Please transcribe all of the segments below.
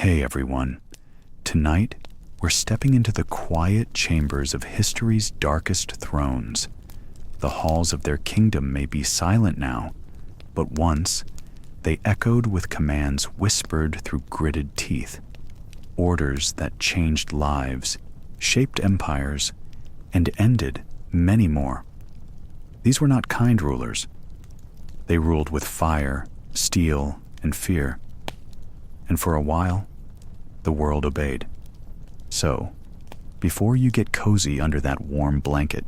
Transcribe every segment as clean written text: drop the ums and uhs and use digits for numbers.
Hey everyone, tonight we're stepping into the quiet chambers of history's darkest thrones. The halls of their kingdom may be silent now, but once they echoed with commands whispered through gritted teeth, orders that changed lives, shaped empires, and ended many more. These were not kind rulers. They ruled with fire, steel, and fear. And for a while, the world obeyed. So, before you get cozy under that warm blanket,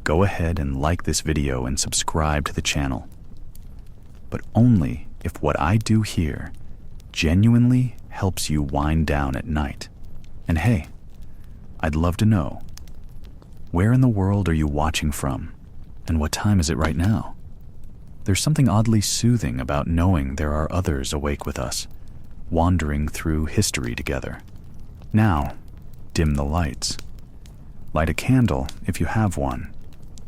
go ahead and like this video and subscribe to the channel. But only if what I do here genuinely helps you wind down at night. And hey, I'd love to know, where in the world are you watching from, and what time is it right now? There's something oddly soothing about knowing there are others awake with us, wandering through history together. Now, dim the lights. Light a candle if you have one,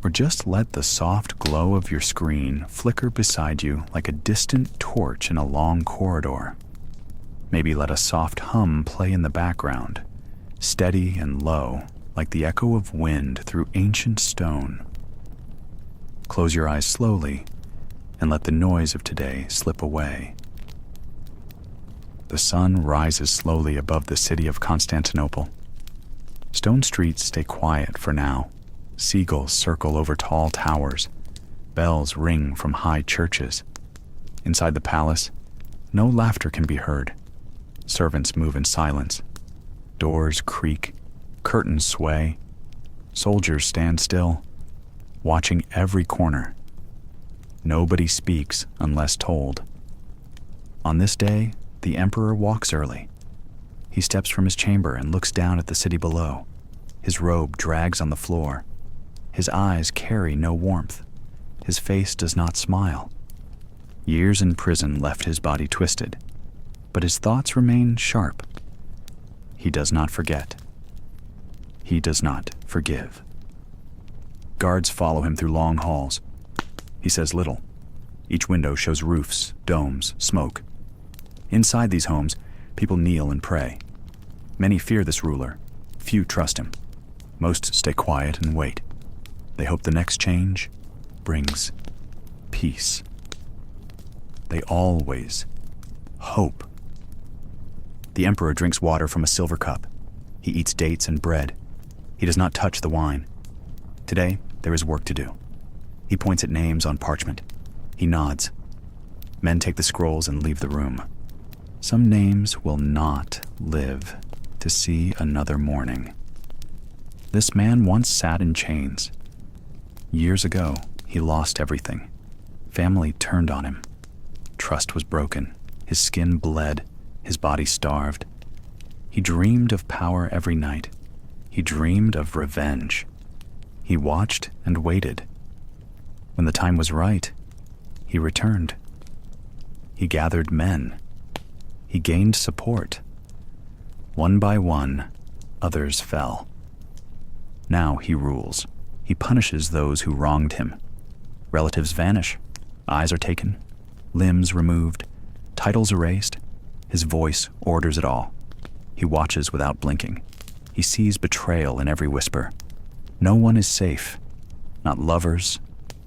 or just let the soft glow of your screen flicker beside you like a distant torch in a long corridor. Maybe let a soft hum play in the background, steady and low, like the echo of wind through ancient stone. Close your eyes slowly and let the noise of today slip away. The sun rises slowly above the city of Constantinople. Stone streets stay quiet for now. Seagulls circle over tall towers. Bells ring from high churches. Inside the palace, no laughter can be heard. Servants move in silence. Doors creak. Curtains sway. Soldiers stand still, watching every corner. Nobody speaks unless told. On this day, the emperor walks early. He steps from his chamber and looks down at the city below. His robe drags on the floor. His eyes carry no warmth. His face does not smile. Years in prison left his body twisted, but his thoughts remain sharp. He does not forget. He does not forgive. Guards follow him through long halls. He says little. Each window shows roofs, domes, smoke. Inside these homes, people kneel and pray. Many fear this ruler. Few trust him. Most stay quiet and wait. They hope the next change brings peace. They always hope. The emperor drinks water from a silver cup. He eats dates and bread. He does not touch the wine. Today, there is work to do. He points at names on parchment. He nods. Men take the scrolls and leave the room. Some names will not live to see another morning. This man once sat in chains. Years ago, he lost everything. Family turned on him. Trust was broken. His skin bled. His body starved. He dreamed of power every night. He dreamed of revenge. He watched and waited. When the time was right, he returned. He gathered men. He gained support. One by one, others fell. Now he rules. He punishes those who wronged him. Relatives vanish. Eyes are taken. Limbs removed. Titles erased. His voice orders it all. He watches without blinking. He sees betrayal in every whisper. No one is safe. Not lovers,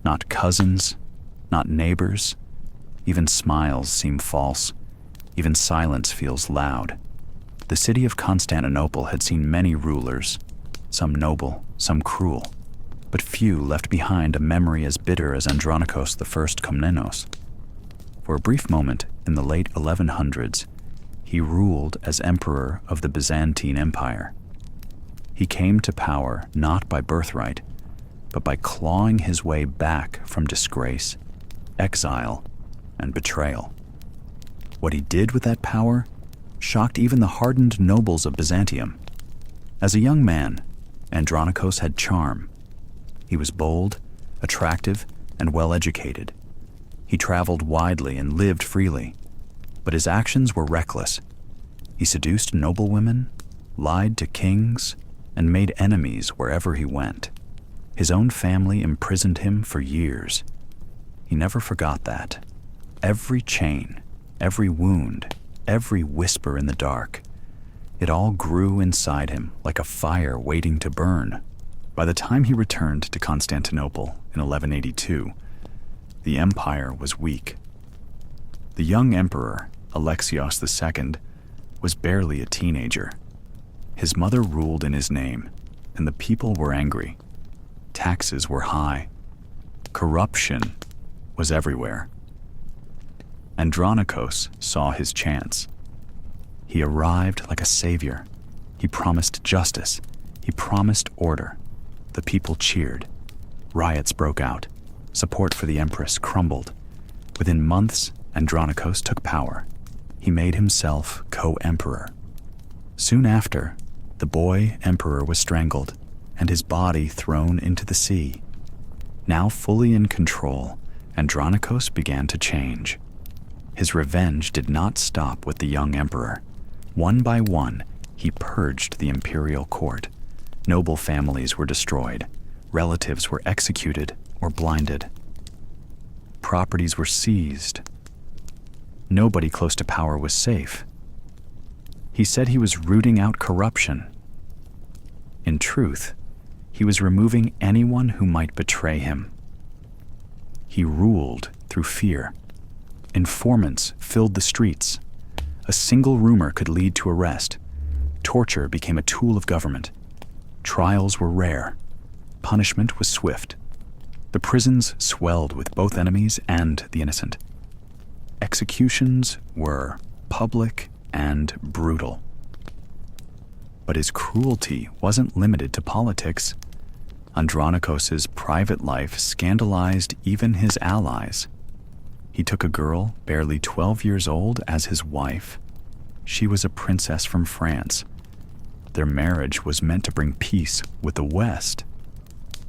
not cousins, not neighbors. Even smiles seem false. Even silence feels loud. The city of Constantinople had seen many rulers, some noble, some cruel, but few left behind a memory as bitter as Andronikos I Komnenos. For a brief moment in the late 1100s, he ruled as emperor of the Byzantine Empire. He came to power not by birthright, but by clawing his way back from disgrace, exile, and betrayal. What he did with that power shocked even the hardened nobles of Byzantium. As a young man, Andronikos had charm. He was bold, attractive, and well-educated. He traveled widely and lived freely, but his actions were reckless. He seduced noblewomen, lied to kings, and made enemies wherever he went. His own family imprisoned him for years. He never forgot that. Every chain, every wound, every whisper in the dark. It all grew inside him like a fire waiting to burn. By the time he returned to Constantinople in 1182, the empire was weak. The young emperor, Alexios II, was barely a teenager. His mother ruled in his name, and the people were angry. Taxes were high. Corruption was everywhere. Andronikos saw his chance. He arrived like a savior. He promised justice. He promised order. The people cheered. Riots broke out. Support for the empress crumbled. Within months, Andronikos took power. He made himself co-emperor. Soon after, the boy emperor was strangled and his body thrown into the sea. Now fully in control, Andronikos began to change. His revenge did not stop with the young emperor. One by one, he purged the imperial court. Noble families were destroyed. Relatives were executed or blinded. Properties were seized. Nobody close to power was safe. He said he was rooting out corruption. In truth, he was removing anyone who might betray him. He ruled through fear. Informants filled the streets. A single rumor could lead to arrest. Torture became a tool of government. Trials were rare. Punishment was swift. The prisons swelled with both enemies and the innocent. Executions were public and brutal. But his cruelty wasn't limited to politics. Andronikos's private life scandalized even his allies. He took a girl barely 12 years old as his wife. She was a princess from France. Their marriage was meant to bring peace with the West.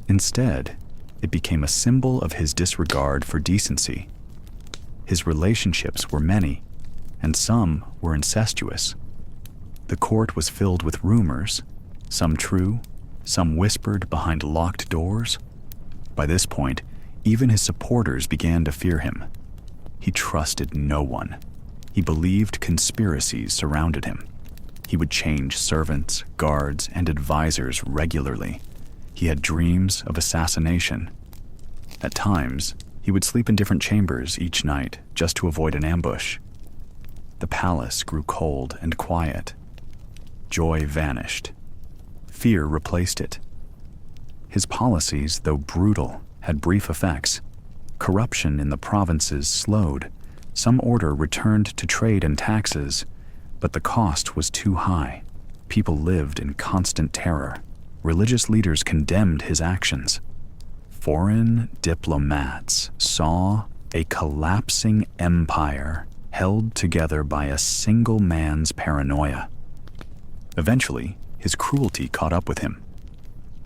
Instead, it became a symbol of his disregard for decency. His relationships were many, and some were incestuous. The court was filled with rumors, some true, some whispered behind locked doors. By this point, even his supporters began to fear him. He trusted no one. He believed conspiracies surrounded him. He would change servants, guards, and advisors regularly. He had dreams of assassination. At times, he would sleep in different chambers each night just to avoid an ambush. The palace grew cold and quiet. Joy vanished. Fear replaced it. His policies, though brutal, had brief effects. Corruption in the provinces slowed. Some order returned to trade and taxes, but the cost was too high. People lived in constant terror. Religious leaders condemned his actions. Foreign diplomats saw a collapsing empire held together by a single man's paranoia. Eventually, his cruelty caught up with him.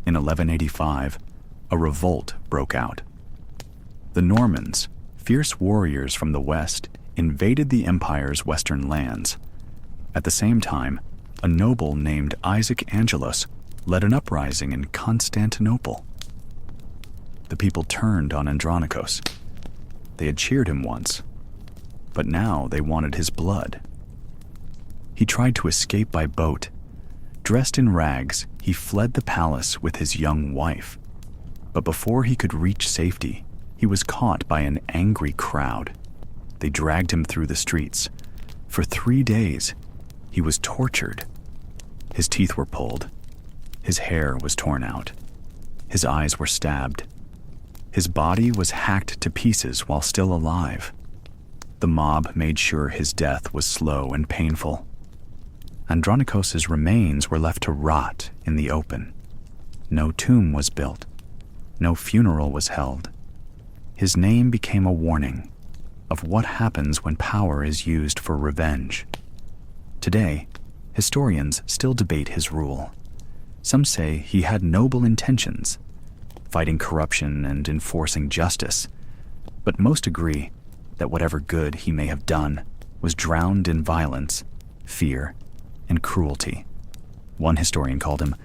In 1185, a revolt broke out. The Normans, fierce warriors from the west, invaded the empire's western lands. At the same time, a noble named Isaac Angelos led an uprising in Constantinople. The people turned on Andronikos. They had cheered him once, but now they wanted his blood. He tried to escape by boat. Dressed in rags, he fled the palace with his young wife. But before he could reach safety, he was caught by an angry crowd. They dragged him through the streets. For 3 days, he was tortured. His teeth were pulled. His hair was torn out. His eyes were stabbed. His body was hacked to pieces while still alive. The mob made sure his death was slow and painful. Andronikos's remains were left to rot in the open. No tomb was built. No funeral was held. His name became a warning of what happens when power is used for revenge. Today, historians still debate his rule. Some say he had noble intentions, fighting corruption and enforcing justice, but most agree that whatever good he may have done was drowned in violence, fear, and cruelty. One historian called him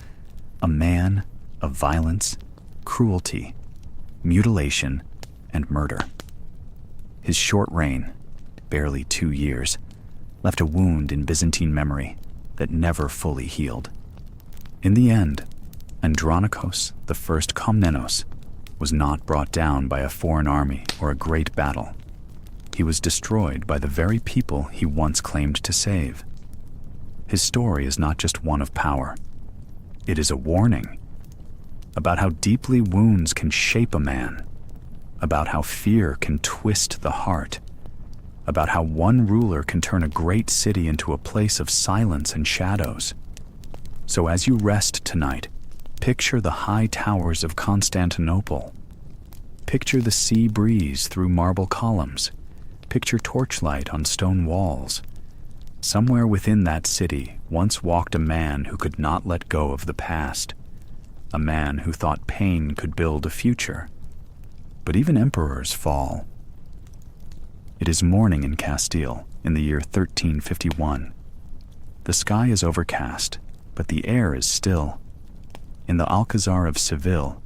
a man of violence, cruelty, mutilation, and murder. His short reign, barely 2 years, left a wound in Byzantine memory that never fully healed. In the end, Andronikos, the first Komnenos, was not brought down by a foreign army or a great battle. He was destroyed by the very people he once claimed to save. His story is not just one of power. It is a warning about how deeply wounds can shape a man, about how fear can twist the heart, about how one ruler can turn a great city into a place of silence and shadows. So as you rest tonight, picture the high towers of Constantinople. Picture the sea breeze through marble columns. Picture torchlight on stone walls. Somewhere within that city once walked a man who could not let go of the past, a man who thought pain could build a future. But even emperors fall. It is morning in Castile in the year 1351. The sky is overcast, but the air is still. In the Alcazar of Seville,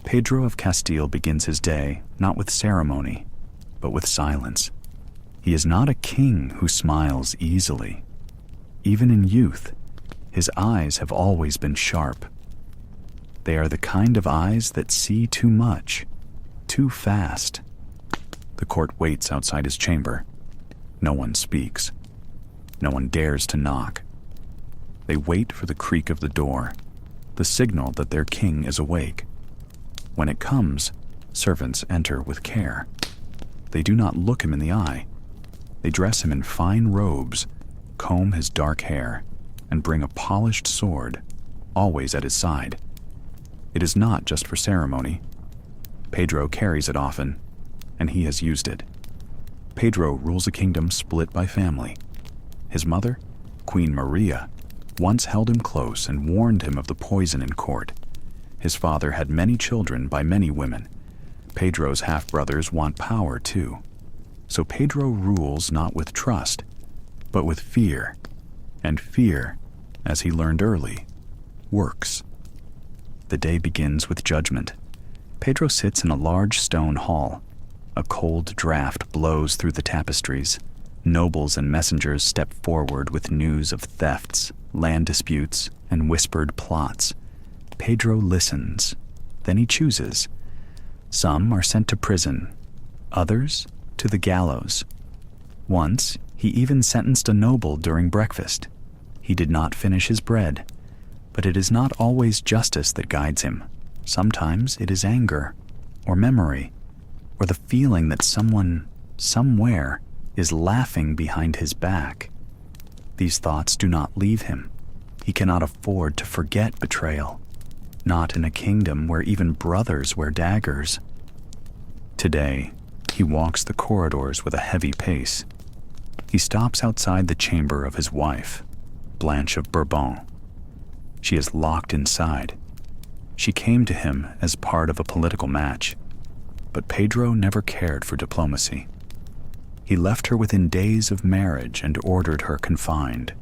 Pedro of Castile begins his day not with ceremony, but with silence. He is not a king who smiles easily. Even in youth, his eyes have always been sharp. They are the kind of eyes that see too much, too fast. The court waits outside his chamber. No one speaks. No one dares to knock. They wait for the creak of the door, the signal that their king is awake. When it comes, servants enter with care. They do not look him in the eye. They dress him in fine robes, comb his dark hair, and bring a polished sword, always at his side. It is not just for ceremony. Pedro carries it often, and he has used it. Pedro rules a kingdom split by family. His mother, Queen Maria, once held him close and warned him of the poison in court. His father had many children by many women. Pedro's half-brothers want power too. So Pedro rules not with trust, but with fear. And fear, as he learned early, works. The day begins with judgment. Pedro sits in a large stone hall. A cold draft blows through the tapestries. Nobles and messengers step forward with news of thefts, land disputes, and whispered plots. Pedro listens. Then he chooses. Some are sent to prison, others to the gallows. Once, he even sentenced a noble during breakfast. He did not finish his bread. But it is not always justice that guides him. Sometimes it is anger, or memory, or the feeling that someone, somewhere, is laughing behind his back. These thoughts do not leave him. He cannot afford to forget betrayal, not in a kingdom where even brothers wear daggers. Today, he walks the corridors with a heavy pace. He stops outside the chamber of his wife, Blanche of Bourbon. She is locked inside. She came to him as part of a political match, but Pedro never cared for diplomacy. He left her within days of marriage and ordered her confined.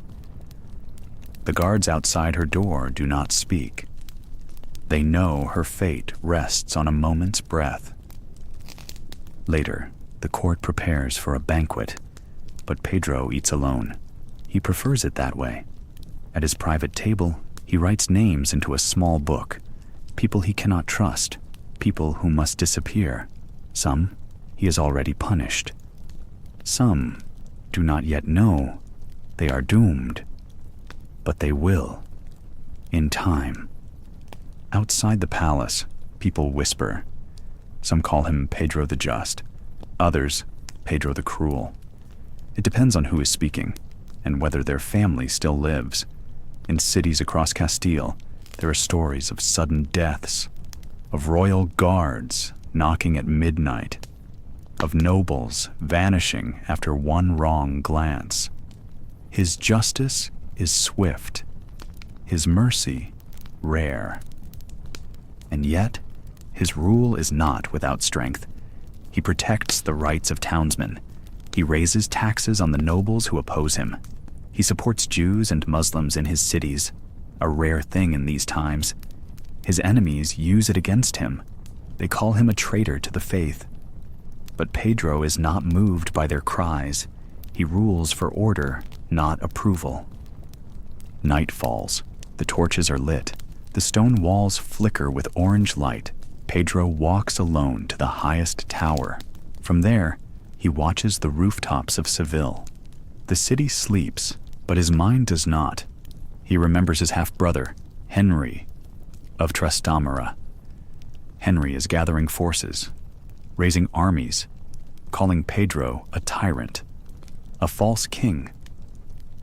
The guards outside her door do not speak. They know her fate rests on a moment's breath. Later, the court prepares for a banquet, but Pedro eats alone. He prefers it that way. At his private table, he writes names into a small book, people he cannot trust, people who must disappear. Some he has already punished. Some do not yet know they are doomed, but they will, in time. Outside the palace, people whisper. Some call him Pedro the Just, others Pedro the Cruel. It depends on who is speaking and whether their family still lives. In cities across Castile, there are stories of sudden deaths, of royal guards knocking at midnight, of nobles vanishing after one wrong glance. His justice is swift, his mercy rare. And yet, his rule is not without strength. He protects the rights of townsmen. He raises taxes on the nobles who oppose him. He supports Jews and Muslims in his cities, a rare thing in these times. His enemies use it against him. They call him a traitor to the faith. But Pedro is not moved by their cries. He rules for order, not approval. Night falls. The torches are lit. The stone walls flicker with orange light. Pedro walks alone to the highest tower. From there, he watches the rooftops of Seville. The city sleeps, but his mind does not. He remembers his half-brother, Henry of Trastamara. Henry is gathering forces, raising armies, calling Pedro a tyrant, a false king.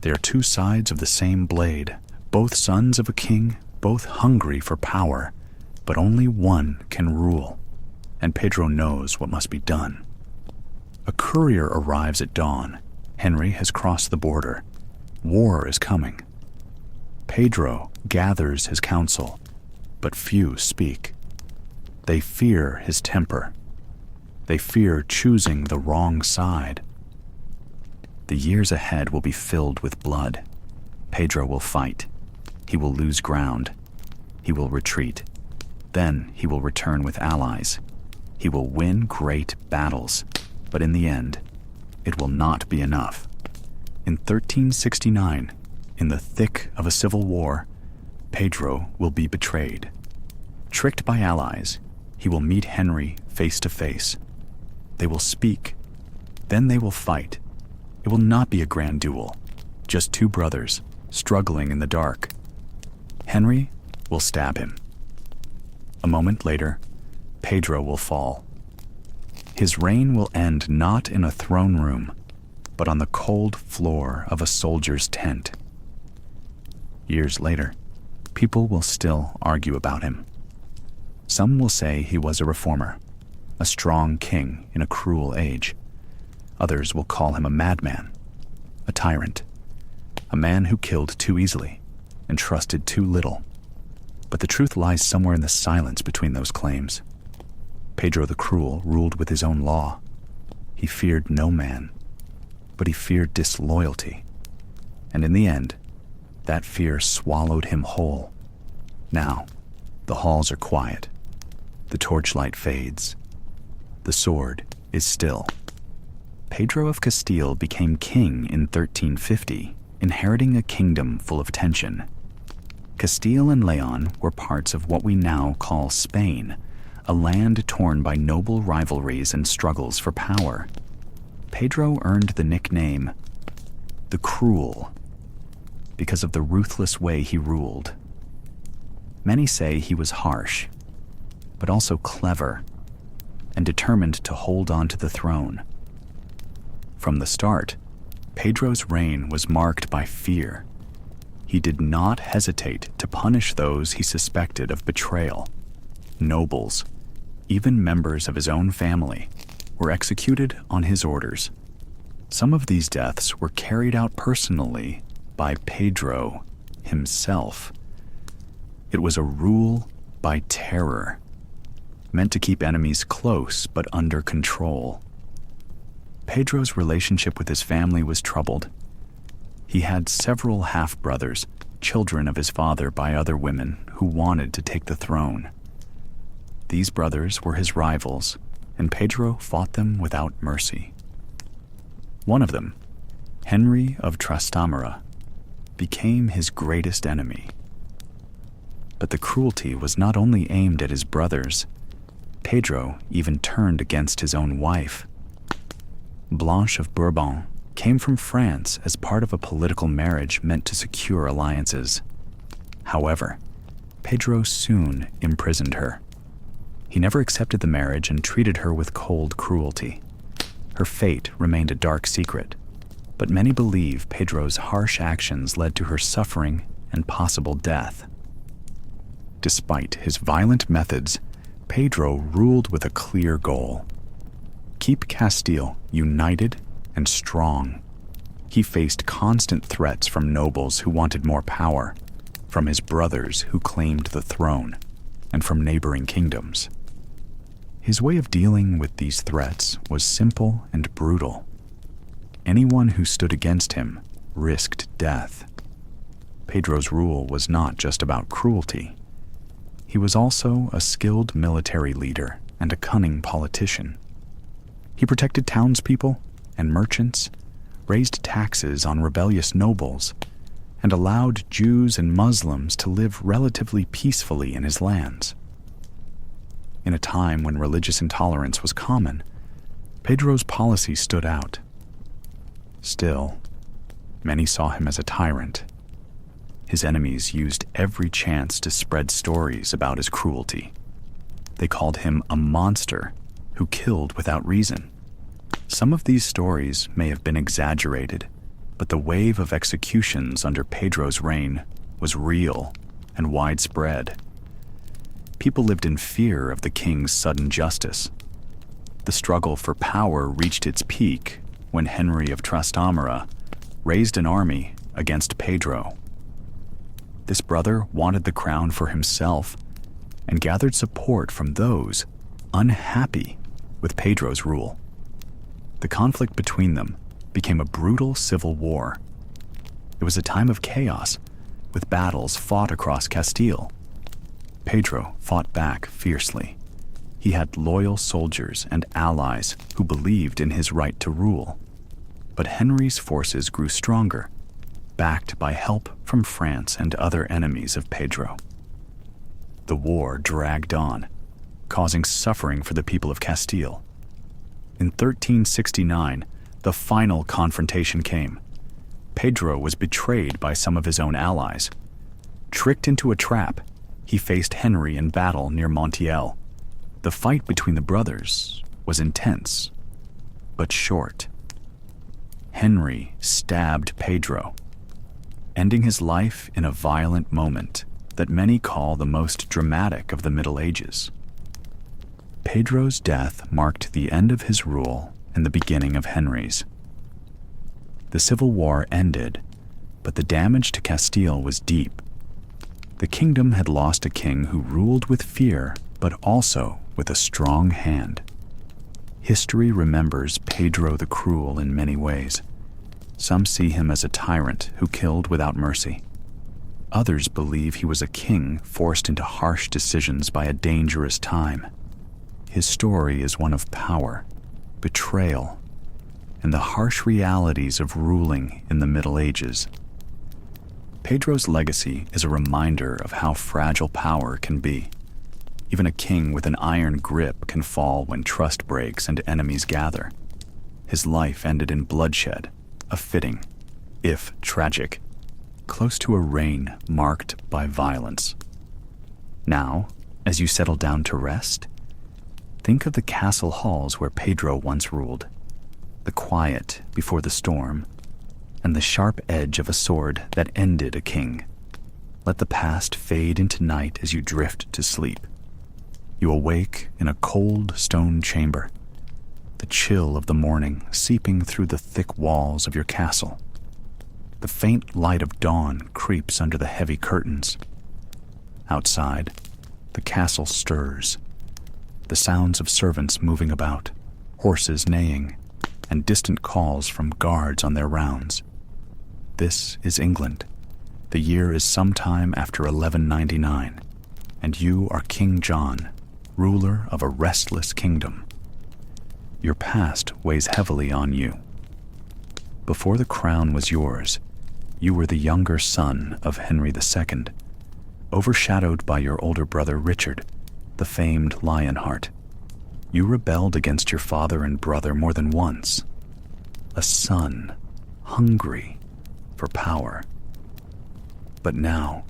They are two sides of the same blade, both sons of a king, both hungry for power, but only one can rule, and Pedro knows what must be done. A courier arrives at dawn. Henry has crossed the border. War is coming. Pedro gathers his council, but few speak. They fear his temper. They fear choosing the wrong side. The years ahead will be filled with blood. Pedro will fight. He will lose ground. He will retreat. Then he will return with allies. He will win great battles, but in the end, it will not be enough. In 1369, in the thick of a civil war, Pedro will be betrayed. Tricked by allies, he will meet Henry face to face. They will speak. Then they will fight. It will not be a grand duel, just two brothers struggling in the dark. Henry will stab him. A moment later, Pedro will fall. His reign will end not in a throne room, but on the cold floor of a soldier's tent. Years later, people will still argue about him. Some will say he was a reformer, a strong king in a cruel age. Others will call him a madman, a tyrant, a man who killed too easily and trusted too little. But the truth lies somewhere in the silence between those claims. Pedro the Cruel ruled with his own law. He feared no man, but he feared disloyalty. And in the end, that fear swallowed him whole. Now, the halls are quiet. The torchlight fades. The sword is still. Pedro of Castile became king in 1350, inheriting a kingdom full of tension. Castile and Leon were parts of what we now call Spain, a land torn by noble rivalries and struggles for power. Pedro earned the nickname the Cruel because of the ruthless way he ruled. Many say he was harsh, but also clever and determined to hold on to the throne. From the start, Pedro's reign was marked by fear. He did not hesitate to punish those he suspected of betrayal. Nobles, even members of his own family, were executed on his orders. Some of these deaths were carried out personally by Pedro himself. It was a rule by terror, meant to keep enemies close but under control. Pedro's relationship with his family was troubled. He had several half-brothers, children of his father by other women who wanted to take the throne. These brothers were his rivals, and Pedro fought them without mercy. One of them, Henry of Trastamara, became his greatest enemy. But the cruelty was not only aimed at his brothers. Pedro even turned against his own wife. Blanche of Bourbon came from France as part of a political marriage meant to secure alliances. However, Pedro soon imprisoned her. He never accepted the marriage and treated her with cold cruelty. Her fate remained a dark secret, but many believe Pedro's harsh actions led to her suffering and possible death. Despite his violent methods, Pedro ruled with a clear goal: keep Castile united and strong. He faced constant threats from nobles who wanted more power, from his brothers who claimed the throne, and from neighboring kingdoms. His way of dealing with these threats was simple and brutal. Anyone who stood against him risked death. Pedro's rule was not just about cruelty. He was also a skilled military leader and a cunning politician. He protected townspeople and merchants, raised taxes on rebellious nobles, and allowed Jews and Muslims to live relatively peacefully in his lands. In a time when religious intolerance was common, Pedro's policy stood out. Still, many saw him as a tyrant. His enemies used every chance to spread stories about his cruelty. They called him a monster who killed without reason. Some of these stories may have been exaggerated, but the wave of executions under Pedro's reign was real and widespread. People lived in fear of the king's sudden justice. The struggle for power reached its peak when Henry of Trastamara raised an army against Pedro. This brother wanted the crown for himself and gathered support from those unhappy with Pedro's rule. The conflict between them became a brutal civil war. It was a time of chaos, with battles fought across Castile. Pedro fought back fiercely. He had loyal soldiers and allies who believed in his right to rule. But Henry's forces grew stronger, backed by help from France and other enemies of Pedro. The war dragged on, causing suffering for the people of Castile. In 1369, the final confrontation came. Pedro was betrayed by some of his own allies. Tricked into a trap, he faced Henry in battle near Montiel. The fight between the brothers was intense, but short. Henry stabbed Pedro, ending his life in a violent moment that many call the most dramatic of the Middle Ages. Pedro's death marked the end of his rule and the beginning of Henry's. The Civil War ended, but the damage to Castile was deep. The kingdom had lost a king who ruled with fear, but also with a strong hand. History remembers Pedro the Cruel in many ways. Some see him as a tyrant who killed without mercy. Others believe he was a king forced into harsh decisions by a dangerous time. His story is one of power, betrayal, and the harsh realities of ruling in the Middle Ages. Pedro's legacy is a reminder of how fragile power can be. Even a king with an iron grip can fall when trust breaks and enemies gather. His life ended in bloodshed, a fitting, if tragic, close to a reign marked by violence. Now, as you settle down to rest, think of the castle halls where Pedro once ruled, the quiet before the storm, and the sharp edge of a sword that ended a king. Let the past fade into night as you drift to sleep. You awake in a cold stone chamber, the chill of the morning seeping through the thick walls of your castle. The faint light of dawn creeps under the heavy curtains. Outside, the castle stirs. The sounds of servants moving about, horses neighing, and distant calls from guards on their rounds. This is England. The year is sometime after 1199, and you are King John, ruler of a restless kingdom. Your past weighs heavily on you. Before the crown was yours, you were the younger son of Henry II, overshadowed by your older brother Richard, the famed Lionheart. You rebelled against your father and brother more than once. A son, hungry for power. But now,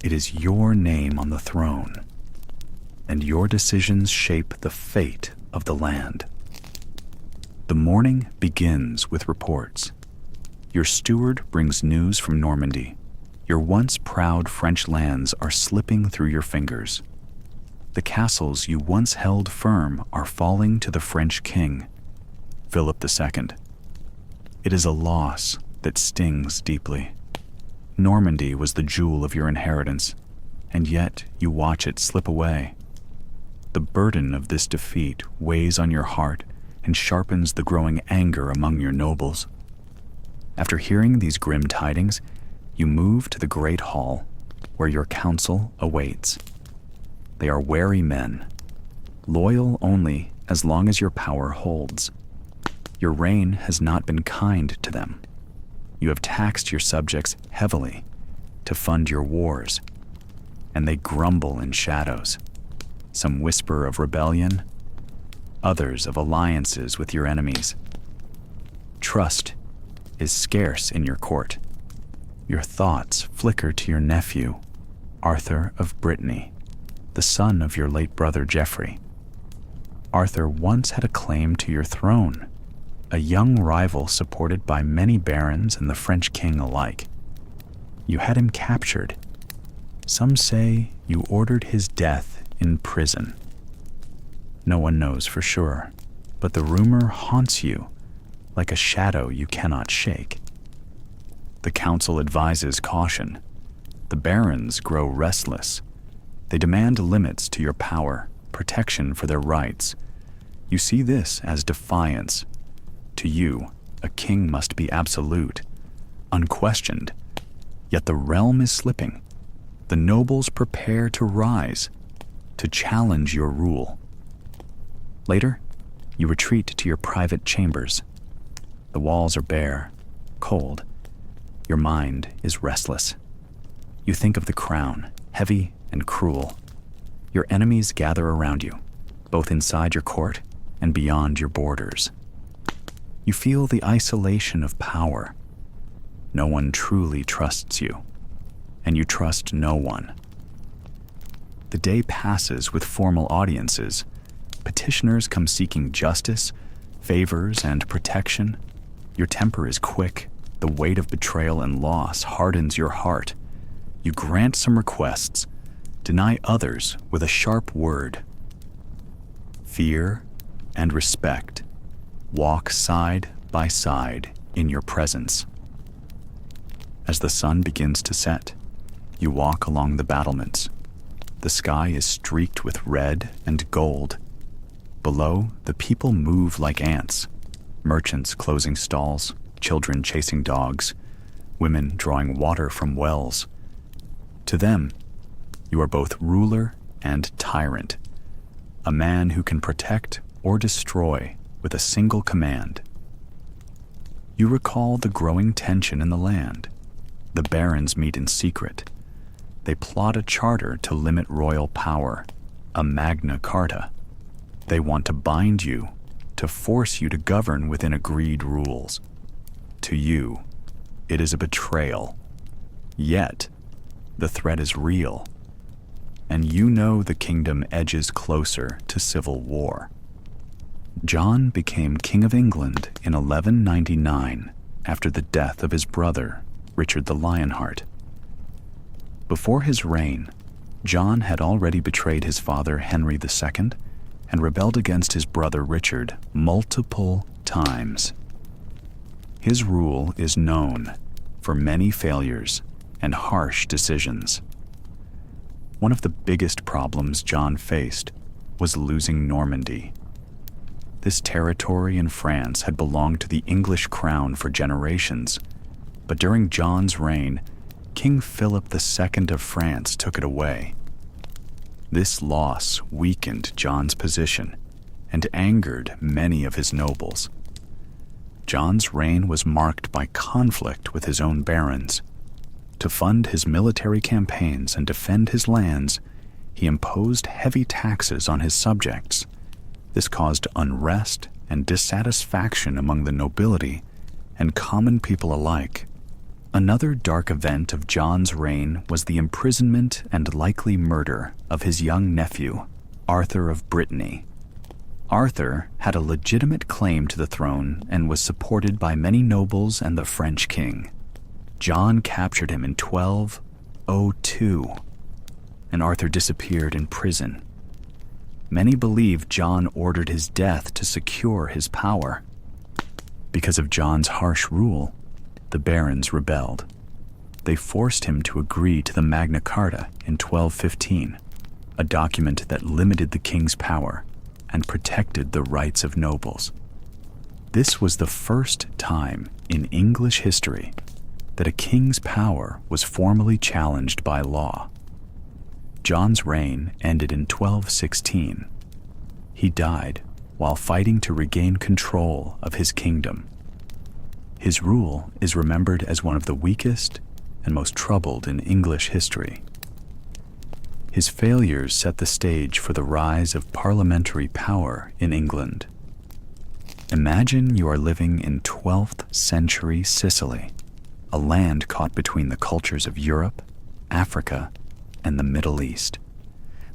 it is your name on the throne, and your decisions shape the fate of the land. The morning begins with reports. Your steward brings news from Normandy. Your once proud French lands are slipping through your fingers. The castles you once held firm are falling to the French king, Philip II. It is a loss that stings deeply. Normandy was the jewel of your inheritance, and yet you watch it slip away. The burden of this defeat weighs on your heart and sharpens the growing anger among your nobles. After hearing these grim tidings, you move to the great hall, where your council awaits. They are wary men, loyal only as long as your power holds. Your reign has not been kind to them. You have taxed your subjects heavily to fund your wars, and they grumble in shadows. Some whisper of rebellion, others of alliances with your enemies. Trust is scarce in your court. Your thoughts flicker to your nephew, Arthur of Brittany, the son of your late brother Geoffrey. Arthur once had a claim to your throne, a young rival supported by many barons and the French king alike. You had him captured. Some say you ordered his death in prison. No one knows for sure, but the rumor haunts you like a shadow you cannot shake. The council advises caution. The barons grow restless. They demand limits to your power, protection for their rights. You see this as defiance. To you, a king must be absolute, unquestioned. Yet the realm is slipping. The nobles prepare to rise, to challenge your rule. Later, you retreat to your private chambers. The walls are bare, cold. Your mind is restless. You think of the crown, heavy and cruel. Your enemies gather around you, both inside your court and beyond your borders. You feel the isolation of power. No one truly trusts you, and you trust no one. The day passes with formal audiences. Petitioners come seeking justice, favors, and protection. Your temper is quick. The weight of betrayal and loss hardens your heart. You grant some requests, deny others with a sharp word. Fear and respect walk side by side in your presence. As the sun begins to set, you walk along the battlements. The sky is streaked with red and gold. Below, the people move like ants, merchants closing stalls, children chasing dogs, women drawing water from wells. To them, you are both ruler and tyrant, a man who can protect or destroy with a single command. You recall the growing tension in the land. The barons meet in secret. They plot a charter to limit royal power, a Magna Carta. They want to bind you, to force you to govern within agreed rules. To you, it is a betrayal. Yet, the threat is real, and you know the kingdom edges closer to civil war. John became King of England in 1199 after the death of his brother, Richard the Lionheart. Before his reign, John had already betrayed his father Henry II and rebelled against his brother Richard multiple times. His rule is known for many failures and harsh decisions. One of the biggest problems John faced was losing Normandy. This territory in France had belonged to the English crown for generations, but during John's reign, King Philip II of France took it away. This loss weakened John's position and angered many of his nobles. John's reign was marked by conflict with his own barons. To fund his military campaigns and defend his lands, he imposed heavy taxes on his subjects. This caused unrest and dissatisfaction among the nobility and common people alike. Another dark event of John's reign was the imprisonment and likely murder of his young nephew, Arthur of Brittany. Arthur had a legitimate claim to the throne and was supported by many nobles and the French king. John captured him in 1202, and Arthur disappeared in prison. Many believe John ordered his death to secure his power. Because of John's harsh rule, the barons rebelled. They forced him to agree to the Magna Carta in 1215, a document that limited the king's power and protected the rights of nobles. This was the first time in English history that a king's power was formally challenged by law. John's reign ended in 1216. He died while fighting to regain control of his kingdom. His rule is remembered as one of the weakest and most troubled in English history. His failures set the stage for the rise of parliamentary power in England. Imagine you are living in 12th century Sicily, a land caught between the cultures of Europe, Africa, and the Middle East.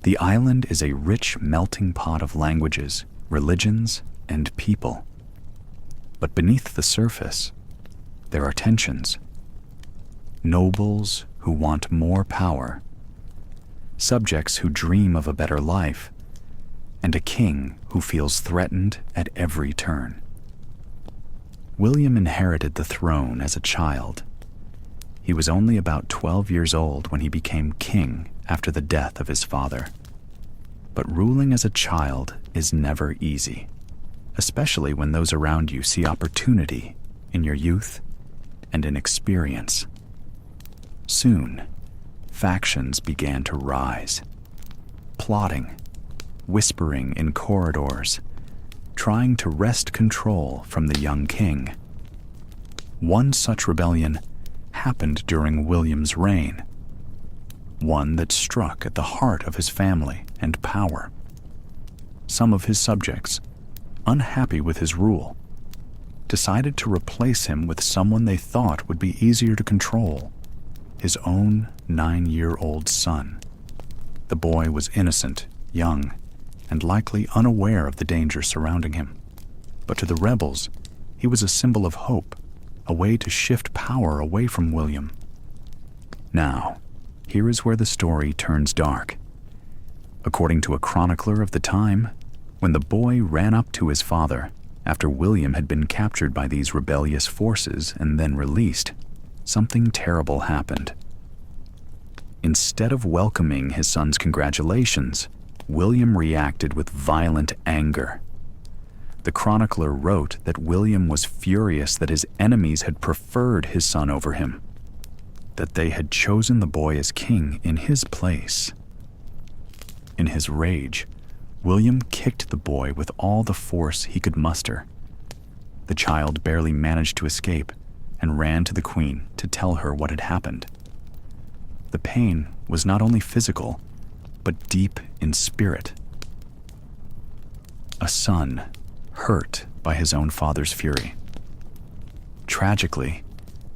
The island is a rich melting pot of languages, religions, and people. But beneath the surface, there are tensions. Nobles who want more power, subjects who dream of a better life, and a king who feels threatened at every turn. William inherited the throne as a child. He was only about 12 years old when he became king after the death of his father. But ruling as a child is never easy, especially when those around you see opportunity in your youth and inexperience. Soon, factions began to rise, plotting, whispering in corridors, trying to wrest control from the young king. One such rebellion happened during William's reign, one that struck at the heart of his family and power. Some of his subjects, unhappy with his rule, decided to replace him with someone they thought would be easier to control: his own 9-year-old son. The boy was innocent, young, and likely unaware of the danger surrounding him. But to the rebels, he was a symbol of hope, a way to shift power away from William. Now, here is where the story turns dark. According to a chronicler of the time, when the boy ran up to his father after William had been captured by these rebellious forces and then released, something terrible happened. Instead of welcoming his son's congratulations, William reacted with violent anger. The chronicler wrote that William was furious that his enemies had preferred his son over him, that they had chosen the boy as king in his place. In his rage, William kicked the boy with all the force he could muster. The child barely managed to escape and ran to the queen to tell her what had happened. The pain was not only physical, but deep in spirit. A son hurt by his own father's fury. Tragically,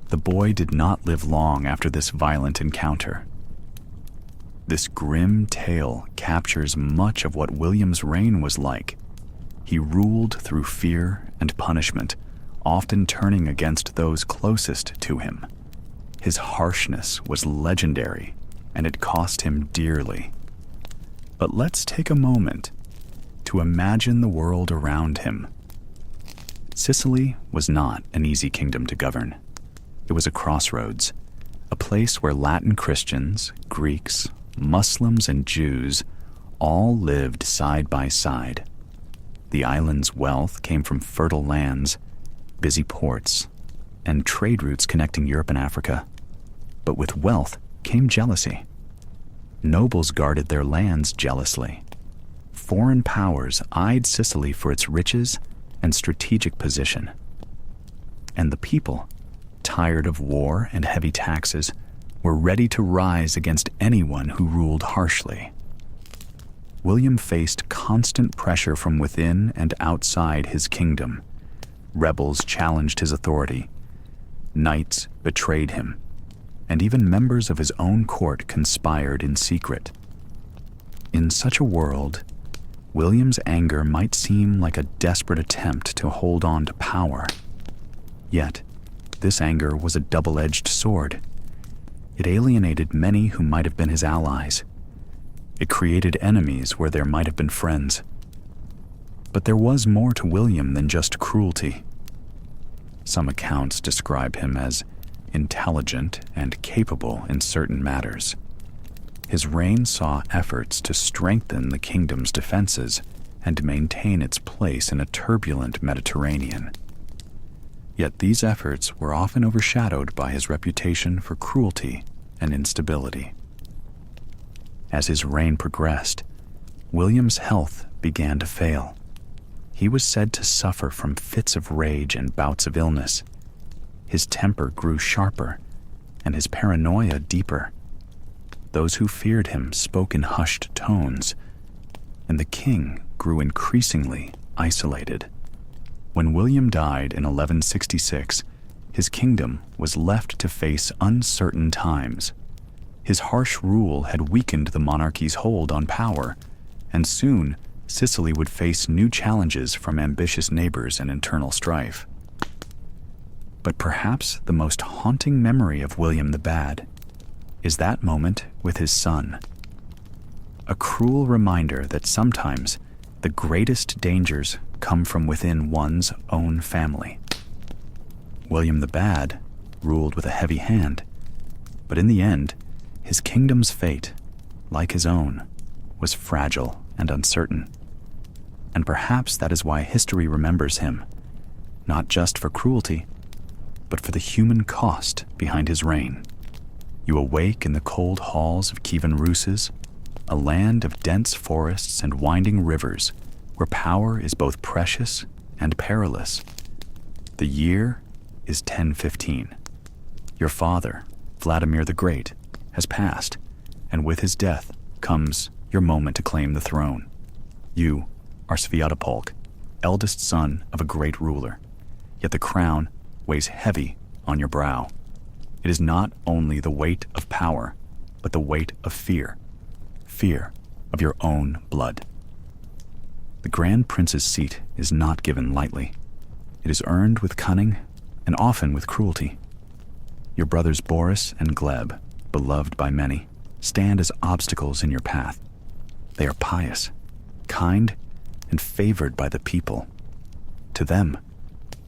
the boy did not live long after this violent encounter. This grim tale captures much of what William's reign was like. He ruled through fear and punishment, often turning against those closest to him. His harshness was legendary, and it cost him dearly. But let's take a moment to imagine the world around him. Sicily was not an easy kingdom to govern. It was a crossroads, a place where Latin Christians, Greeks, Muslims, and Jews all lived side by side. The island's wealth came from fertile lands, busy ports, and trade routes connecting Europe and Africa. But with wealth came jealousy. Nobles guarded their lands jealously. Foreign powers eyed Sicily for its riches and strategic position. And the people, tired of war and heavy taxes, were ready to rise against anyone who ruled harshly. William faced constant pressure from within and outside his kingdom. Rebels challenged his authority. Knights betrayed him, and even members of his own court conspired in secret. In such a world, William's anger might seem like a desperate attempt to hold on to power. Yet, this anger was a double-edged sword. It alienated many who might have been his allies. It created enemies where there might have been friends. But there was more to William than just cruelty. Some accounts describe him as intelligent and capable in certain matters. His reign saw efforts to strengthen the kingdom's defenses and maintain its place in a turbulent Mediterranean. Yet these efforts were often overshadowed by his reputation for cruelty and instability. As his reign progressed, William's health began to fail. He was said to suffer from fits of rage and bouts of illness. His temper grew sharper, and his paranoia deeper. Those who feared him spoke in hushed tones, and the king grew increasingly isolated. When William died in 1166, his kingdom was left to face uncertain times. His harsh rule had weakened the monarchy's hold on power, and soon Sicily would face new challenges from ambitious neighbors and internal strife. But perhaps the most haunting memory of William the Bad is that moment with his son. A cruel reminder that sometimes the greatest dangers come from within one's own family. William the Bad ruled with a heavy hand, but in the end, his kingdom's fate, like his own, was fragile and uncertain. And perhaps that is why history remembers him, not just for cruelty, but for the human cost behind his reign. You awake in the cold halls of Kievan Rus', a land of dense forests and winding rivers, where power is both precious and perilous. The year is 1015. Your father, Vladimir the Great, has passed, and with his death comes your moment to claim the throne. You are Sviatopolk, eldest son of a great ruler, yet the crown weighs heavy on your brow. It is not only the weight of power, but the weight of fear of your own blood. The Grand Prince's seat is not given lightly. It is earned with cunning and often with cruelty. Your brothers Boris and Gleb, beloved by many, stand as obstacles in your path. They are pious, kind, and favored by the people. To them,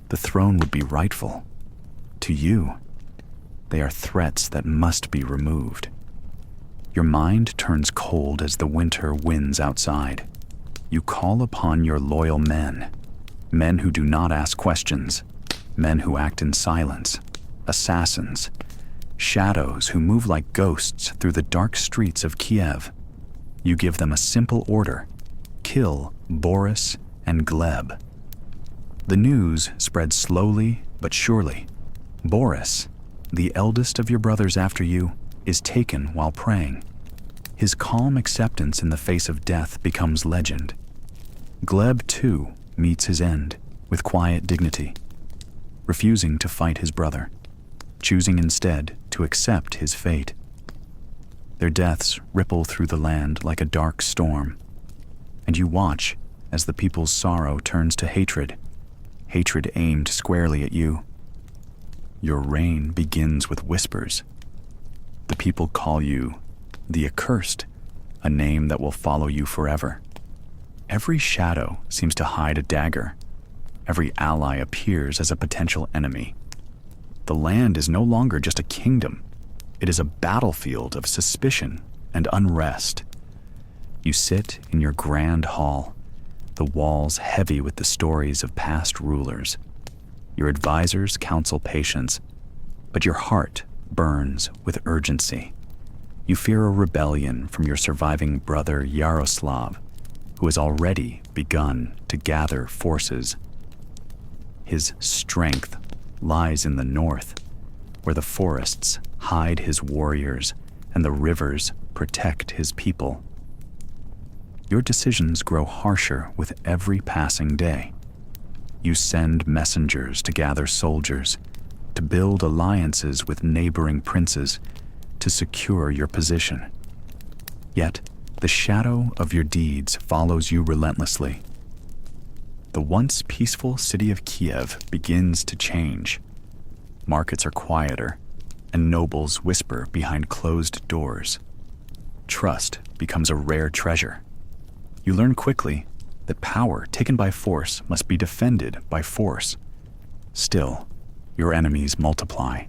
the throne would be rightful. To you, they are threats that must be removed. Your mind turns cold as the winter winds outside. You call upon your loyal men who do not ask questions, men who act in silence, assassins, shadows who move like ghosts through the dark streets of Kiev. You give them a simple order: kill Boris and Gleb. The news spreads slowly but surely. Boris, the eldest of your brothers after you, is taken while praying. His calm acceptance in the face of death becomes legend. Gleb, too, meets his end with quiet dignity, refusing to fight his brother, choosing instead to accept his fate. Their deaths ripple through the land like a dark storm, and you watch as the people's sorrow turns to hatred aimed squarely at you. Your reign begins with whispers. The people call you the Accursed, a name that will follow you forever. Every shadow seems to hide a dagger. Every ally appears as a potential enemy. The land is no longer just a kingdom. It is a battlefield of suspicion and unrest. You sit in your grand hall, the walls heavy with the stories of past rulers. Your advisors counsel patience, but your heart burns with urgency. You fear a rebellion from your surviving brother Yaroslav, who has already begun to gather forces. His strength lies in the north, where the forests hide his warriors and the rivers protect his people. Your decisions grow harsher with every passing day. You send messengers to gather soldiers, to build alliances with neighboring princes, to secure your position. Yet, the shadow of your deeds follows you relentlessly. The once peaceful city of Kiev begins to change. Markets are quieter, and nobles whisper behind closed doors. Trust becomes a rare treasure. You learn quickly that power taken by force must be defended by force. Still, your enemies multiply.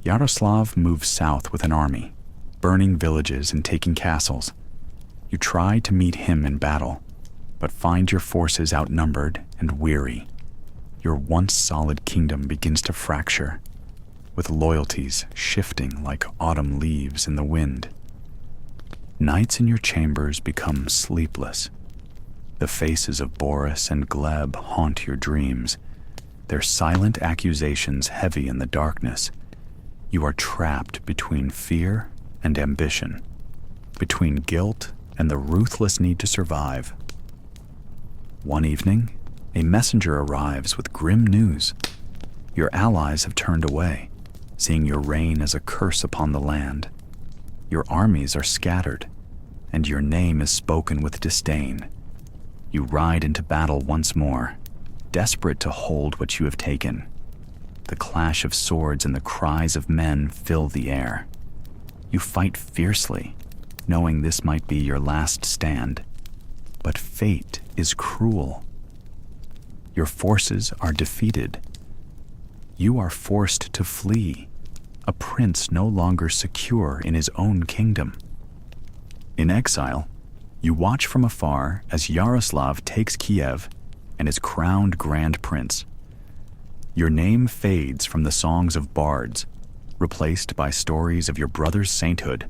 Yaroslav moves south with an army, burning villages and taking castles. You try to meet him in battle, but find your forces outnumbered and weary. Your once solid kingdom begins to fracture, with loyalties shifting like autumn leaves in the wind. Nights in your chambers become sleepless. The faces of Boris and Gleb haunt your dreams, their silent accusations heavy in the darkness. You are trapped between fear and ambition, between guilt and the ruthless need to survive. One evening, a messenger arrives with grim news. Your allies have turned away, seeing your reign as a curse upon the land. Your armies are scattered, and your name is spoken with disdain. You ride into battle once more, desperate to hold what you have taken. The clash of swords and the cries of men fill the air. You fight fiercely, knowing this might be your last stand. But fate is cruel. Your forces are defeated. You are forced to flee, a prince no longer secure in his own kingdom. In exile, you watch from afar as Yaroslav takes Kiev and is crowned Grand Prince. Your name fades from the songs of bards, replaced by stories of your brother's sainthood.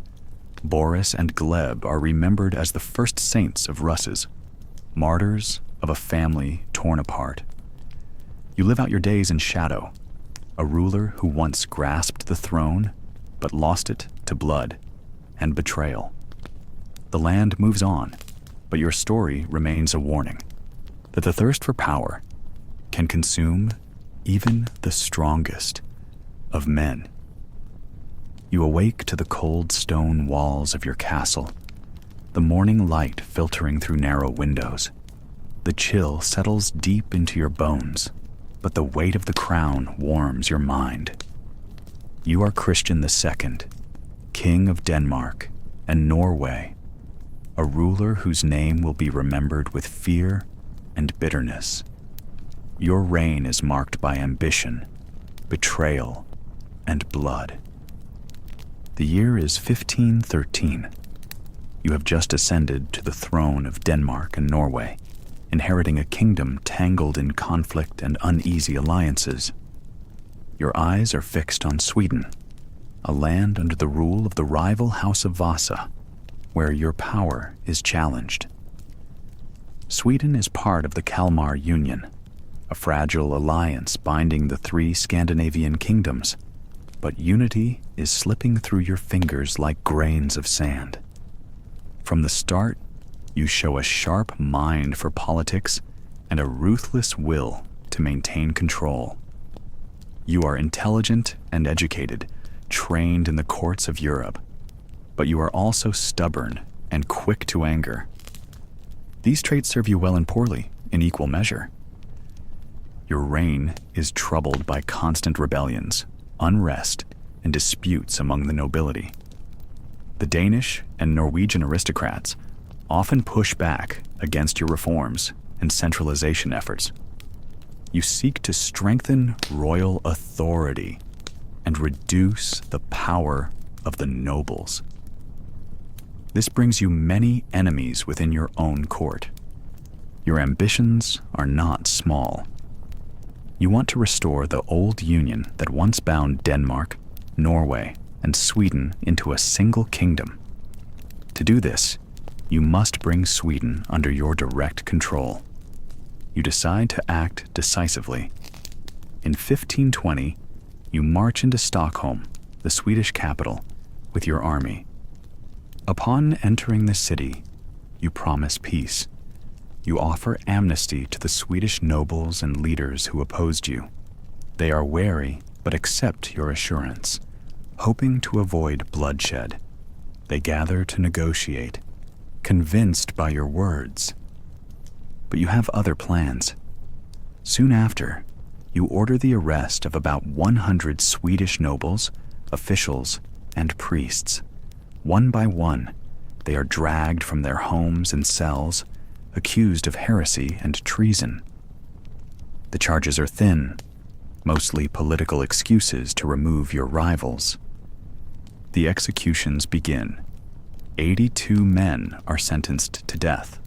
Boris and Gleb are remembered as the first saints of Russes, martyrs of a family torn apart. You live out your days in shadow, a ruler who once grasped the throne, but lost it to blood and betrayal. The land moves on, but your story remains a warning that the thirst for power can consume even the strongest of men. You awake to the cold stone walls of your castle, the morning light filtering through narrow windows. The chill settles deep into your bones, but the weight of the crown warms your mind. You are Christian II, King of Denmark and Norway, a ruler whose name will be remembered with fear and bitterness. Your reign is marked by ambition, betrayal, and blood. The year is 1513. You have just ascended to the throne of Denmark and Norway, inheriting a kingdom tangled in conflict and uneasy alliances. Your eyes are fixed on Sweden, a land under the rule of the rival House of Vasa, where your power is challenged. Sweden is part of the Kalmar Union, a fragile alliance binding the three Scandinavian kingdoms, but unity is slipping through your fingers like grains of sand. From the start, you show a sharp mind for politics and a ruthless will to maintain control. You are intelligent and educated, trained in the courts of Europe, but you are also stubborn and quick to anger. These traits serve you well and poorly, in equal measure. Your reign is troubled by constant rebellions, unrest, and disputes among the nobility. The Danish and Norwegian aristocrats often push back against your reforms and centralization efforts. You seek to strengthen royal authority and reduce the power of the nobles. This brings you many enemies within your own court. Your ambitions are not small. You want to restore the old union that once bound Denmark, Norway, and Sweden into a single kingdom. To do this, you must bring Sweden under your direct control. You decide to act decisively. In 1520, you march into Stockholm, the Swedish capital, with your army. Upon entering the city, you promise peace. You offer amnesty to the Swedish nobles and leaders who opposed you. They are wary but accept your assurance, hoping to avoid bloodshed. They gather to negotiate, convinced by your words. But you have other plans. Soon after, you order the arrest of about 100 Swedish nobles, officials, and priests. One by one, they are dragged from their homes and cells, accused of heresy and treason. The charges are thin, mostly political excuses to remove your rivals. The executions begin. 82 men are sentenced to death.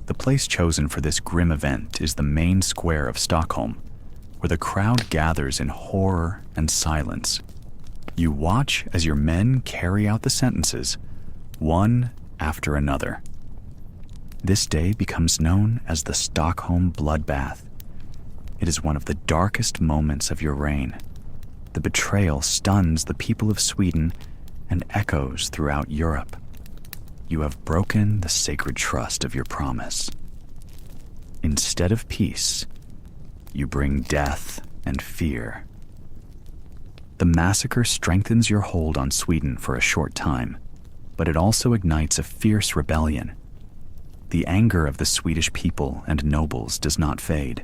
The place chosen for this grim event is the main square of Stockholm, where the crowd gathers in horror and silence. You watch as your men carry out the sentences, one after another. This day becomes known as the Stockholm bloodbath. It is one of the darkest moments of your reign. The betrayal stuns the people of Sweden and echoes throughout Europe. You have broken the sacred trust of your promise. Instead of peace, you bring death and fear. The massacre strengthens your hold on Sweden for a short time, but it also ignites a fierce rebellion. The anger of the Swedish people and nobles does not fade.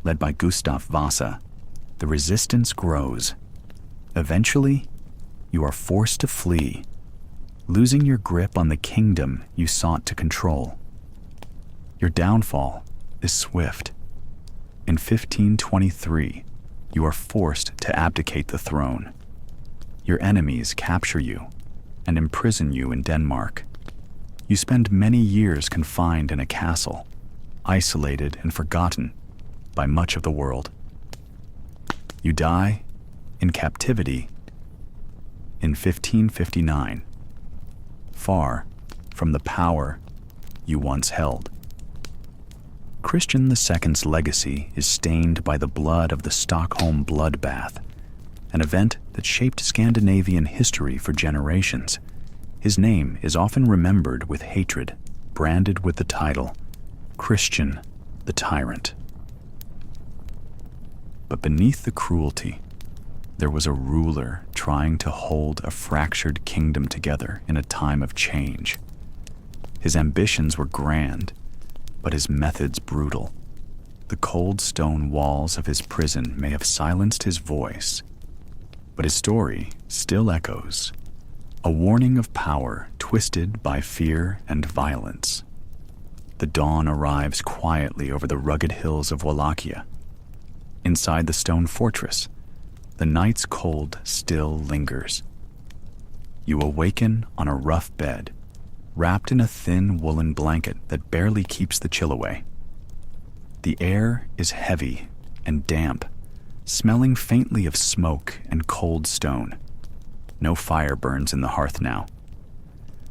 Led by Gustav Vasa, the resistance grows. Eventually, you are forced to flee, losing your grip on the kingdom you sought to control. Your downfall is swift. In 1523, you are forced to abdicate the throne. Your enemies capture you and imprison you in Denmark. You spend many years confined in a castle, isolated and forgotten by much of the world. You die in captivity in 1559, far from the power you once held. Christian II's legacy is stained by the blood of the Stockholm bloodbath, an event that shaped Scandinavian history for generations. His name is often remembered with hatred, branded with the title, Christian the Tyrant. But beneath the cruelty, there was a ruler trying to hold a fractured kingdom together in a time of change. His ambitions were grand, but his methods brutal. The cold stone walls of his prison may have silenced his voice, but his story still echoes, a warning of power twisted by fear and violence. The dawn arrives quietly over the rugged hills of Wallachia. Inside the stone fortress, the night's cold still lingers. You awaken on a rough bed, wrapped in a thin woolen blanket that barely keeps the chill away. The air is heavy and damp, smelling faintly of smoke and cold stone. No fire burns in the hearth now.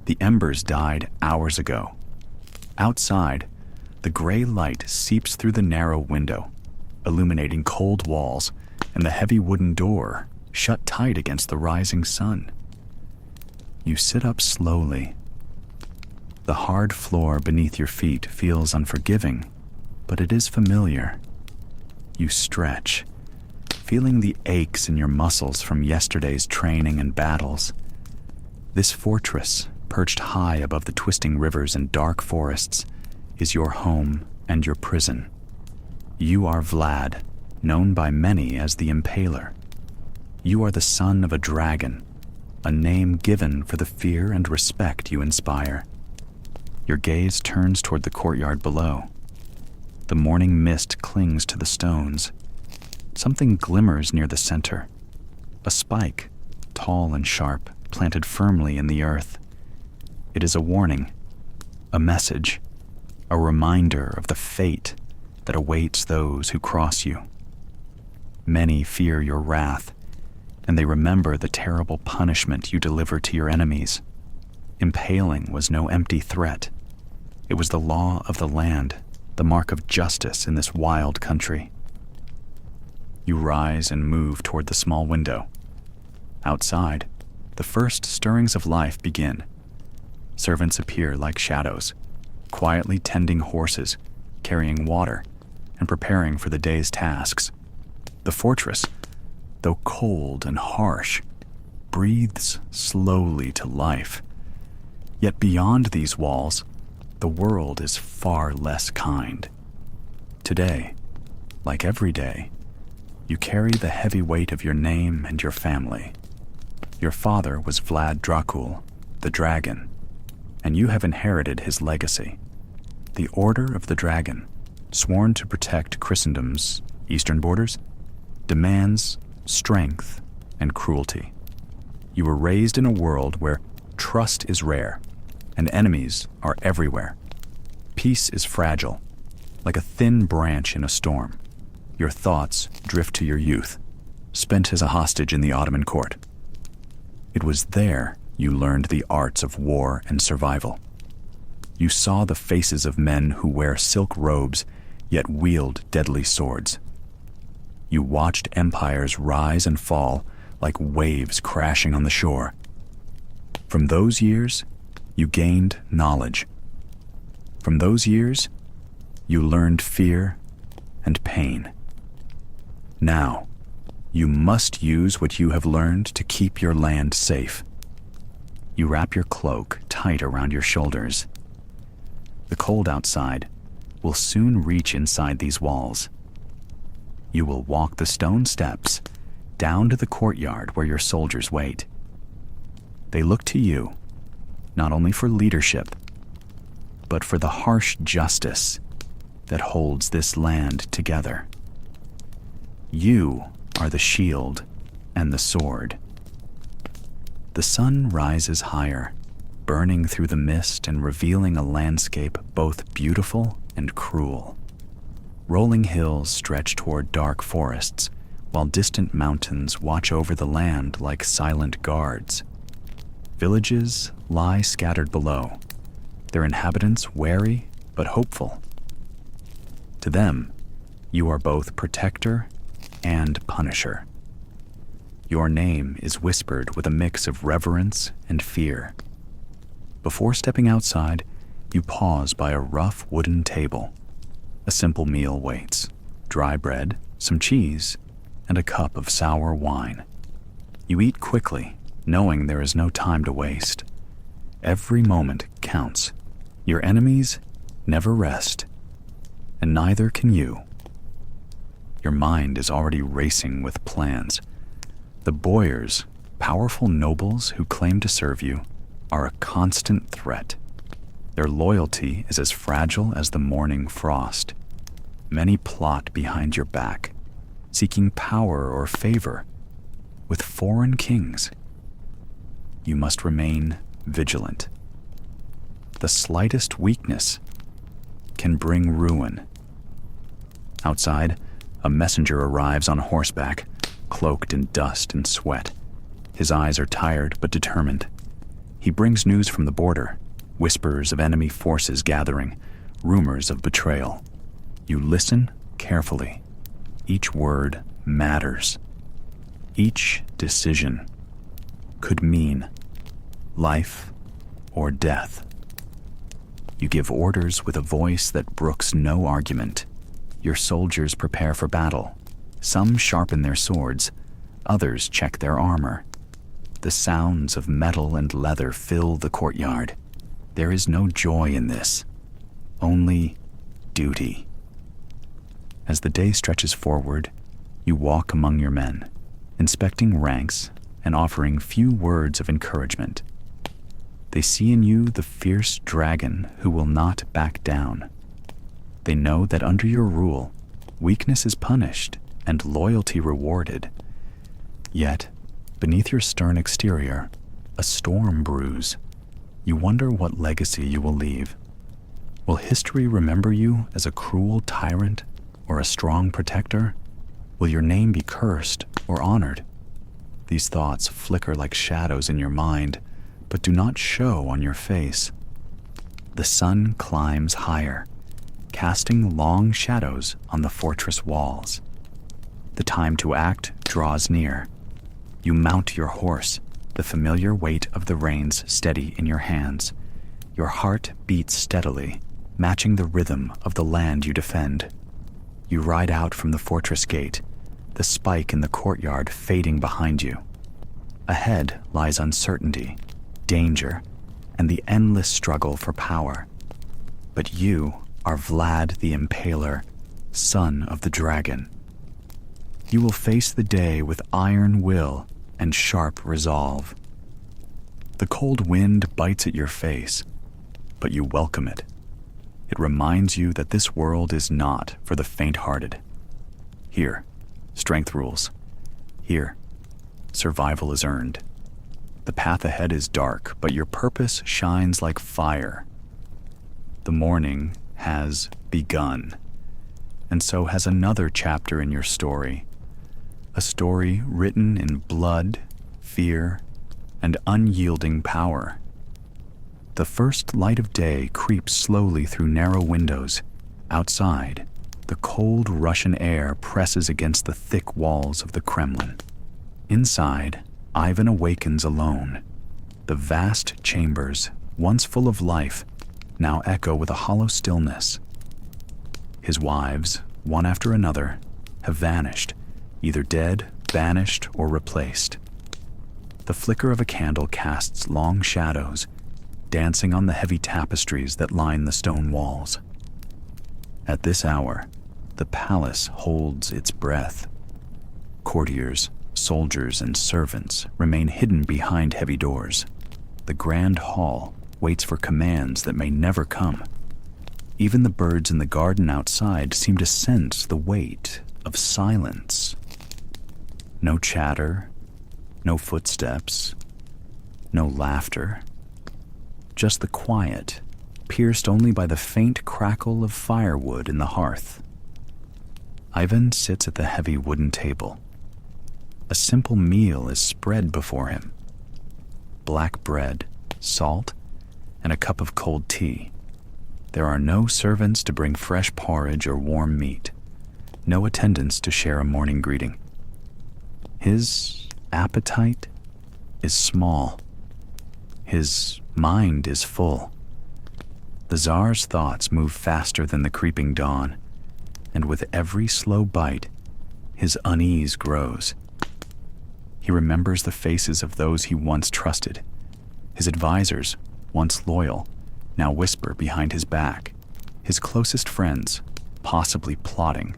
The embers died hours ago. Outside, the gray light seeps through the narrow window, illuminating cold walls and the heavy wooden door shut tight against the rising sun. You sit up slowly. The hard floor beneath your feet feels unforgiving, but it is familiar. You stretch, feeling the aches in your muscles from yesterday's training and battles. This fortress, perched high above the twisting rivers and dark forests, is your home and your prison. You are Vlad, known by many as the Impaler. You are the son of a dragon, a name given for the fear and respect you inspire. Your gaze turns toward the courtyard below. The morning mist clings to the stones. Something glimmers near the center. A spike, tall and sharp, planted firmly in the earth. It is a warning, a message, a reminder of the fate that awaits those who cross you. Many fear your wrath, and they remember the terrible punishment you delivered to your enemies. Impaling was no empty threat. It was the law of the land, the mark of justice in this wild country. You rise and move toward the small window. Outside, the first stirrings of life begin. Servants appear like shadows, quietly tending horses, carrying water, and preparing for the day's tasks. The fortress, though cold and harsh, breathes slowly to life. Yet beyond these walls, the world is far less kind. Today, like every day, you carry the heavy weight of your name and your family. Your father was Vlad Dracul, the dragon, and you have inherited his legacy. The Order of the Dragon, sworn to protect Christendom's eastern borders, demands strength and cruelty. You were raised in a world where trust is rare and enemies are everywhere. Peace is fragile, like a thin branch in a storm. Your thoughts drift to your youth, spent as a hostage in the Ottoman court. It was there you learned the arts of war and survival. You saw the faces of men who wear silk robes yet wield deadly swords. You watched empires rise and fall like waves crashing on the shore. From those years, you gained knowledge. From those years, you learned fear and pain. Now, you must use what you have learned to keep your land safe. You wrap your cloak tight around your shoulders. The cold outside will soon reach inside these walls. You will walk the stone steps down to the courtyard where your soldiers wait. They look to you, not only for leadership, but for the harsh justice that holds this land together. You are the shield and the sword. The sun rises higher, burning through the mist and revealing a landscape both beautiful and cruel. Rolling hills stretch toward dark forests, while distant mountains watch over the land like silent guards. Villages lie scattered below, their inhabitants wary but hopeful. To them, you are both protector and punisher. Your name is whispered with a mix of reverence and fear. Before stepping outside, you pause by a rough wooden table. A simple meal waits: dry bread, some cheese, and a cup of sour wine. You eat quickly, knowing there is no time to waste. Every moment counts. Your enemies never rest, and neither can you. Your mind is already racing with plans. The boyars, powerful nobles who claim to serve you, are a constant threat. Their loyalty is as fragile as the morning frost. Many plot behind your back, seeking power or favor with foreign kings. You must remain vigilant. The slightest weakness can bring ruin. Outside, a messenger arrives on horseback, cloaked in dust and sweat. His eyes are tired but determined. He brings news from the border, whispers of enemy forces gathering, rumors of betrayal. You listen carefully. Each word matters. Each decision could mean life or death. You give orders with a voice that brooks no argument. Your soldiers prepare for battle. Some sharpen their swords, others check their armor. The sounds of metal and leather fill the courtyard. There is no joy in this, only duty. As the day stretches forward, you walk among your men, inspecting ranks and offering few words of encouragement. They see in you the fierce dragon who will not back down. They know that under your rule, weakness is punished and loyalty rewarded. Yet, beneath your stern exterior, a storm brews. You wonder what legacy you will leave. Will history remember you as a cruel tyrant or a strong protector? Will your name be cursed or honored? These thoughts flicker like shadows in your mind, but do not show on your face. The sun climbs higher, casting long shadows on the fortress walls. The time to act draws near. You mount your horse, the familiar weight of the reins steady in your hands. Your heart beats steadily, matching the rhythm of the land you defend. You ride out from the fortress gate, the spike in the courtyard fading behind you. Ahead lies uncertainty, danger, and the endless struggle for power. But you are Vlad the Impaler, son of the dragon. You will face the day with iron will and sharp resolve. The cold wind bites at your face, but you welcome it. It reminds you that this world is not for the faint-hearted. Here, strength rules. Here, survival is earned. The path ahead is dark, but your purpose shines like fire. The morning has begun, and so has another chapter in your story. A story written in blood, fear, and unyielding power. The first light of day creeps slowly through narrow windows. Outside, the cold Russian air presses against the thick walls of the Kremlin. Inside, Ivan awakens alone. The vast chambers, once full of life, now echo with a hollow stillness. His wives, one after another, have vanished, either dead, banished, or replaced. The flicker of a candle casts long shadows, dancing on the heavy tapestries that line the stone walls. At this hour, the palace holds its breath. Courtiers, soldiers, and servants remain hidden behind heavy doors. The grand hall waits for commands that may never come. Even the birds in the garden outside seem to sense the weight of silence. No chatter, no footsteps, no laughter. Just the quiet, pierced only by the faint crackle of firewood in the hearth. Ivan sits at the heavy wooden table. A simple meal is spread before him. Black bread, salt, and a cup of cold tea. There are no servants to bring fresh porridge or warm meat. No attendants to share a morning greeting. His appetite is small. His mind is full. The Tsar's thoughts move faster than the creeping dawn, and with every slow bite, his unease grows. He remembers the faces of those he once trusted. His advisors, once loyal, now whisper behind his back. His closest friends, possibly plotting.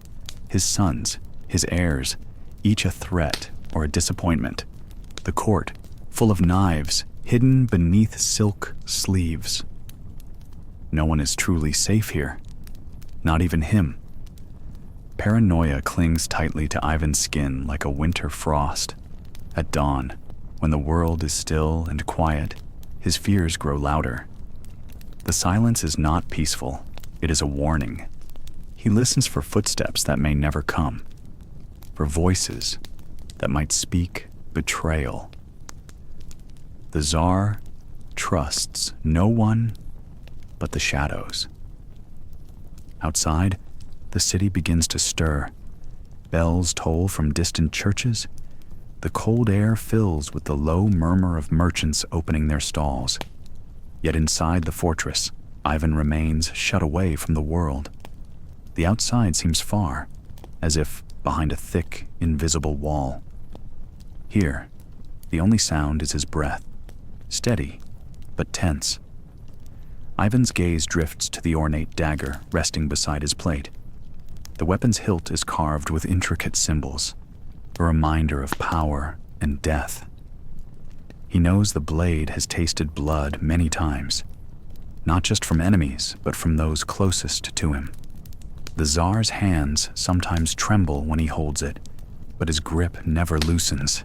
His sons, his heirs, each a threat or a disappointment. The court, full of knives, hidden beneath silk sleeves. No one is truly safe here, not even him. Paranoia clings tightly to Ivan's skin like a winter frost. At dawn, when the world is still and quiet, his fears grow louder. The silence is not peaceful, it is a warning. He listens for footsteps that may never come, for voices that might speak betrayal. The Tsar trusts no one but the shadows. Outside, the city begins to stir. Bells toll from distant churches. The cold air fills with the low murmur of merchants opening their stalls. Yet inside the fortress, Ivan remains shut away from the world. The outside seems far, as if behind a thick, invisible wall. Here, the only sound is his breath, steady, but tense. Ivan's gaze drifts to the ornate dagger resting beside his plate. The weapon's hilt is carved with intricate symbols, a reminder of power and death. He knows the blade has tasted blood many times, not just from enemies, but from those closest to him. The Tsar's hands sometimes tremble when he holds it, but his grip never loosens.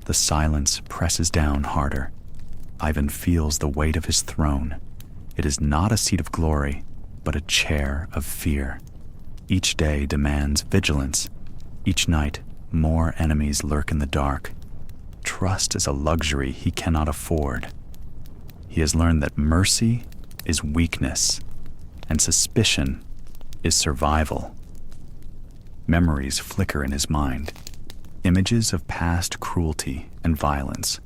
The silence presses down harder. Ivan feels the weight of his throne. It is not a seat of glory, but a chair of fear. Each day demands vigilance. Each night, more enemies lurk in the dark. Trust is a luxury he cannot afford. He has learned that mercy is weakness, and suspicion is survival. Memories flicker in his mind, images of past cruelty and violence.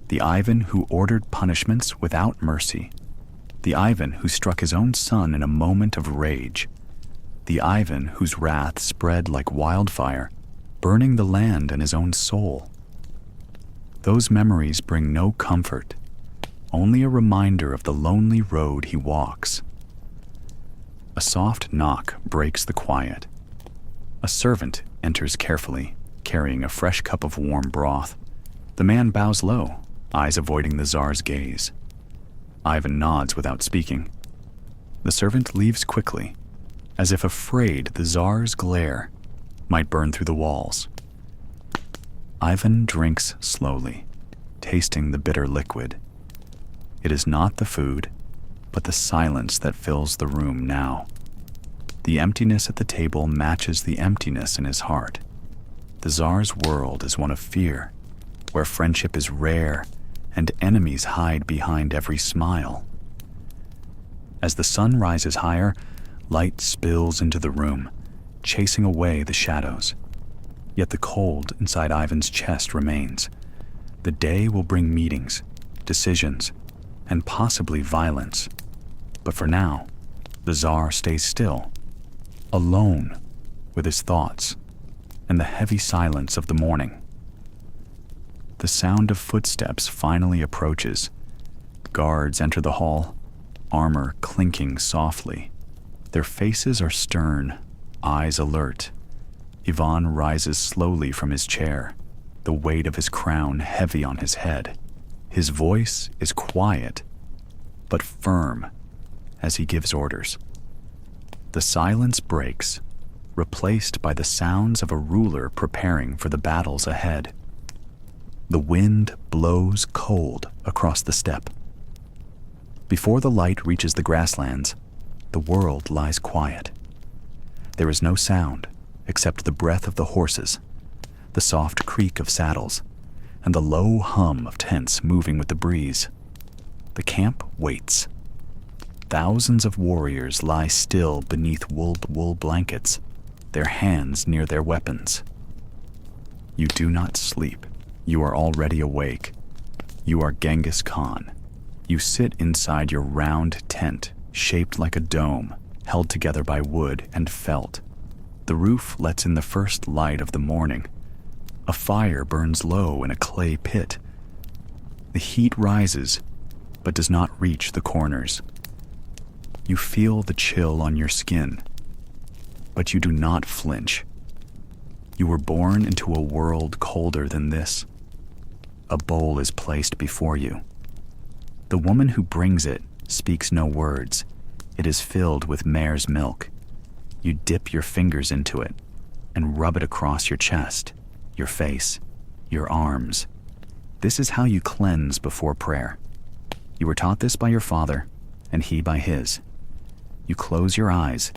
The Ivan who ordered punishments without mercy. The Ivan who struck his own son in a moment of rage. The Ivan whose wrath spread like wildfire, burning the land and his own soul. Those memories bring no comfort, only a reminder of the lonely road he walks. A soft knock breaks the quiet. A servant enters carefully, carrying a fresh cup of warm broth. The man bows low, eyes avoiding the Tsar's gaze. Ivan nods without speaking. The servant leaves quickly, as if afraid the Tsar's glare might burn through the walls. Ivan drinks slowly, tasting the bitter liquid. It is not the food, but the silence that fills the room now. The emptiness at the table matches the emptiness in his heart. The Tsar's world is one of fear, where friendship is rare and enemies hide behind every smile. As the sun rises higher, light spills into the room, chasing away the shadows. Yet the cold inside Ivan's chest remains. The day will bring meetings, decisions, and possibly violence. But for now, the Tsar stays still, alone with his thoughts and the heavy silence of the morning. The sound of footsteps finally approaches. Guards enter the hall, armor clinking softly. Their faces are stern, eyes alert. Ivan rises slowly from his chair, the weight of his crown heavy on his head. His voice is quiet, but firm as he gives orders. The silence breaks, replaced by the sounds of a ruler preparing for the battles ahead. The wind blows cold across the steppe. Before the light reaches the grasslands, the world lies quiet. There is no sound except the breath of the horses, the soft creak of saddles, and the low hum of tents moving with the breeze. The camp waits. Thousands of warriors lie still beneath wool blankets, their hands near their weapons. You do not sleep. You are already awake. You are Genghis Khan. You sit inside your round tent, shaped like a dome, held together by wood and felt. The roof lets in the first light of the morning. A fire burns low in a clay pit. The heat rises, but does not reach the corners. You feel the chill on your skin, but you do not flinch. You were born into a world colder than this. A bowl is placed before you. The woman who brings it speaks no words. It is filled with mare's milk. You dip your fingers into it and rub it across your chest, your face, your arms. This is how you cleanse before prayer. You were taught this by your father, and he by his. You close your eyes.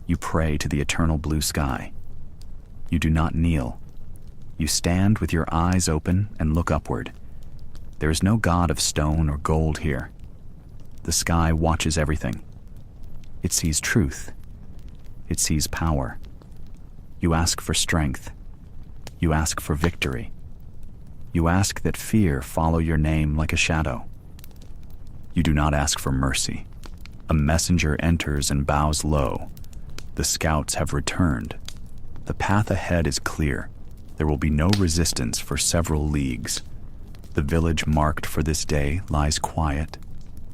You pray to the eternal blue sky. You do not kneel. You stand with your eyes open and look upward. There is no god of stone or gold here. The sky watches everything. It sees truth. It sees power. You ask for strength. You ask for victory. You ask that fear follow your name like a shadow. You do not ask for mercy. A messenger enters and bows low. The scouts have returned. The path ahead is clear. There will be no resistance for several leagues. The village marked for this day lies quiet,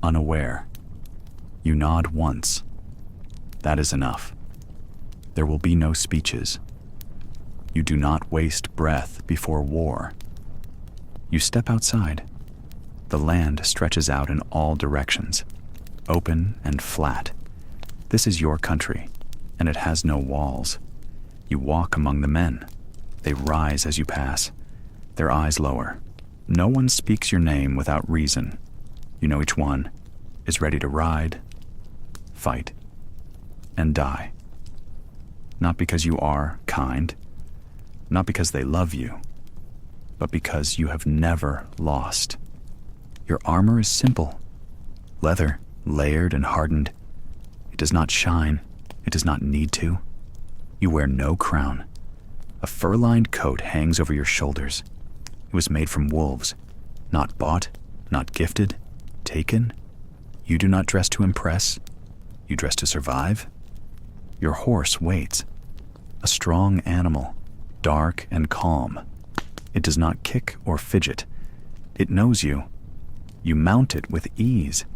unaware. You nod once. That is enough. There will be no speeches. You do not waste breath before war. You step outside. The land stretches out in all directions, open and flat. This is your country, and it has no walls. You walk among the men. They rise as you pass. Their eyes lower. No one speaks your name without reason. You know each one is ready to ride, fight, and die. Not because you are kind, not because they love you, but because you have never lost. Your armor is simple, leather, layered and hardened. It does not shine. It does not need to. You wear no crown. A fur-lined coat hangs over your shoulders. It was made from wolves, not bought, not gifted, taken. You do not dress to impress. You dress to survive. Your horse waits, a strong animal, dark and calm. It does not kick or fidget. It knows you. You mount it with ease.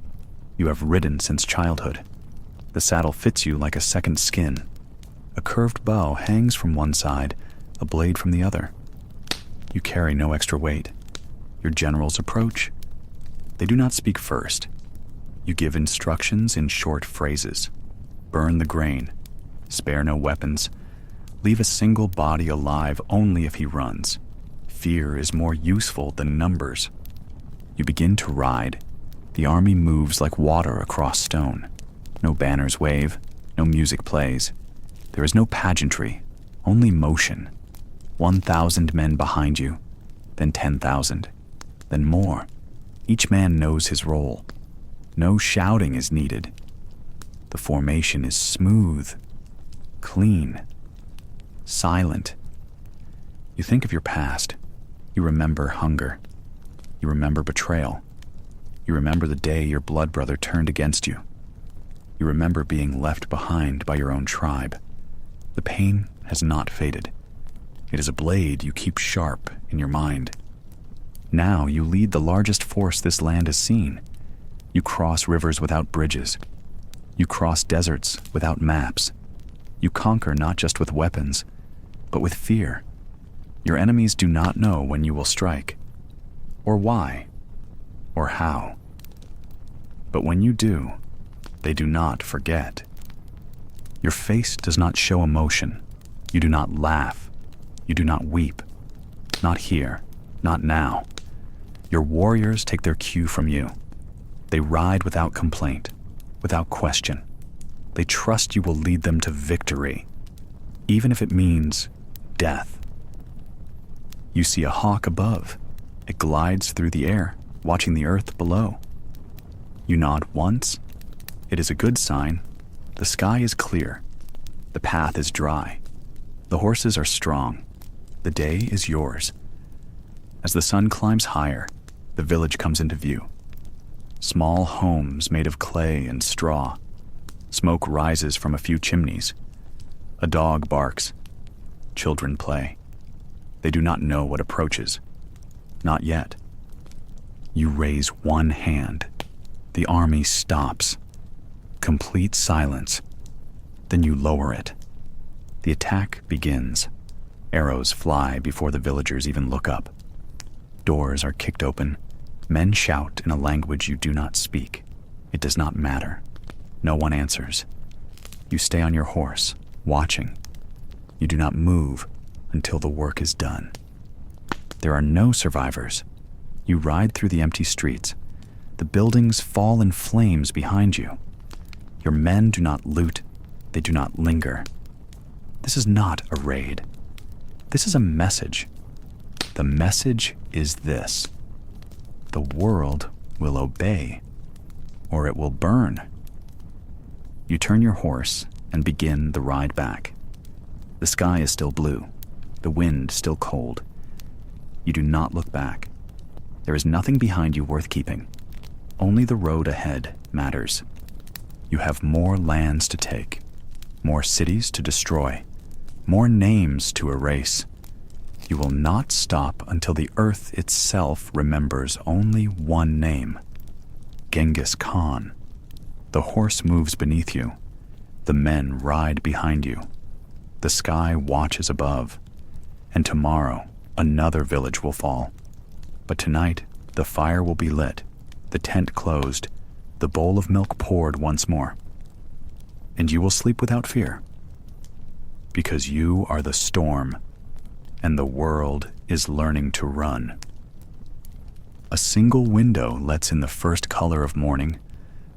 You have ridden since childhood. The saddle fits you like a second skin. A curved bow hangs from one side, a blade from the other. You carry no extra weight. Your generals approach. They do not speak first. You give instructions in short phrases. Burn the grain. Spare no weapons. Leave a single body alive only if he runs. Fear is more useful than numbers. You begin to ride. The army moves like water across stone. No banners wave. No music plays. There is no pageantry, only motion. 1,000 men behind you, then 10,000, then more. Each man knows his role. No shouting is needed. The formation is smooth, clean, silent. You think of your past. You remember hunger. You remember betrayal. You remember the day your blood brother turned against you. You remember being left behind by your own tribe. The pain has not faded. It is a blade you keep sharp in your mind. Now you lead the largest force this land has seen. You cross rivers without bridges. You cross deserts without maps. You conquer not just with weapons, but with fear. Your enemies do not know when you will strike, or why, or how. But when you do, they do not forget. Your face does not show emotion. You do not laugh. You do not weep. Not here, not now. Your warriors take their cue from you. They ride without complaint, without question. They trust you will lead them to victory, even if it means death. You see a hawk above. It glides through the air, watching the earth below. You nod once. It is a good sign. The sky is clear. The path is dry. The horses are strong. The day is yours. As the sun climbs higher, the village comes into view. Small homes made of clay and straw. Smoke rises from a few chimneys. A dog barks. Children play. They do not know what approaches. Not yet. You raise one hand. The army stops. Complete silence. Then you lower it. The attack begins. Arrows fly before the villagers even look up. Doors are kicked open. Men shout in a language you do not speak. It does not matter. No one answers. You stay on your horse, watching. You do not move until the work is done. There are no survivors. You ride through the empty streets. The buildings fall in flames behind you. Your men do not loot. They do not linger. This is not a raid. This is a message. The message is this: the world will obey, or it will burn. You turn your horse and begin the ride back. The sky is still blue, the wind still cold. You do not look back. There is nothing behind you worth keeping. Only the road ahead matters. You have more lands to take, more cities to destroy, more names to erase. You will not stop until the earth itself remembers only one name: Genghis Khan. The horse moves beneath you. The men ride behind you. The sky watches above. And tomorrow, another village will fall. But tonight, the fire will be lit, the tent closed, the bowl of milk poured once more. And you will sleep without fear. Because you are the storm, and the world is learning to run. A single window lets in the first color of morning.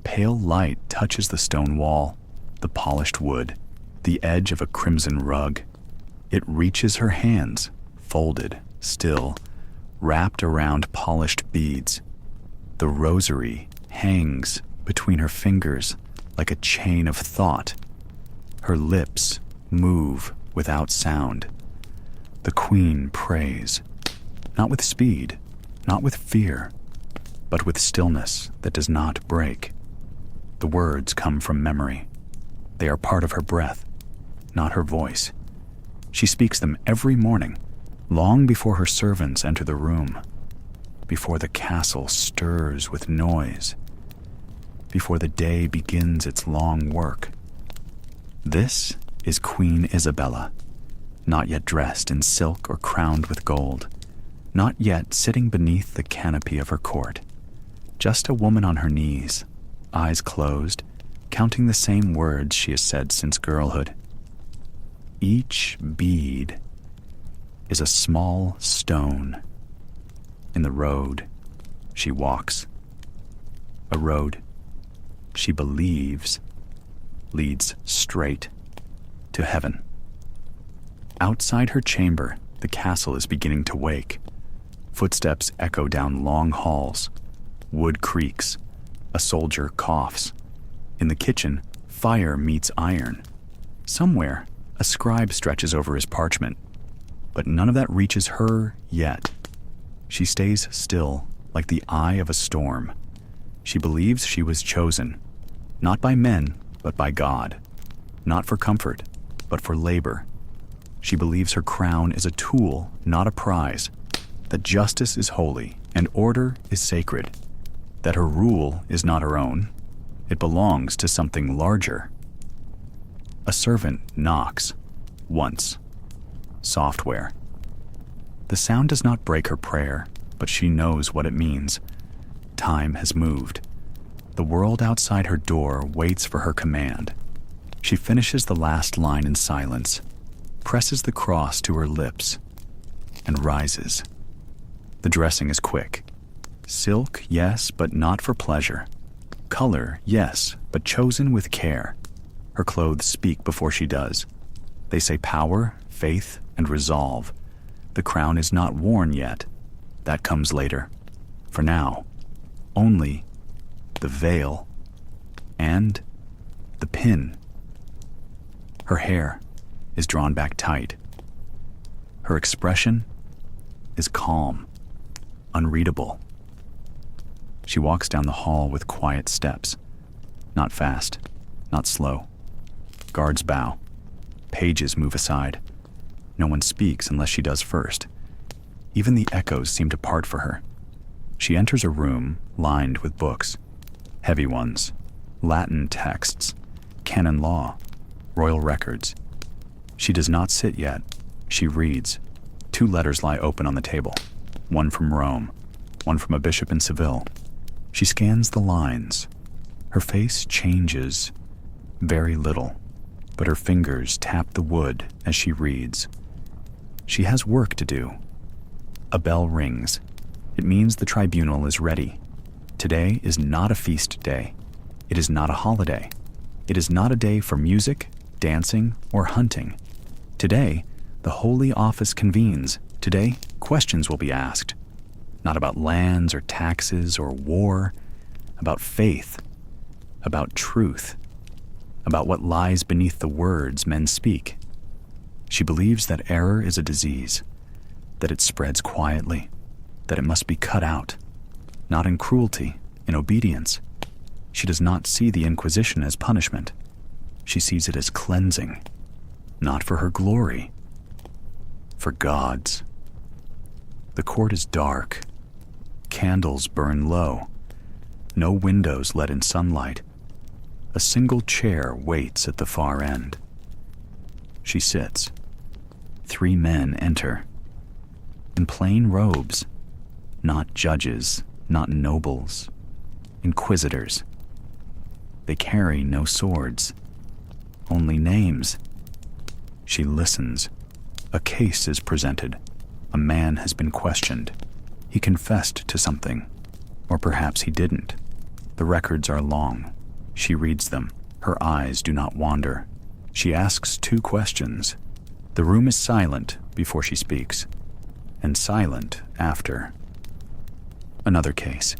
Pale light touches the stone wall, the polished wood, the edge of a crimson rug. It reaches her hands, folded, still, wrapped around polished beads. The rosary hangs between her fingers like a chain of thought. Her lips move without sound. The queen prays, not with speed, not with fear, but with stillness that does not break. The words come from memory. They are part of her breath, not her voice. She speaks them every morning, long before her servants enter the room, before the castle stirs with noise, before the day begins its long work. This is Queen Isabella, not yet dressed in silk or crowned with gold, not yet sitting beneath the canopy of her court, just a woman on her knees, eyes closed, counting the same words she has said since girlhood. Each bead is a small stone. In the road she walks, a road she believes leads straight to heaven. Outside her chamber, the castle is beginning to wake. Footsteps echo down long halls. Wood creaks. A soldier coughs. In the kitchen, fire meets iron. Somewhere, a scribe stretches over his parchment. But none of that reaches her yet. She stays still, like the eye of a storm. She believes she was chosen, not by men, but by God. Not for comfort, but for labor. She believes her crown is a tool, not a prize. That justice is holy and order is sacred. That her rule is not her own. It belongs to something larger. A servant knocks. Once. Software. The sound does not break her prayer, but she knows what it means. Time has moved. The world outside her door waits for her command. She finishes the last line in silence, presses the cross to her lips, and rises. The dressing is quick. Silk, yes, but not for pleasure. Color, yes, but chosen with care. Her clothes speak before she does. They say power, faith, and resolve. The crown is not worn yet. That comes later. For now, only the veil and the pin. Her hair is drawn back tight. Her expression is calm, unreadable. She walks down the hall with quiet steps. Not fast, not slow. Guards bow. Pages move aside. No one speaks unless she does first. Even the echoes seem to part for her. She enters a room lined with books. Heavy ones. Latin texts. Canon law. Royal records. She does not sit yet. She reads. 2 letters lie open on the table. One from Rome. One from a bishop in Seville. She scans the lines. Her face changes. Very little. But her fingers tap the wood as she reads. She has work to do. A bell rings. It means the tribunal is ready. Today is not a feast day. It is not a holiday. It is not a day for music, dancing, or hunting. Today, the Holy Office convenes. Today, questions will be asked. Not about lands or taxes or war. About faith. About truth. About what lies beneath the words men speak. She believes that error is a disease, that it spreads quietly, that it must be cut out, not in cruelty, in obedience. She does not see the Inquisition as punishment. She sees it as cleansing, not for her glory, for God's. The court is dark. Candles burn low. No windows let in sunlight. A single chair waits at the far end. She sits. 3 men enter. In plain robes. Not judges, not nobles. Inquisitors. They carry no swords. Only names. She listens. A case is presented. A man has been questioned. He confessed to something. Or perhaps he didn't. The records are long. She reads them. Her eyes do not wander. She asks 2 questions. The room is silent before she speaks, and silent after. Another case.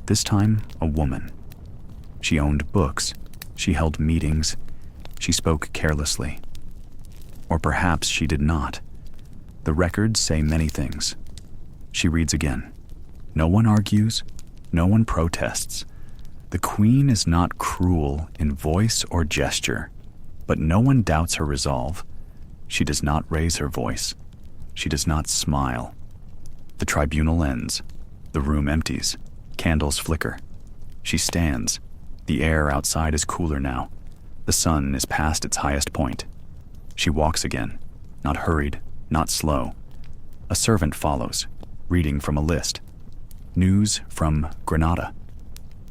This time, a woman. She owned books. She held meetings. She spoke carelessly. Or perhaps she did not. The records say many things. She reads again. No one argues. No one protests. The queen is not cruel in voice or gesture, but no one doubts her resolve. She does not raise her voice. She does not smile. The tribunal ends. The room empties. Candles flicker. She stands. The air outside is cooler now. The sun is past its highest point. She walks again, not hurried, not slow. A servant follows, reading from a list. News from Granada.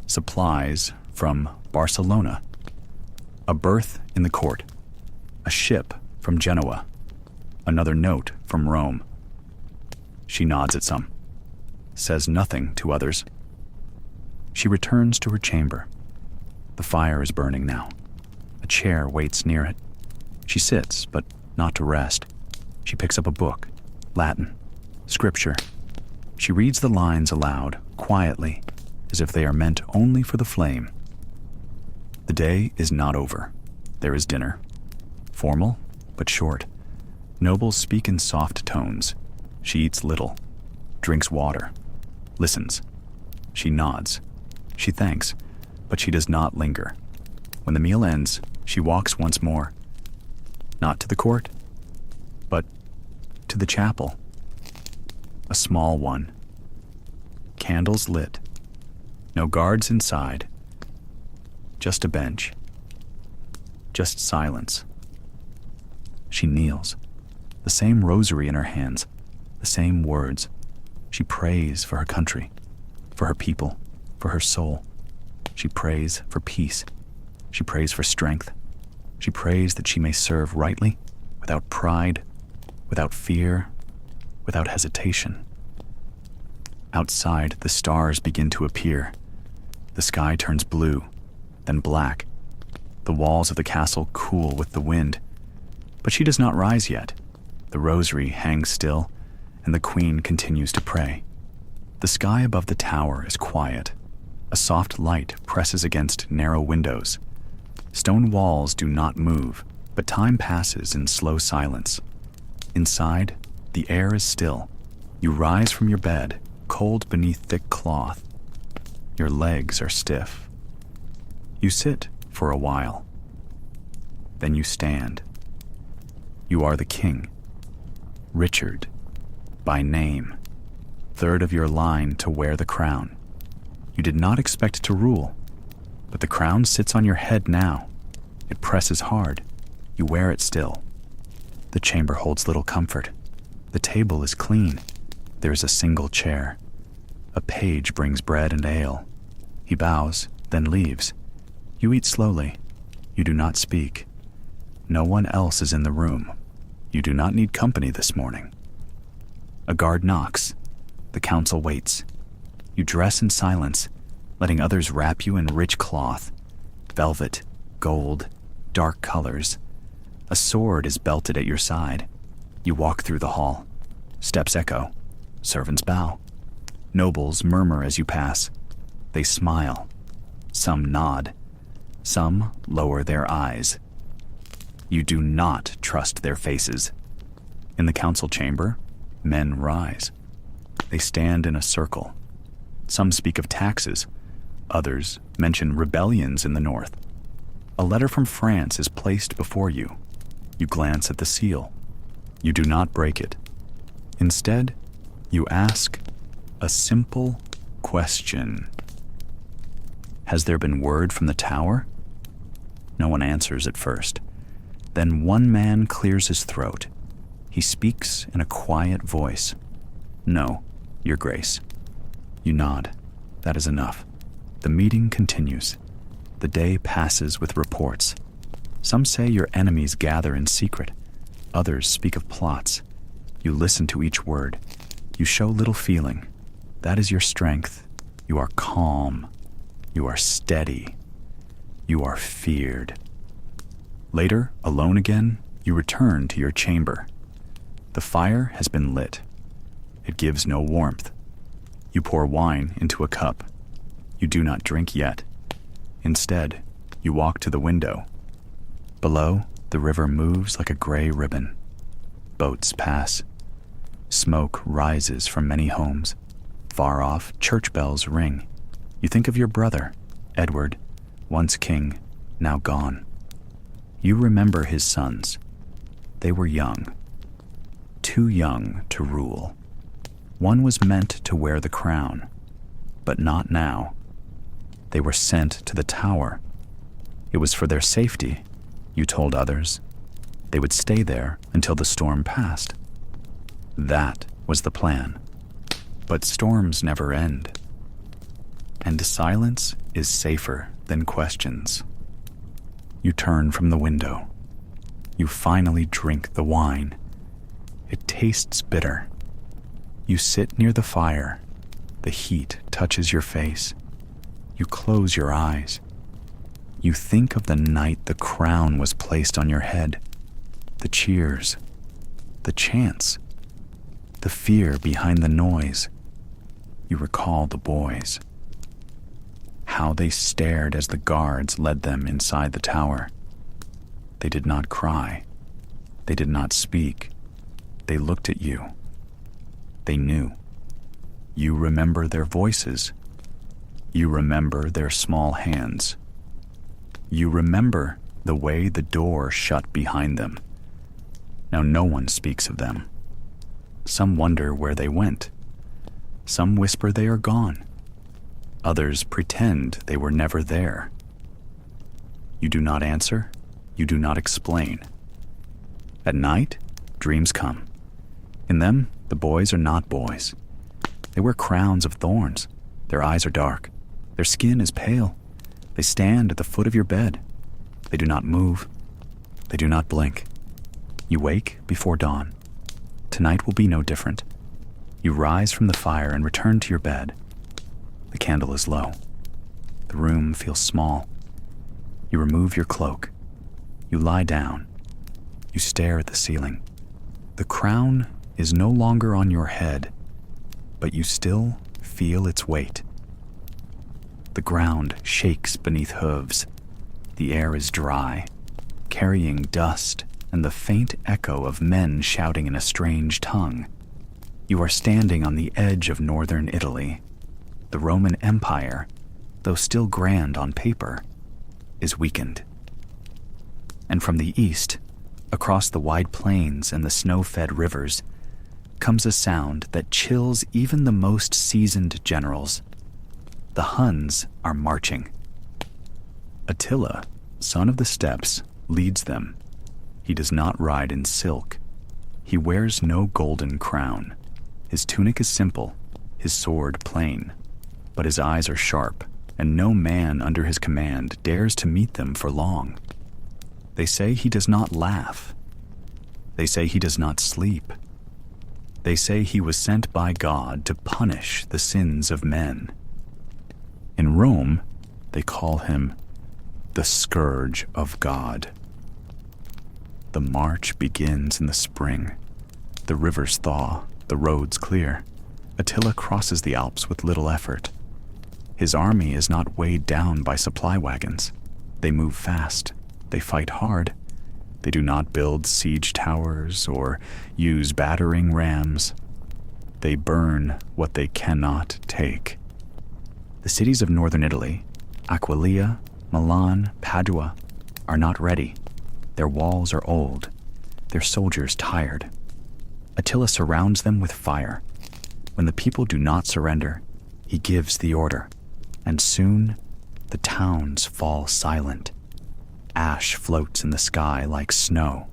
Supplies from Barcelona. A berth in the court. A ship from Genoa. Another note from Rome. She nods at some. Says nothing to others. She returns to her chamber. The fire is burning now. A chair waits near it. She sits, but not to rest. She picks up a book. Latin. Scripture. She reads the lines aloud, quietly. as if they are meant only for the flame. The day is not over. There is dinner. Formal, but short. Nobles speak in soft tones. She eats little, drinks water, listens. She nods. She thanks, but she does not linger. When the meal ends, she walks once more. Not to the court, but to the chapel. A small one. Candles lit. No guards inside. Just a bench. Just silence. She kneels. The same rosary in her hands. The same words. She prays for her country, for her people, for her soul. She prays for peace. She prays for strength. She prays that she may serve rightly, without pride, without fear, without hesitation. Outside, the stars begin to appear. The sky turns blue, then black. The walls of the castle cool with the wind. But she does not rise yet. The rosary hangs still, and the queen continues to pray. The sky above the tower is quiet. A soft light presses against narrow windows. Stone walls do not move, but time passes in slow silence. Inside, the air is still. You rise from your bed, cold beneath thick cloth. Your legs are stiff. You sit for a while. Then you stand. You are the king. Richard, by name, third of your line to wear the crown. You did not expect to rule, but the crown sits on your head now. It presses hard. You wear it still. The chamber holds little comfort. The table is clean. There is a single chair. A page brings bread and ale. He bows, then leaves. You eat slowly. You do not speak. No one else is in the room. You do not need company this morning. A guard knocks. The council waits. You dress in silence, letting others wrap you in rich cloth, velvet, gold, dark colors. A sword is belted at your side. You walk through the hall. Steps echo. Servants bow. Nobles murmur as you pass. They smile. Some nod. Some lower their eyes. You do not trust their faces. In the council chamber, men rise. They stand in a circle. Some speak of taxes. Others mention rebellions in the north. A letter from France is placed before you. You glance at the seal. You do not break it. Instead, you ask a simple question. Has there been word from the tower? No one answers at first. Then one man clears his throat. He speaks in a quiet voice. No, Your Grace. You nod. That is enough. The meeting continues. The day passes with reports. Some say your enemies gather in secret. Others speak of plots. You listen to each word. You show little feeling. That is your strength. You are calm. You are steady. You are feared. Later, alone again, you return to your chamber. The fire has been lit. It gives no warmth. You pour wine into a cup. You do not drink yet. Instead, you walk to the window. Below, the river moves like a gray ribbon. Boats pass. Smoke rises from many homes. Far off, church bells ring. You think of your brother, Edward, once king, now gone. You remember his sons. They were young. Too young to rule. One was meant to wear the crown, but not now. They were sent to the tower. It was for their safety, you told others. They would stay there until the storm passed. That was the plan. But storms never end. And silence is safer than questions. You turn from the window. You finally drink the wine. It tastes bitter. You sit near the fire. The heat touches your face. You close your eyes. You think of the night the crown was placed on your head. The cheers. The chants. The fear behind the noise. You recall the boys. how they stared as the guards led them inside the tower. They did not cry. They did not speak. They looked at you. They knew. You remember their voices. You remember their small hands. You remember the way the door shut behind them. Now no one speaks of them. Some wonder where they went. Some whisper they are gone. Others pretend they were never there. You do not answer. You do not explain. At night, dreams come. In them, the boys are not boys. They wear crowns of thorns. Their eyes are dark. Their skin is pale. They stand at the foot of your bed. They do not move. They do not blink. You wake before dawn. Tonight will be no different. You rise from the fire and return to your bed. The candle is low. The room feels small. You remove your cloak. You lie down. You stare at the ceiling. The crown is no longer on your head, but you still feel its weight. The ground shakes beneath hooves. The air is dry, carrying dust and the faint echo of men shouting in a strange tongue. You are standing on the edge of northern Italy. The Roman Empire, though still grand on paper, is weakened. And from the east, across the wide plains and the snow-fed rivers, comes a sound that chills even the most seasoned generals. The Huns are marching. Attila, son of the steppes, leads them. He does not ride in silk. He wears no golden crown. His tunic is simple, his sword plain, but his eyes are sharp, and no man under his command dares to meet them for long. They say he does not laugh. They say he does not sleep. They say he was sent by God to punish the sins of men. In Rome, they call him the scourge of God. The march begins in the spring. The rivers thaw, the roads clear. Attila crosses the Alps with little effort. His army is not weighed down by supply wagons. They move fast. They fight hard. They do not build siege towers or use battering rams. They burn what they cannot take. The cities of northern Italy, Aquileia, Milan, Padua, are not ready. Their walls are old, their soldiers tired. Attila surrounds them with fire. When the people do not surrender, he gives the order, and soon the towns fall silent. Ash floats in the sky like snow.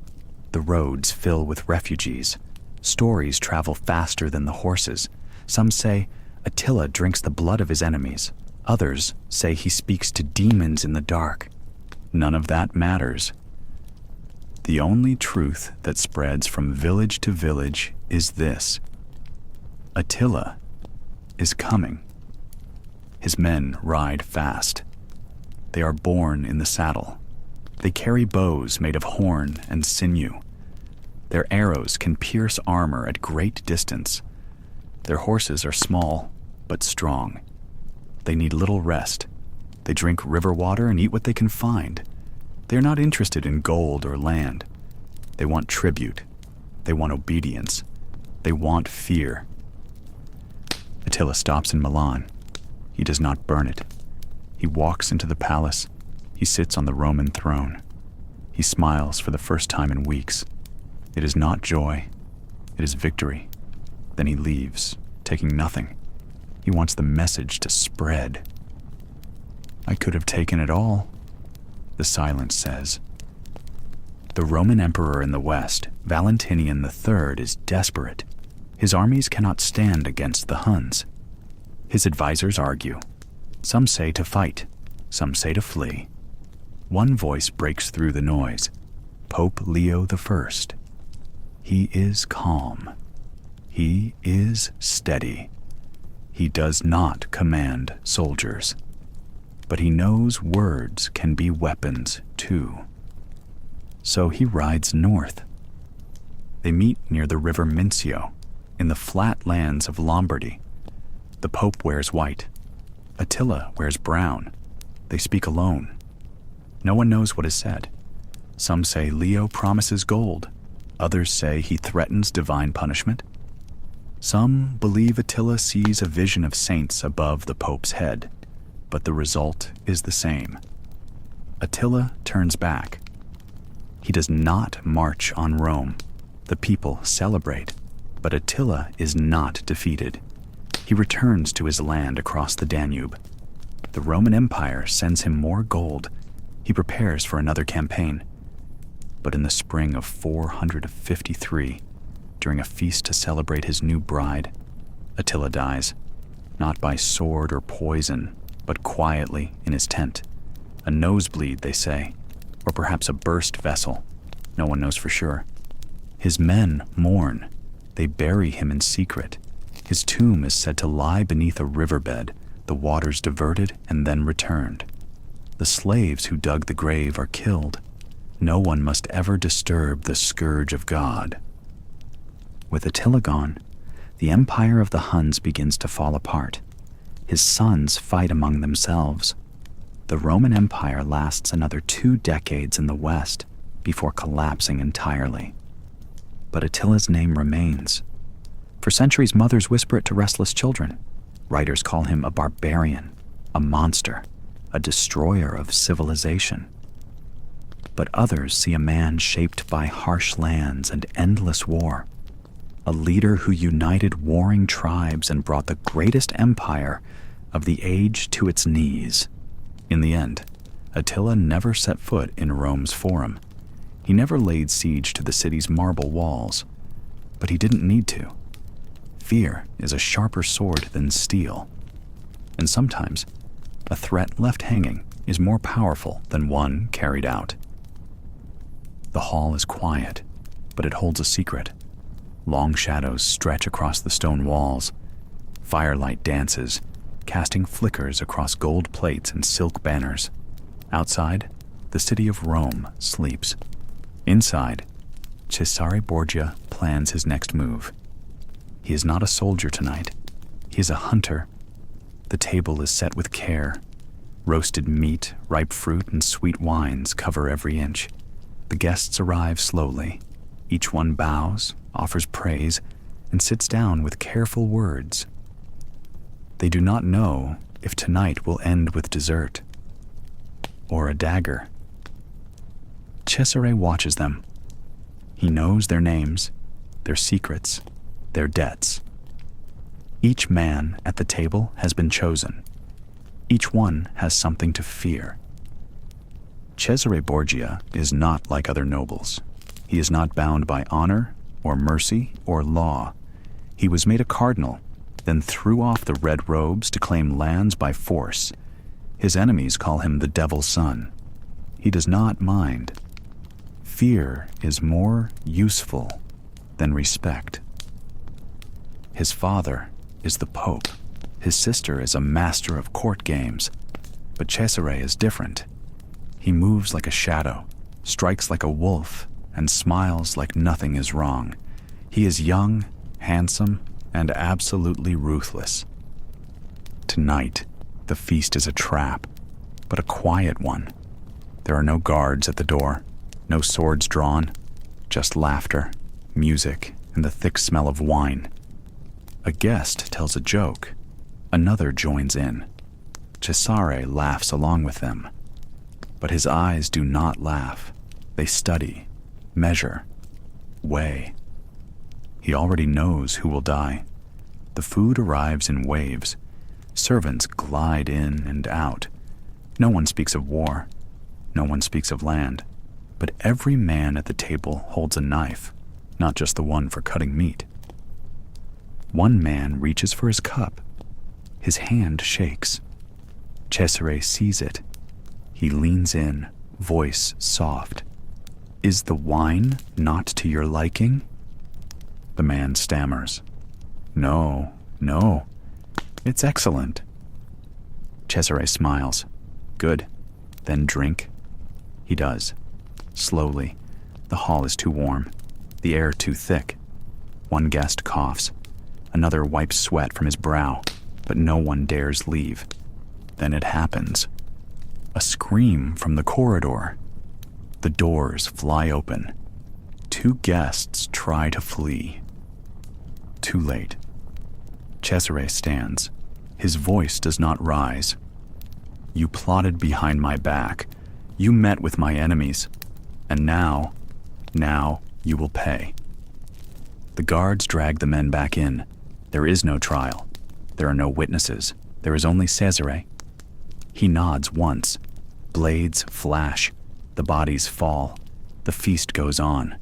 The roads fill with refugees. Stories travel faster than the horses. Some say Attila drinks the blood of his enemies. Others say he speaks to demons in the dark. None of that matters. The only truth that spreads from village to village is this: Attila is coming. His men ride fast. They are born in the saddle. They carry bows made of horn and sinew. Their arrows can pierce armor at great distance. Their horses are small, but strong. They need little rest. They drink river water and eat what they can find. They are not interested in gold or land. They want tribute. They want obedience. They want fear. Attila stops in Milan. He does not burn it. He walks into the palace. He sits on the Roman throne. He smiles for the first time in weeks. It is not joy. It is victory. Then he leaves, taking nothing. He wants the message to spread. I could have taken it all, the silence says. The Roman emperor in the west, Valentinian III, is desperate. His armies cannot stand against the Huns. His advisors argue. Some say to fight. Some say to flee. One voice breaks through the noise. Pope Leo I. He is calm. He is steady. He does not command soldiers. But he knows words can be weapons too. So he rides north. They meet near the river Mincio, in the flat lands of Lombardy. The Pope wears white. Attila wears brown. they speak alone. No one knows what is said. Some say Leo promises gold. Others say he threatens divine punishment. Some believe Attila sees a vision of saints above the Pope's head, but the result is the same. Attila turns back. He does not march on Rome. The people celebrate, but Attila is not defeated. He returns to his land across the Danube. The Roman Empire sends him more gold. He prepares for another campaign. But in the spring of 453, during a feast to celebrate his new bride, Attila dies, not by sword or poison, but quietly in his tent. A nosebleed, they say, or perhaps a burst vessel. No one knows for sure. His men mourn. They bury him in secret. His tomb is said to lie beneath a riverbed, the waters diverted and then returned. The slaves who dug the grave are killed. No one must ever disturb the scourge of God. With Attila gone, the empire of the Huns begins to fall apart. His sons fight among themselves. The Roman Empire lasts another 2 decades in the West before collapsing entirely. But Attila's name remains. For centuries, mothers whisper it to restless children. Writers call him a barbarian, a monster, a destroyer of civilization. But others see a man shaped by harsh lands and endless war, a leader who united warring tribes and brought the greatest empire of the age to its knees. In the end, Attila never set foot in Rome's forum. He never laid siege to the city's marble walls, but he didn't need to. Fear is a sharper sword than steel, and sometimes a threat left hanging is more powerful than one carried out. The hall is quiet, but it holds a secret. Long shadows stretch across the stone walls. Firelight dances, casting flickers across gold plates and silk banners. Outside, the city of Rome sleeps. Inside, Cesare Borgia plans his next move. He is not a soldier tonight. He is a hunter. The table is set with care. Roasted meat, ripe fruit, and sweet wines cover every inch. The guests arrive slowly. Each one bows, offers praise, and sits down with careful words. They do not know if tonight will end with dessert or a dagger. Cesare watches them. He knows their names, their secrets, their debts. Each man at the table has been chosen. Each one has something to fear. Cesare Borgia is not like other nobles. He is not bound by honor or mercy or law. He was made a cardinal, then threw off the red robes to claim lands by force. His enemies call him the devil's son. He does not mind. Fear is more useful than respect. His father is the Pope. His sister is a master of court games. But Cesare is different. He moves like a shadow, strikes like a wolf, and smiles like nothing is wrong. He is young, handsome, and absolutely ruthless. Tonight, the feast is a trap, but a quiet one. There are no guards at the door, no swords drawn, just laughter, music, and the thick smell of wine. A guest tells a joke. Another joins in. Cesare laughs along with them. But his eyes do not laugh. They study, measure, weigh. He already knows who will die. The food arrives in waves. Servants glide in and out. No one speaks of war. No one speaks of land. But every man at the table holds a knife, not just the one for cutting meat. One man reaches for his cup. His hand shakes. Cesare sees it. He leans in, voice soft. "Is the wine not to your liking?" The man stammers. No, it's excellent." Cesare smiles. "Good, then drink." He does. Slowly. The hall is too warm, the air too thick. One guest coughs. Another wipes sweat from his brow, but no one dares leave. Then it happens. A scream from the corridor. The doors fly open. 2 guests try to flee. Too late. Cesare stands. His voice does not rise. You plotted behind my back. You met with my enemies. And now you will pay. The guards drag the men back in. There is no trial. There are no witnesses. There is only Cesare. He nods once. Blades flash. The bodies fall. The feast goes on.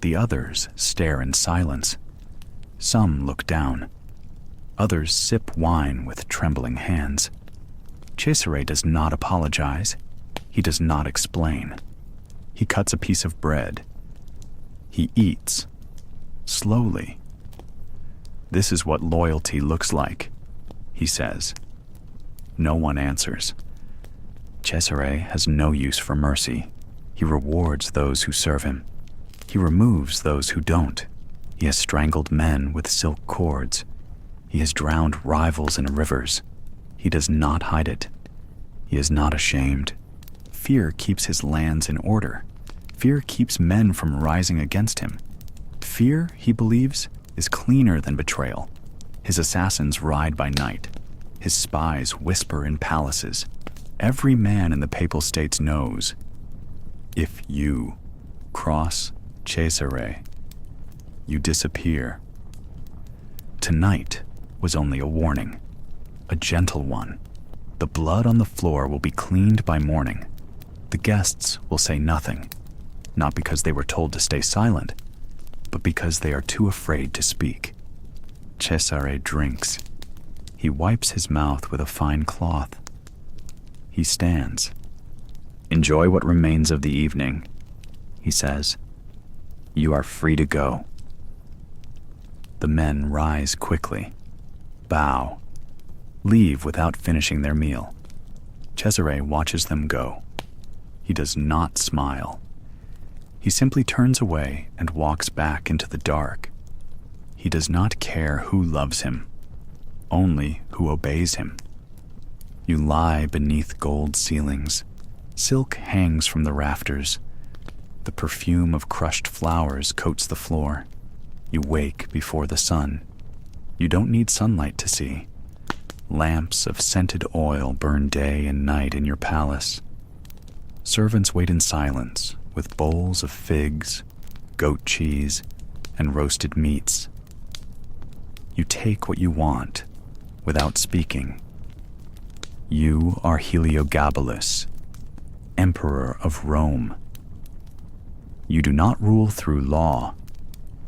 The others stare in silence. Some look down. Others sip wine with trembling hands. Cesare does not apologize. He does not explain. He cuts a piece of bread. He eats. Slowly. This is what loyalty looks like, he says. No one answers. Cesare has no use for mercy. He rewards those who serve him. He removes those who don't. He has strangled men with silk cords. He has drowned rivals in rivers. He does not hide it. He is not ashamed. Fear keeps his lands in order. Fear keeps men from rising against him. Fear, he believes, is cleaner than betrayal. His assassins ride by night. His spies whisper in palaces. Every man in the Papal States knows, if you cross Cesare, you disappear. Tonight was only a warning, a gentle one. The blood on the floor will be cleaned by morning. The guests will say nothing, not because they were told to stay silent, but because they are too afraid to speak. Cesare drinks. He wipes his mouth with a fine cloth. He stands. Enjoy what remains of the evening, he says. You are free to go. The men rise quickly, bow, leave without finishing their meal. Cesare watches them go. He does not smile. He simply turns away and walks back into the dark. He does not care who loves him, only who obeys him. You lie beneath gold ceilings. Silk hangs from the rafters. The perfume of crushed flowers coats the floor. You wake before the sun. You don't need sunlight to see. Lamps of scented oil burn day and night in your palace. Servants wait in silence with bowls of figs, goat cheese, and roasted meats. You take what you want without speaking. You are Heliogabalus, Emperor of Rome. You do not rule through law.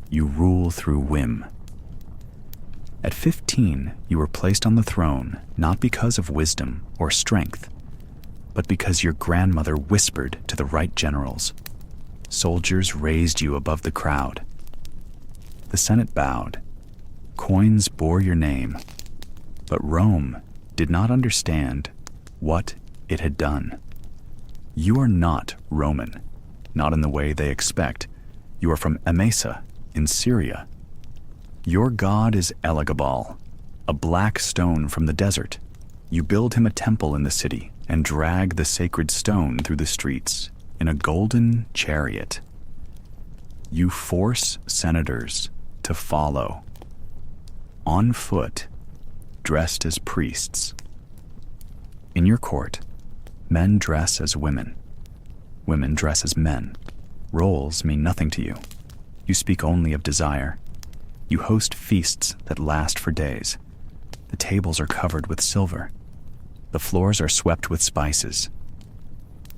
You rule through whim. At 15, you were placed on the throne not because of wisdom or strength, but because your grandmother whispered to the right generals. Soldiers raised you above the crowd. The Senate bowed. Coins bore your name, but Rome did not understand what it had done. You are not Roman, not in the way they expect. You are from Emesa in Syria. Your god is Eligabal, a black stone from the desert. You build him a temple in the city and drag the sacred stone through the streets in a golden chariot. You force senators to follow. On foot, dressed as priests. In your court, men dress as women. Women dress as men. Roles mean nothing to you. You speak only of desire. You host feasts that last for days. The tables are covered with silver. The floors are swept with spices.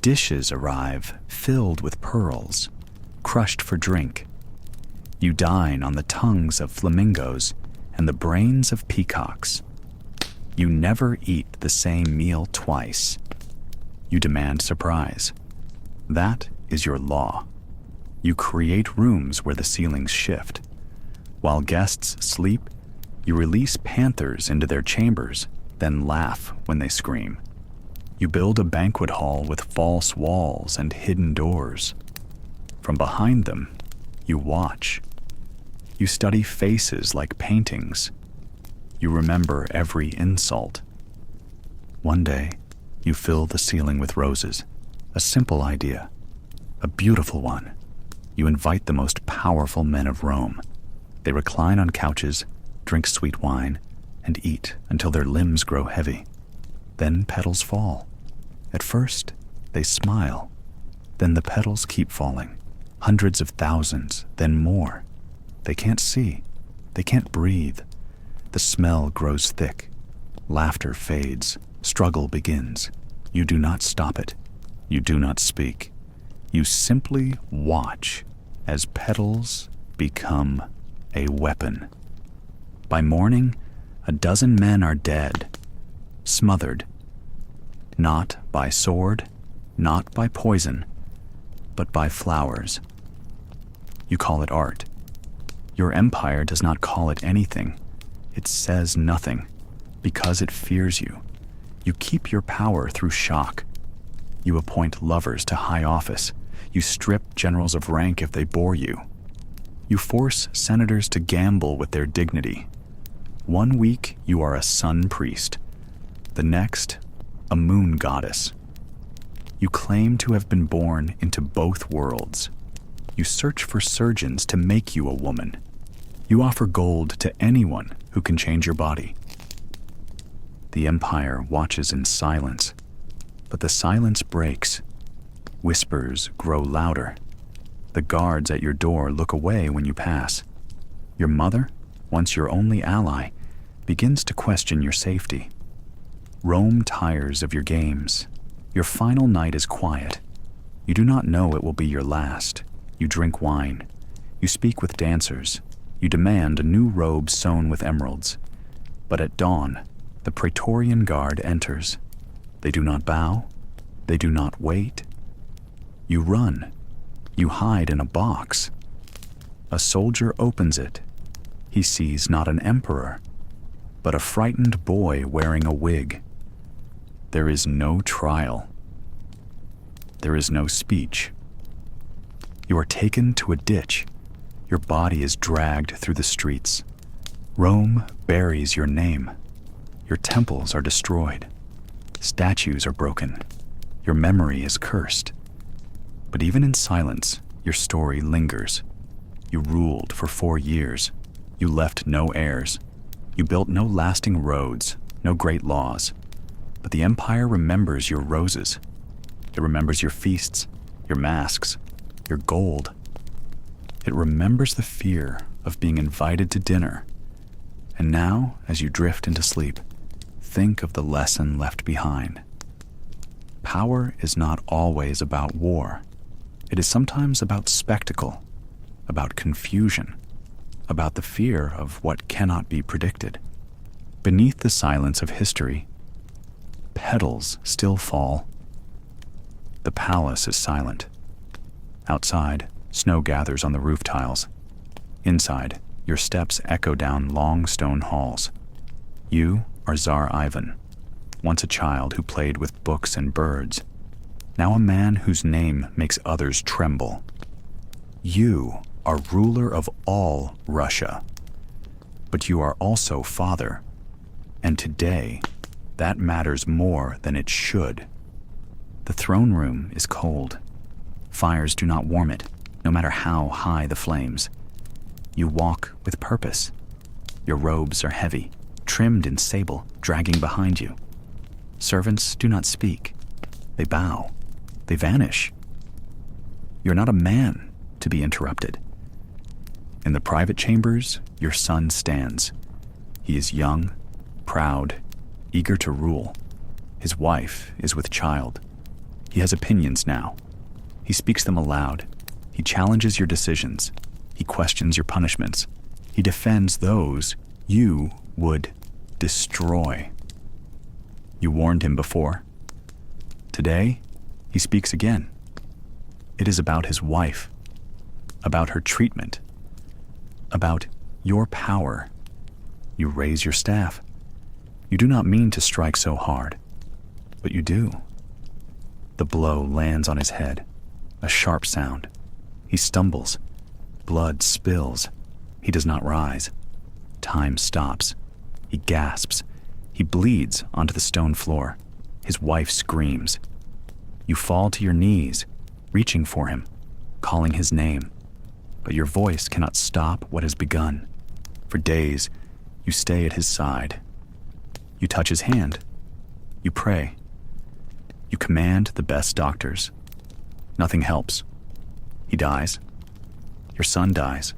Dishes arrive filled with pearls, crushed for drink. You dine on the tongues of flamingos and the brains of peacocks. You never eat the same meal twice. You demand surprise. That is your law. You create rooms where the ceilings shift. While guests sleep, you release panthers into their chambers, then laugh when they scream. You build a banquet hall with false walls and hidden doors. From behind them, you watch. You study faces like paintings. You remember every insult. One day, You fill the ceiling with roses. A simple idea. A beautiful one. You invite the most powerful men of Rome. They recline on couches, drink sweet wine, and eat until their limbs grow heavy. Then petals fall. At first, they smile. Then the petals keep falling. Hundreds of thousands, then more. They can't see. They can't breathe. The smell grows thick. Laughter fades. Struggle begins. You do not stop it. You do not speak. You simply watch as petals become a weapon. By morning, a dozen men are dead, smothered, not by sword, not by poison, but by flowers. You call it art. Your empire does not call it anything. It says nothing, because it fears you. You keep your power through shock. You appoint lovers to high office. You strip generals of rank if they bore you. You force senators to gamble with their dignity. 1 week you are a sun priest. The next, a moon goddess. You claim to have been born into both worlds. You search for surgeons to make you a woman. You offer gold to anyone who can change your body. The empire watches in silence, but the silence breaks. Whispers grow louder. The guards at your door look away when you pass. Your mother, once your only ally, begins to question your safety. Rome tires of your games. Your final night is quiet. You do not know it will be your last. You drink wine. You speak with dancers. You demand a new robe sewn with emeralds. But at dawn, the Praetorian Guard enters. They do not bow. They do not wait. You run. You hide in a box. A soldier opens it. He sees not an emperor, but a frightened boy wearing a wig. There is no trial. There is no speech. You are taken to a ditch. Your body is dragged through the streets. Rome buries your name. Your temples are destroyed. Statues are broken. Your memory is cursed. But even in silence, your story lingers. You ruled for 4 years. You left no heirs. You built no lasting roads, no great laws. But the empire remembers your roses. It remembers your feasts, your masks, your gold. It remembers the fear of being invited to dinner. And now, as you drift into sleep, think of the lesson left behind. Power is not always about war. It is sometimes about spectacle, about confusion, about the fear of what cannot be predicted. Beneath the silence of history, petals still fall. The palace is silent. Outside, snow gathers on the roof tiles. Inside, your steps echo down long stone halls. You are Tsar Ivan, once a child who played with books and birds, now a man whose name makes others tremble. You are ruler of all Russia, but you are also father, and today, that matters more than it should. The throne room is cold. Fires do not warm it, no matter how high the flames. You walk with purpose. Your robes are heavy, trimmed in sable, dragging behind you. Servants do not speak. They bow. They vanish. You're not a man to be interrupted. In the private chambers, your son stands. He is young, proud, eager to rule. His wife is with child. He has opinions now. He speaks them aloud. He challenges your decisions. He questions your punishments. He defends those you would destroy. You warned him before. Today, he speaks again. It is about his wife, about her treatment, about your power. You raise your staff. You do not mean to strike so hard, but you do. The blow lands on his head, a sharp sound. He stumbles. Blood spills. He does not rise. Time stops. He gasps. He bleeds onto the stone floor. His wife screams. You fall to your knees, reaching for him, calling his name, but your voice cannot stop what has begun. For days, you stay at his side. You touch his hand. You pray. You command the best doctors. Nothing helps. He dies. Your son dies.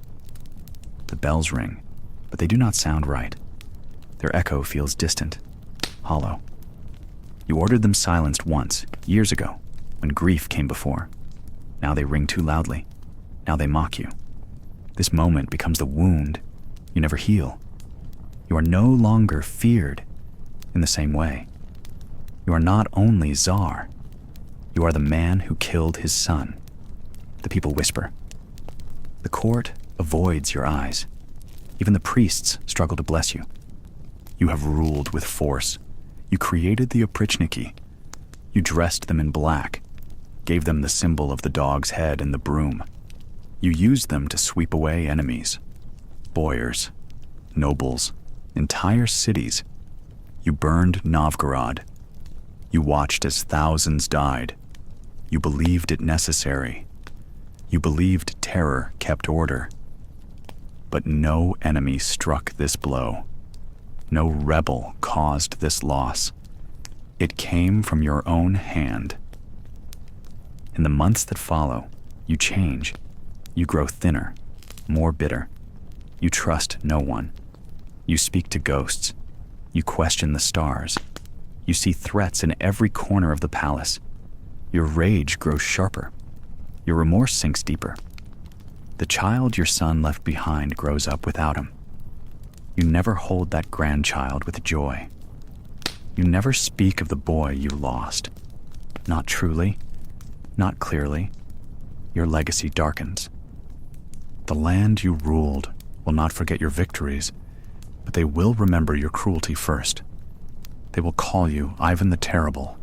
The bells ring, but they do not sound right. Their echo feels distant, hollow. You ordered them silenced once, years ago, when grief came before. Now they ring too loudly. Now they mock you. This moment becomes the wound you never heal. You are no longer feared in the same way. You are not only Tsar, you are the man who killed his son. The people whisper. The court avoids your eyes. Even the priests struggle to bless you. You have ruled with force. You created the oprichniki. You dressed them in black, gave them the symbol of the dog's head and the broom. You used them to sweep away enemies, boyars, nobles, entire cities. You burned Novgorod. You watched as thousands died. You believed it necessary. You believed terror kept order. But no enemy struck this blow. No rebel caused this loss. It came from your own hand. In the months that follow, you change. You grow thinner, more bitter. You trust no one. You speak to ghosts. You question the stars. You see threats in every corner of the palace. Your rage grows sharper. Your remorse sinks deeper. The child your son left behind grows up without him. You never hold that grandchild with joy. You never speak of the boy you lost. Not truly, not clearly. Your legacy darkens. The land you ruled will not forget your victories, but they will remember your cruelty first. They will call you Ivan the Terrible,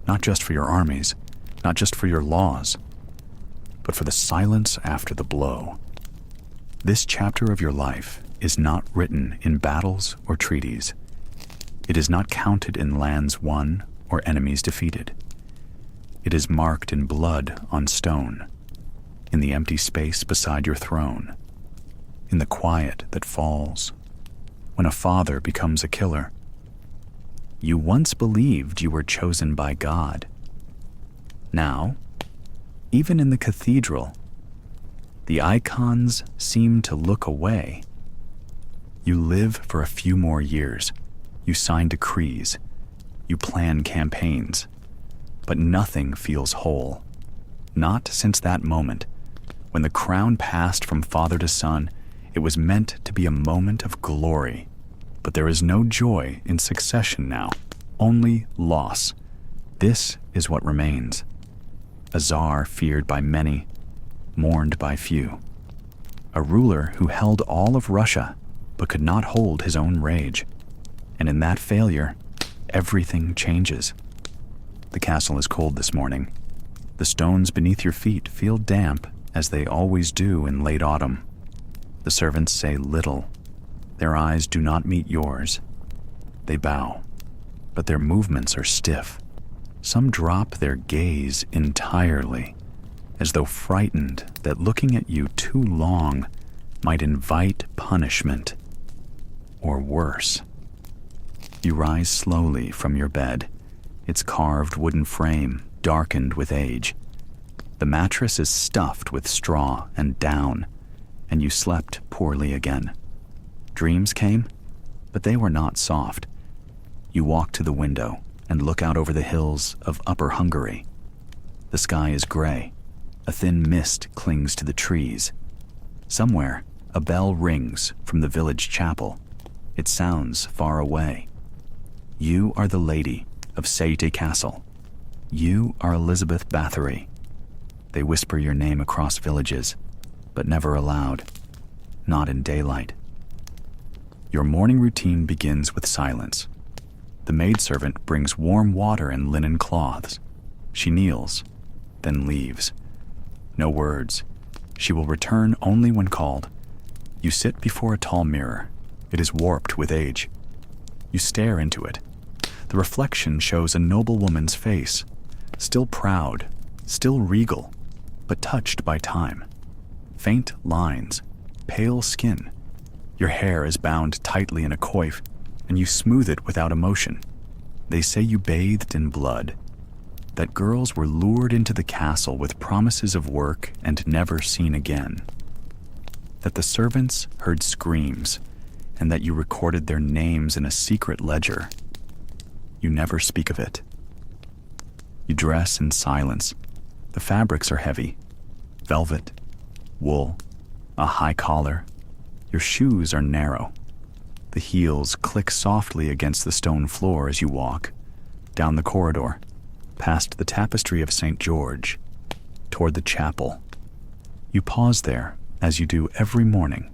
not just for your armies, not just for your laws, but for the silence after the blow. This chapter of your life is not written in battles or treaties. It is not counted in lands won or enemies defeated. It is marked in blood on stone, in the empty space beside your throne, in the quiet that falls when a father becomes a killer. You once believed you were chosen by God. Now, even in the cathedral, the icons seem to look away. You live for a few more years. You sign decrees. You plan campaigns. But nothing feels whole. Not since that moment. When the crown passed from father to son, it was meant to be a moment of glory. But there is no joy in succession now, only loss. This is what remains. A czar feared by many, mourned by few. A ruler who held all of Russia, but could not hold his own rage. And in that failure, everything changes. The castle is cold this morning. The stones beneath your feet feel damp, as they always do in late autumn. The servants say little. Their eyes do not meet yours. They bow, but their movements are stiff. Some drop their gaze entirely, as though frightened that looking at you too long might invite punishment, or worse. You rise slowly from your bed, its carved wooden frame darkened with age. The mattress is stuffed with straw and down, and you slept poorly again. Dreams came, but they were not soft. You walk to the window and look out over the hills of Upper Hungary. The sky is gray. A thin mist clings to the trees. Somewhere, a bell rings from the village chapel. It sounds far away. You are the lady of Saite Castle. You are Elizabeth Bathory. They whisper your name across villages, but never aloud, not in daylight. Your morning routine begins with silence. The maidservant brings warm water and linen cloths. She kneels, then leaves. No words. She will return only when called. You sit before a tall mirror. It is warped with age. You stare into it. The reflection shows a noble woman's face, still proud, still regal, but touched by time. Faint lines, pale skin. Your hair is bound tightly in a coif, and you smooth it without emotion. They say you bathed in blood, that girls were lured into the castle with promises of work and never seen again, that the servants heard screams, and that you recorded their names in a secret ledger. You never speak of it. You dress in silence. The fabrics are heavy. Velvet, wool, a high collar. Your shoes are narrow. The heels click softly against the stone floor as you walk, down the corridor, past the tapestry of St. George, toward the chapel. You pause there, as you do every morning,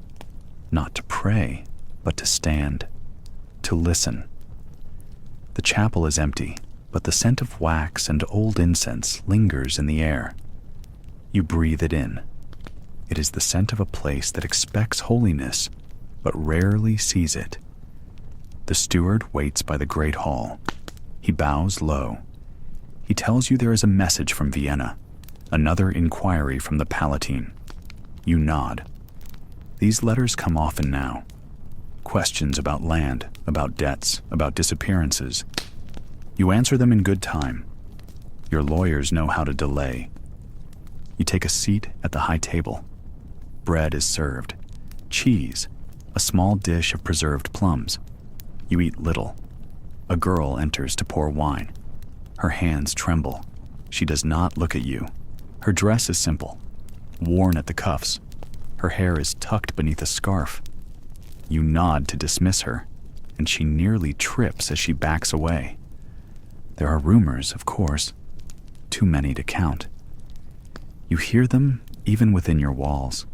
not to pray, but to stand, to listen. The chapel is empty, but the scent of wax and old incense lingers in the air. You breathe it in. It is the scent of a place that expects holiness, but rarely sees it. The steward waits by the great hall. He bows low. He tells you there is a message from Vienna, another inquiry from the Palatine. You nod. These letters come often now. Questions about land, about debts, about disappearances. You answer them in good time. Your lawyers know how to delay. You take a seat at the high table. Bread is served. Cheese, a small dish of preserved plums. You eat little. A girl enters to pour wine. Her hands tremble. She does not look at you. Her dress is simple, worn at the cuffs. Her hair is tucked beneath a scarf. You nod to dismiss her, and she nearly trips as she backs away. There are rumors, of course, too many to count. You hear them even within your walls,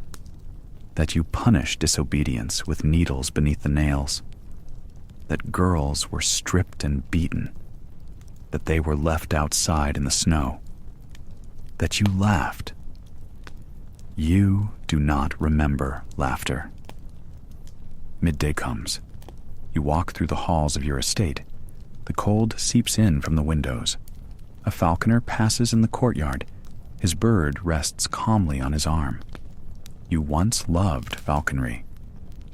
that you punish disobedience with needles beneath the nails, that girls were stripped and beaten, that they were left outside in the snow, that you laughed. You do not remember laughter. Midday comes. You walk through the halls of your estate. The cold seeps in from the windows. A falconer passes in the courtyard. His bird rests calmly on his arm. You once loved falconry.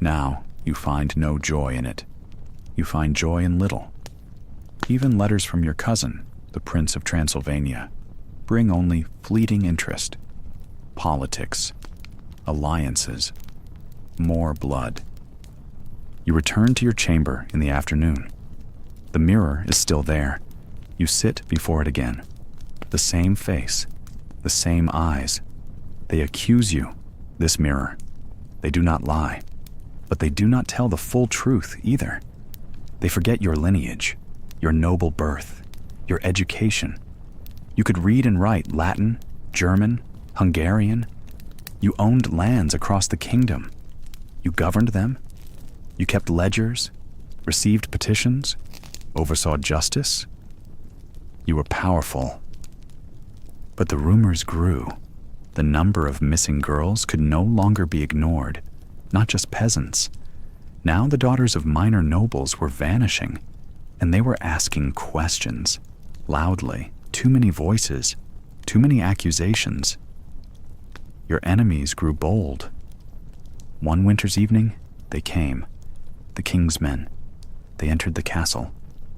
Now you find no joy in it. You find joy in little. Even letters from your cousin, the Prince of Transylvania, bring only fleeting interest. Politics, alliances, more blood. You return to your chamber in the afternoon. The mirror is still there. You sit before it again. The same face, the same eyes. They accuse you, this mirror. They do not lie, but they do not tell the full truth either. They forget your lineage, your noble birth, your education. You could read and write Latin, German, Hungarian. You owned lands across the kingdom. You governed them. You kept ledgers, received petitions, oversaw justice. You were powerful. But the rumors grew. The number of missing girls could no longer be ignored, not just peasants. Now the daughters of minor nobles were vanishing, and they were asking questions, loudly, too many voices, too many accusations. Your enemies grew bold. One winter's evening, they came. The king's men. They entered the castle.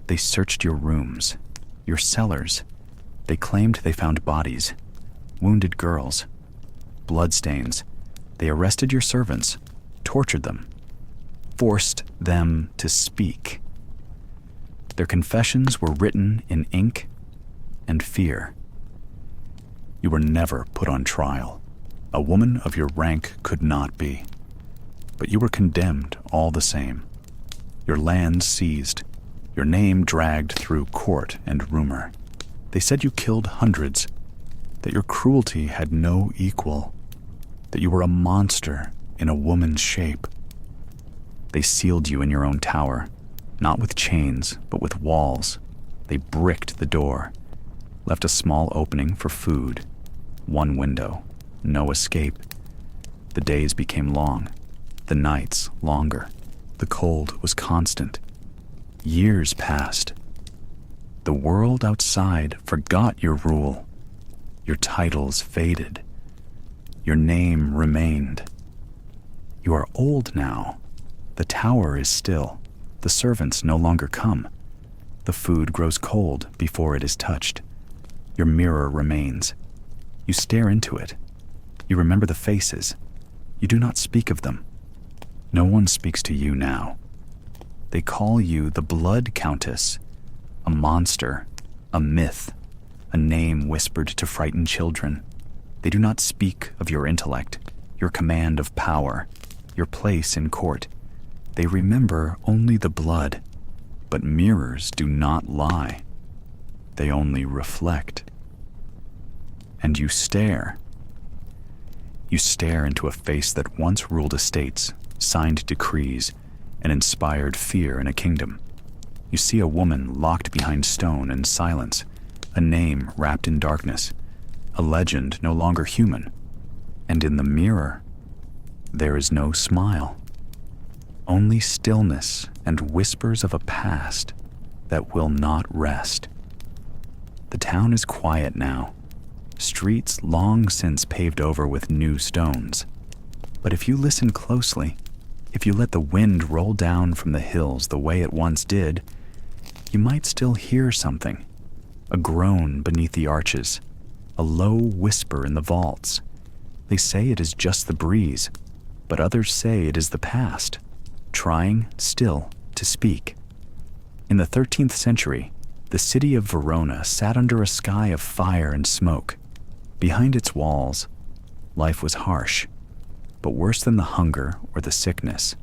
They searched your rooms, your cellars. They claimed they found bodies, wounded girls, bloodstains. They arrested your servants, tortured them, forced them to speak. Their confessions were written in ink and fear. You were never put on trial. A woman of your rank could not be. But you were condemned all the same. Your lands seized, your name dragged through court and rumor. They said you killed hundreds, that your cruelty had no equal, that you were a monster in a woman's shape. They sealed you in your own tower, not with chains, but with walls. They bricked the door, left a small opening for food, one window, no escape. The days became long, the nights longer. The cold was constant. Years passed. The world outside forgot your rule. Your titles faded. Your name remained. You are old now. The tower is still. The servants no longer come. The food grows cold before it is touched. Your mirror remains. You stare into it. You remember the faces. You do not speak of them. No one speaks to you now. They call you the Blood Countess, a monster, a myth, a name whispered to frighten children. They do not speak of your intellect, your command of power, your place in court. They remember only the blood, but mirrors do not lie. They only reflect. And you stare. You stare into a face that once ruled estates, signed decrees, and inspired fear in a kingdom. You see a woman locked behind stone and silence, a name wrapped in darkness, a legend no longer human. And in the mirror, there is no smile. Only stillness and whispers of a past that will not rest. The town is quiet now, streets long since paved over with new stones. But if you listen closely, if you let the wind roll down from the hills the way it once did, you might still hear something, a groan beneath the arches, a low whisper in the vaults. They say it is just the breeze, but others say it is the past, trying still to speak. In the 13th century, the city of Verona sat under a sky of fire and smoke. Behind its walls, life was harsh, but worse than the hunger or the sickness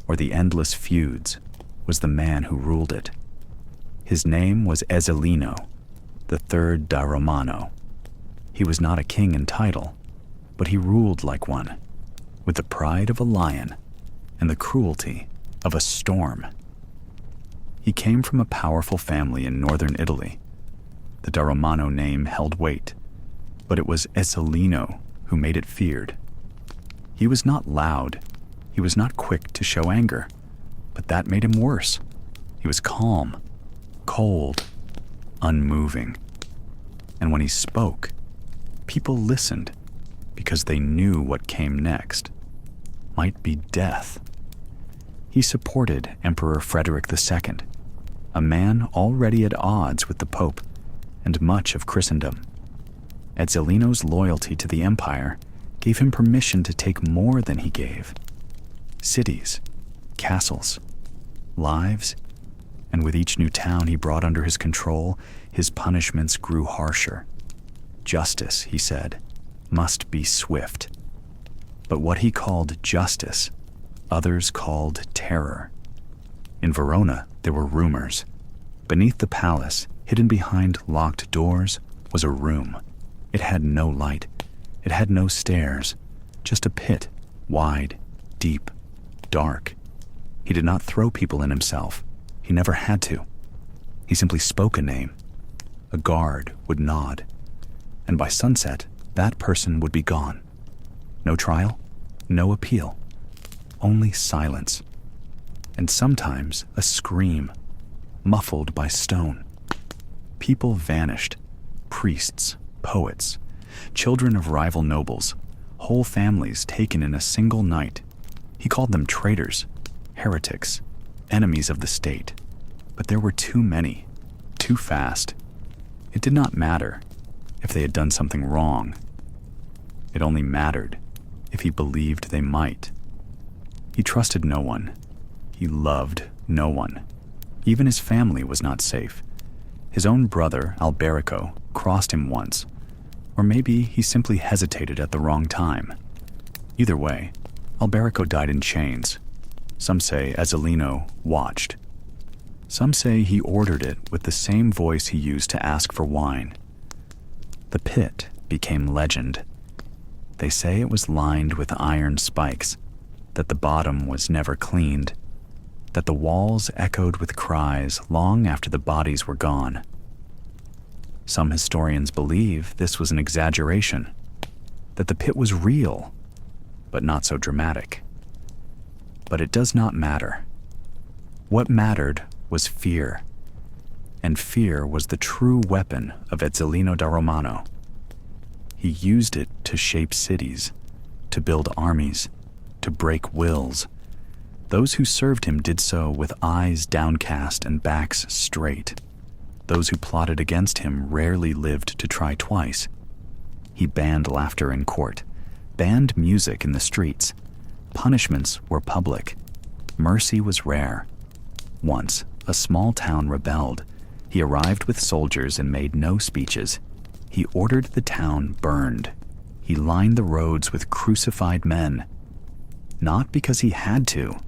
or the endless feuds was the man who ruled it. His name was Ezzelino, the third da Romano. He was not a king in title, but he ruled like one, with the pride of a lion and the cruelty of a storm. He came from a powerful family in northern Italy. The da Romano name held weight, but it was Ezzelino who made it feared. He was not loud, he was not quick to show anger, but that made him worse. He was calm, cold, unmoving. And when he spoke, people listened because they knew what came next might be death. He supported Emperor Frederick II, a man already at odds with the Pope and much of Christendom. Ezzelino's loyalty to the empire gave him permission to take more than he gave. Cities, castles, lives, and with each new town he brought under his control, his punishments grew harsher. Justice, he said, must be swift. But what he called justice, others called terror. In Verona, there were rumors. Beneath the palace, hidden behind locked doors, was a room. It had no light. It had no stairs, just a pit, wide, deep, dark. He did not throw people in himself. He never had to. He simply spoke a name. A guard would nod, and by sunset, that person would be gone. No trial, no appeal, only silence, and sometimes a scream, muffled by stone. People vanished, priests, poets, children of rival nobles, whole families taken in a single night. He called them traitors, heretics, enemies of the state. But there were too many, too fast. It did not matter if they had done something wrong. It only mattered if he believed they might. He trusted no one. He loved no one. Even his family was not safe. His own brother, Alberico, crossed him once, or maybe he simply hesitated at the wrong time. Either way, Alberico died in chains. Some say Ezzelino watched. Some say he ordered it with the same voice he used to ask for wine. The pit became legend. They say it was lined with iron spikes, that the bottom was never cleaned, that the walls echoed with cries long after the bodies were gone. Some historians believe this was an exaggeration, that the pit was real, but not so dramatic. But it does not matter. What mattered was fear. and fear was the true weapon of Ezzelino da Romano. He used it to shape cities, to build armies, to break wills. Those who served him did so with eyes downcast and backs straight. Those who plotted against him rarely lived to try twice. He banned laughter in court, banned music in the streets. Punishments were public. Mercy was rare. Once, a small town rebelled. He arrived with soldiers and made no speeches. He ordered the town burned. He lined the roads with crucified men. Not because he had to,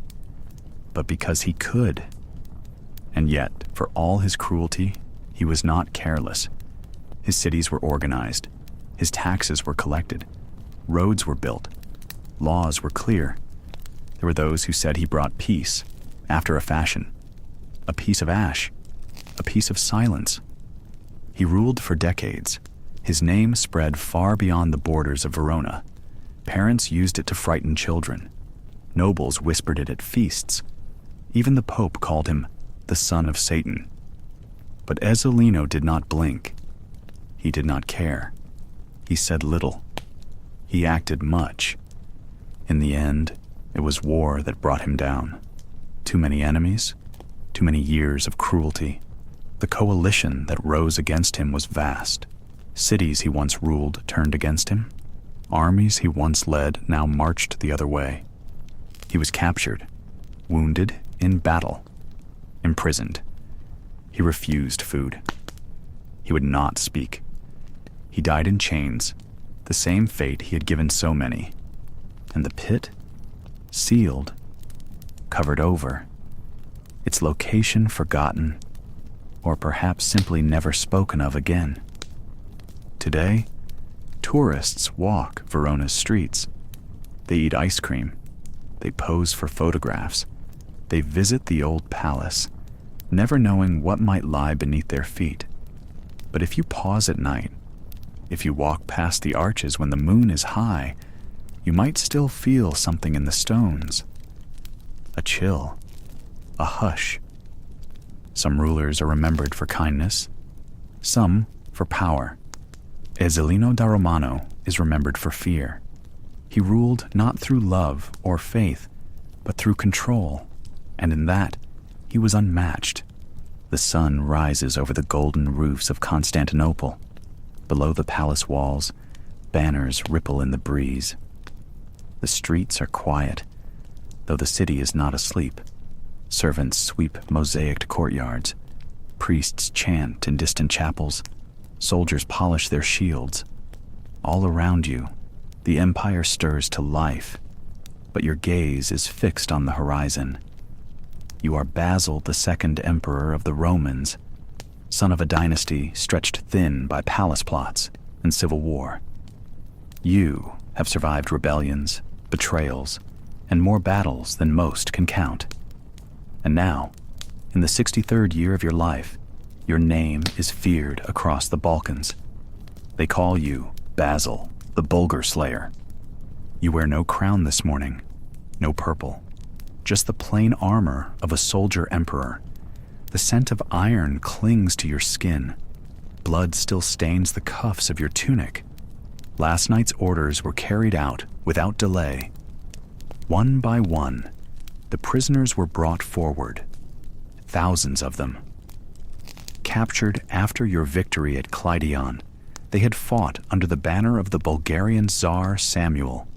but because he could. And yet, for all his cruelty, he was not careless. His cities were organized. His taxes were collected. Roads were built. Laws were clear. There were those who said he brought peace, after a fashion. A piece of ash, a piece of silence. He ruled for decades. His name spread far beyond the borders of Verona. Parents used it to frighten children. Nobles whispered it at feasts. Even the Pope called him the son of Satan. But Ezzelino did not blink. He did not care. He said little. He acted much. In the end, it was war that brought him down. Too many enemies, too many years of cruelty. The coalition that rose against him was vast. Cities he once ruled turned against him. Armies he once led now marched the other way. He was captured, wounded in battle, imprisoned. He refused food. He would not speak. He died in chains, the same fate he had given so many. And the pit, sealed, covered over, its location forgotten, or perhaps simply never spoken of again. Today, tourists walk Verona's streets. They eat ice cream. They pose for photographs. They visit the old palace, never knowing what might lie beneath their feet. But if you pause at night, if you walk past the arches when the moon is high, you might still feel something in the stones. A chill, a hush. Some rulers are remembered for kindness, some for power. Ezzelino da Romano is remembered for fear. He ruled not through love or faith, but through control, and in that, he was unmatched. The sun rises over the golden roofs of Constantinople. Below the palace walls, banners ripple in the breeze. The streets are quiet, though the city is not asleep. Servants sweep mosaicked courtyards. Priests chant in distant chapels. Soldiers polish their shields. All around you, the empire stirs to life, but your gaze is fixed on the horizon. You are Basil the second emperor of the Romans, son of a dynasty stretched thin by palace plots and civil war. You have survived rebellions, betrayals, and more battles than most can count. And now, in the 63rd year of your life, your name is feared across the Balkans. They call you Basil, the Bulgar Slayer. You wear no crown this morning, no purple, just the plain armor of a soldier emperor. The scent of iron clings to your skin. Blood still stains the cuffs of your tunic. Last night's orders were carried out without delay. One by one, the prisoners were brought forward, thousands of them. Captured after your victory at Clydion, they had fought under the banner of the Bulgarian Tsar Samuel,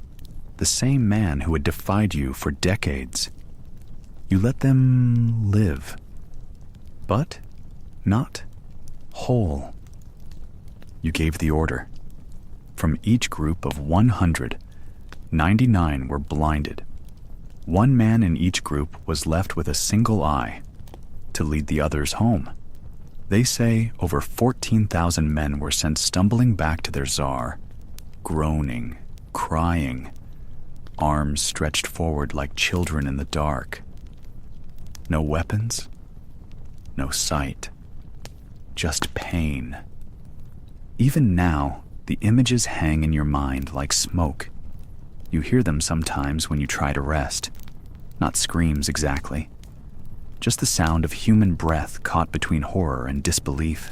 the same man who had defied you for decades. You let them live, but not whole. You gave the order. From each group of 100, 99 were blinded. One man in each group was left with a single eye to lead the others home. They say over 14,000 men were sent stumbling back to their czar, groaning, crying, arms stretched forward like children in the dark. No weapons, no sight, just pain. Even now, the images hang in your mind like smoke. You hear them sometimes when you try to rest. Not screams exactly. just the sound of human breath caught between horror and disbelief.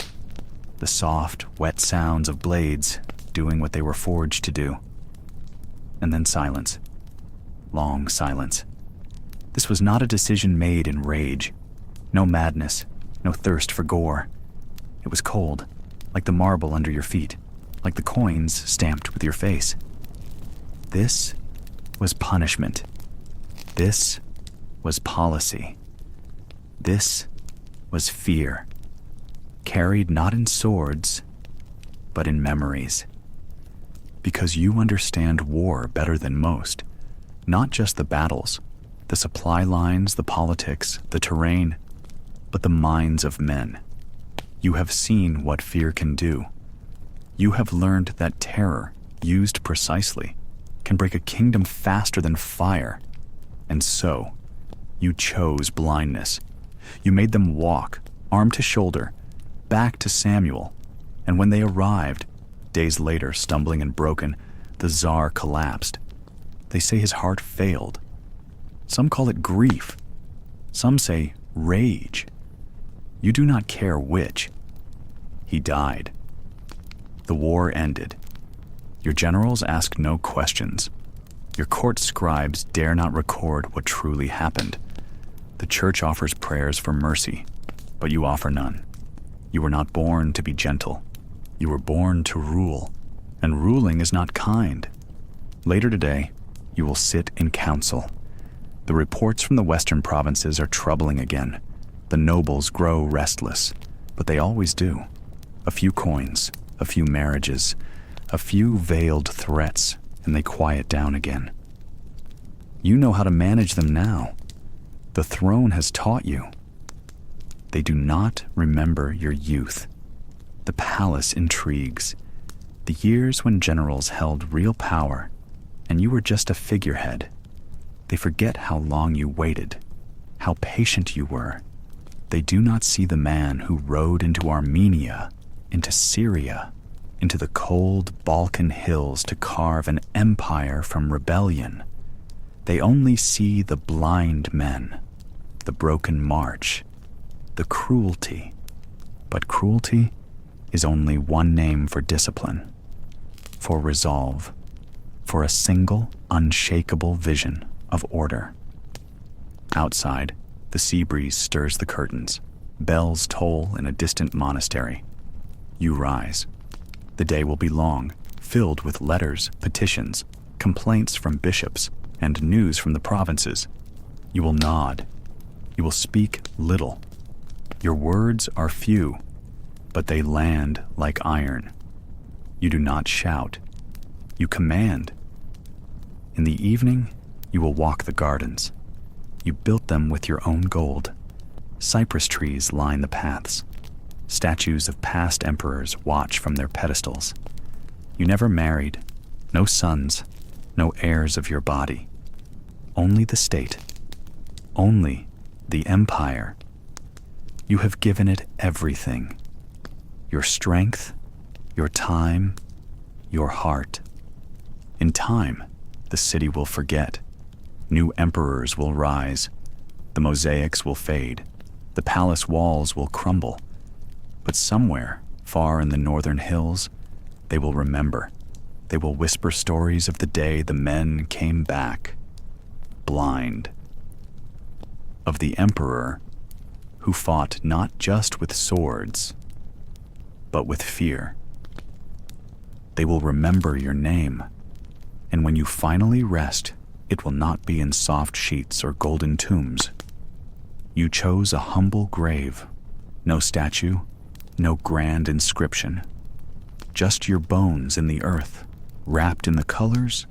The soft, wet sounds of blades doing what they were forged to do. And then silence. Long silence. This was not a decision made in rage. No madness, no thirst for gore. It was cold, like the marble under your feet, like the coins stamped with your face. This was punishment. This was policy. This was fear, carried not in swords, but in memories. Because you understand war better than most, not just the battles, the supply lines, the politics, the terrain, but the minds of men. You have seen what fear can do. You have learned that terror, used precisely, can break a kingdom faster than fire. And so, you chose blindness. You made them walk, arm to shoulder, back to Samuel. And when they arrived, days later, stumbling and broken, the Tsar collapsed. They say his heart failed. Some call it grief. Some say rage. You do not care which. He died. The war ended. Your generals ask no questions. Your court scribes dare not record what truly happened. The church offers prayers for mercy, but you offer none. You were not born to be gentle. You were born to rule, and ruling is not kind. Later today, you will sit in council. The reports from the western provinces are troubling again. The nobles grow restless, but they always do. A few coins, a few marriages, a few veiled threats, and they quiet down again. You know how to manage them now. The throne has taught you. They do not remember your youth, the palace intrigues, the years when generals held real power, and you were just a figurehead. They forget how long you waited, how patient you were. They do not see the man who rode into Armenia, into Syria, into the cold Balkan hills to carve an empire from rebellion. They only see the blind men, the broken march, the cruelty. But cruelty is only one name for discipline, for resolve, for a single, unshakable vision of order. Outside, the sea breeze stirs the curtains. Bells toll in a distant monastery. You rise. The day will be long, filled with letters, petitions, complaints from bishops, and news from the provinces. You will nod. You will speak little. Your words are few, but they land like iron. You do not shout. You command. In the evening, you will walk the gardens. You built them with your own gold. Cypress trees line the paths. Statues of past emperors watch from their pedestals. You never married, no sons, no heirs of your body. Only the state, only the empire. You have given it everything. Your strength, your time, your heart. In time, the city will forget. New emperors will rise. The mosaics will fade. The palace walls will crumble. But somewhere, far in the northern hills, they will remember. They will whisper stories of the day the men came back, blind. Of the emperor who fought not just with swords, but with fear. They will remember your name, and when you finally rest, it will not be in soft sheets or golden tombs. You chose a humble grave, no statue, no grand inscription, just your bones in the earth, wrapped in the colors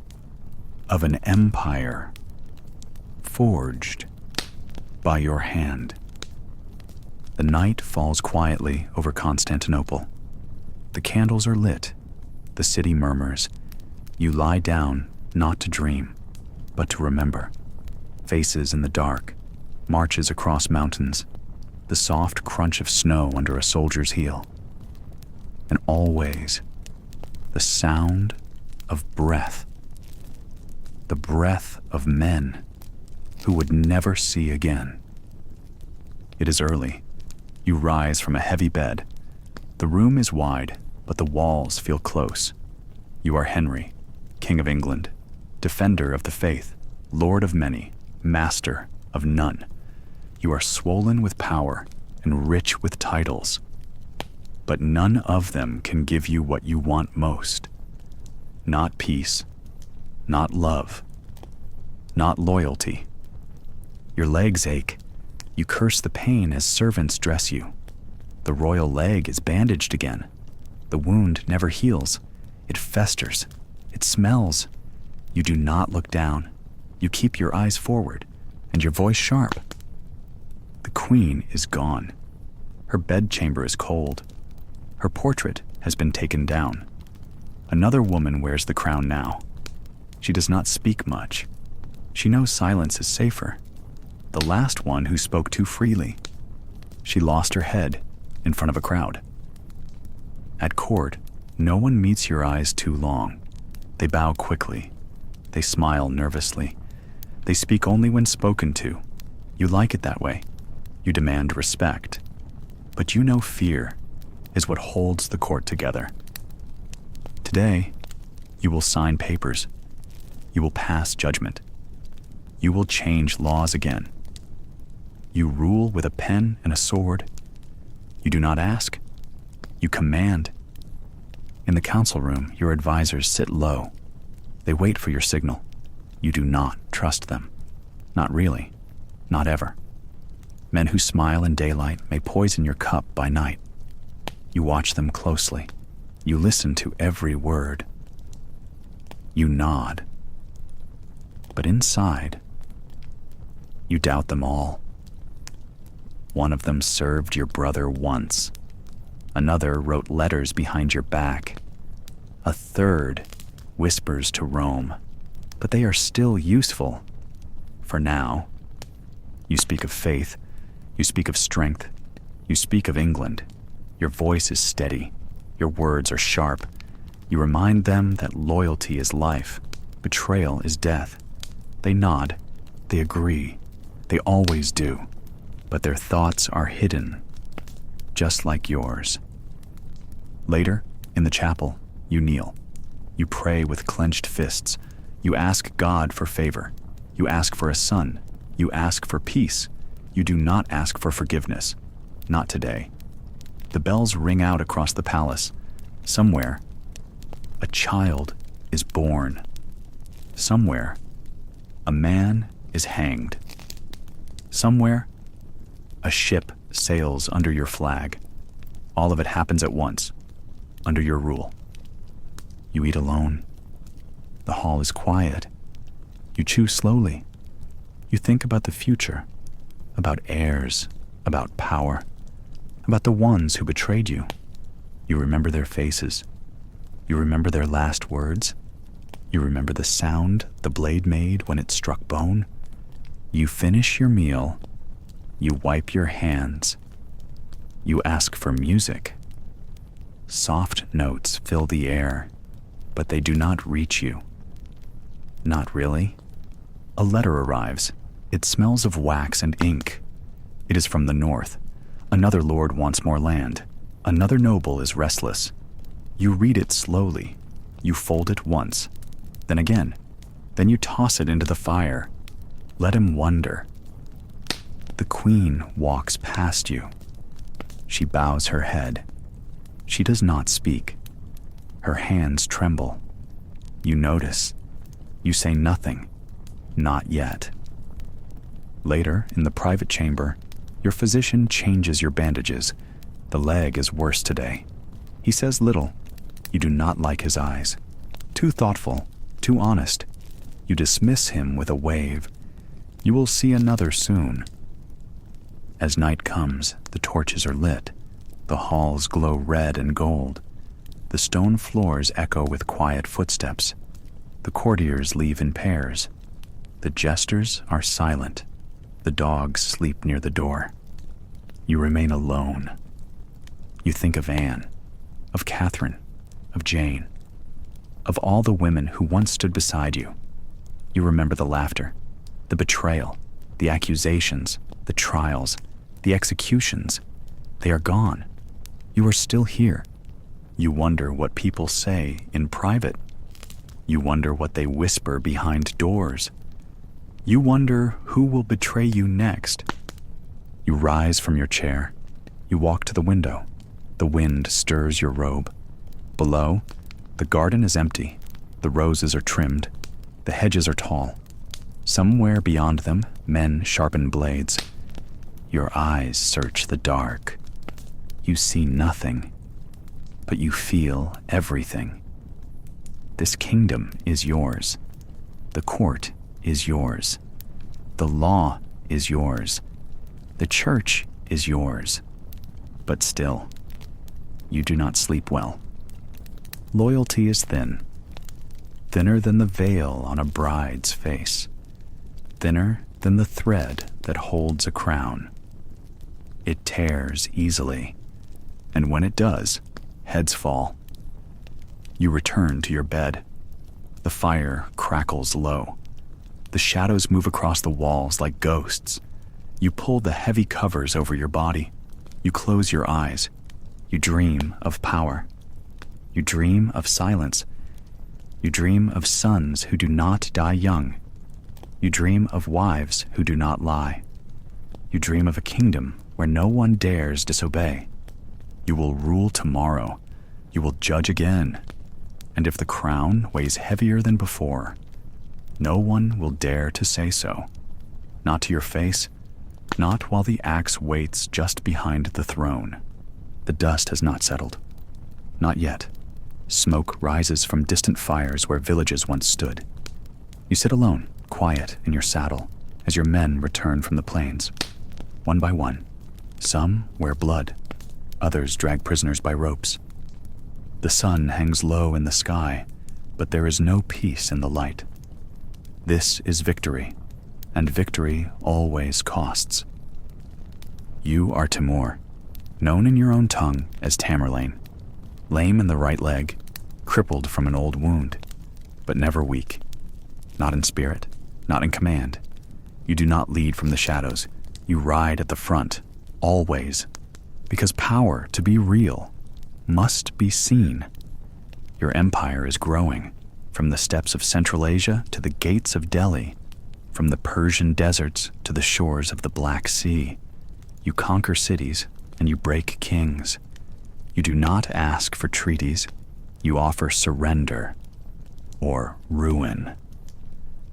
of an empire, forged by your hand. The night falls quietly over Constantinople. The candles are lit. The city murmurs. You lie down, not to dream, but to remember. Faces in the dark, marches across mountains, the soft crunch of snow under a soldier's heel. And always, the sound of breath. The breath of men who would never see again. It is early. You rise from a heavy bed. The room is wide, but the walls feel close. You are Henry, King of England, defender of the faith, lord of many, master of none. You are swollen with power and rich with titles, but none of them can give you what you want most. Not peace, not love, not loyalty. Your legs ache. You curse the pain as servants dress you. The royal leg is bandaged again. The wound never heals. It festers. It smells. You do not look down. You keep your eyes forward and your voice sharp. The queen is gone. Her bedchamber is cold. Her portrait has been taken down. Another woman wears the crown now. She does not speak much. She knows silence is safer. The last one who spoke too freely. She lost her head in front of a crowd. At court, no one meets your eyes too long. They bow quickly. They smile nervously. They speak only when spoken to. You like it that way. You demand respect. But you know fear is what holds the court together. Today, you will sign papers. You will pass judgment. You will change laws again. You rule with a pen and a sword. You do not ask. You command. In the council room, your advisors sit low. They wait for your signal. You do not trust them. Not really. Not ever. Men who smile in daylight may poison your cup by night. You watch them closely. You listen to every word. You nod. But inside, you doubt them all. One of them served your brother once. Another wrote letters behind your back. A third whispers to Rome, but they are still useful. For now, you speak of faith. You speak of strength. You speak of England. Your voice is steady. Your words are sharp. You remind them that loyalty is life. Betrayal is death. They nod. They agree. They always do. But their thoughts are hidden, just like yours. Later, in the chapel, you kneel. You pray with clenched fists. You ask God for favor. You ask for a son. You ask for peace. You do not ask for forgiveness. Not today. The bells ring out across the palace. Somewhere, a child is born. Somewhere, a man is hanged. Somewhere, a ship sails under your flag. All of it happens at once, under your rule. You eat alone. The hall is quiet. You chew slowly. You think about the future, about heirs, about power, about the ones who betrayed you. You remember their faces. You remember their last words. You remember the sound the blade made when it struck bone. You finish your meal. You wipe your hands. You ask for music. Soft notes fill the air, but they do not reach you. Not really. A letter arrives. It smells of wax and ink. It is from the north. Another lord wants more land. Another noble is restless. You read it slowly. You fold it once. Then again. Then you toss it into the fire. Let him wonder. The queen walks past you. She bows her head. She does not speak. Her hands tremble. You notice. You say nothing. Not yet. Later, in the private chamber, your physician changes your bandages. The leg is worse today. He says little. You do not like his eyes. Too thoughtful, too honest. You dismiss him with a wave. You will see another soon. As night comes, the torches are lit. The halls glow red and gold. The stone floors echo with quiet footsteps. The courtiers leave in pairs. The jesters are silent. The dogs sleep near the door. You remain alone. You think of Anne, of Catherine, of Jane, of all the women who once stood beside you. You remember the laughter, the betrayal, the accusations, the trials. the executions, they are gone. You are still here. You wonder what people say in private. You wonder what they whisper behind doors. You wonder who will betray you next. You rise from your chair. You walk to the window. The wind stirs your robe. Below, the garden is empty. The roses are trimmed. The hedges are tall. Somewhere beyond them, men sharpen blades. Your eyes search the dark. You see nothing, but you feel everything. This kingdom is yours. The court is yours. The law is yours. The church is yours. But still, you do not sleep well. Loyalty is thin, thinner than the veil on a bride's face, thinner than the thread that holds a crown. It tears easily, and when it does, heads fall. You return to your bed. The fire crackles low. The shadows move across the walls like ghosts. You pull the heavy covers over your body. You close your eyes. You dream of power. You dream of silence. You dream of sons who do not die young. You dream of wives who do not lie. You dream of a kingdom where no one dares disobey. You will rule tomorrow. You will judge again. And if the crown weighs heavier than before, no one will dare to say so. Not to your face, not while the axe waits just behind the throne. The dust has not settled. Not yet. Smoke rises from distant fires where villages once stood. You sit alone, quiet in your saddle, as your men return from the plains. One by one, some wear blood, others drag prisoners by ropes. The sun hangs low in the sky, but there is no peace in the light. This is victory, and victory always costs. You are Timur, known in your own tongue as Tamerlane, lame in the right leg, crippled from an old wound, but never weak. Not in spirit, not in command. You do not lead from the shadows. You ride at the front, always, because power, to be real, must be seen. Your empire is growing, from the steppes of Central Asia to the gates of Delhi, from the Persian deserts to the shores of the Black Sea. You conquer cities and you break kings. You do not ask for treaties. You offer surrender or ruin.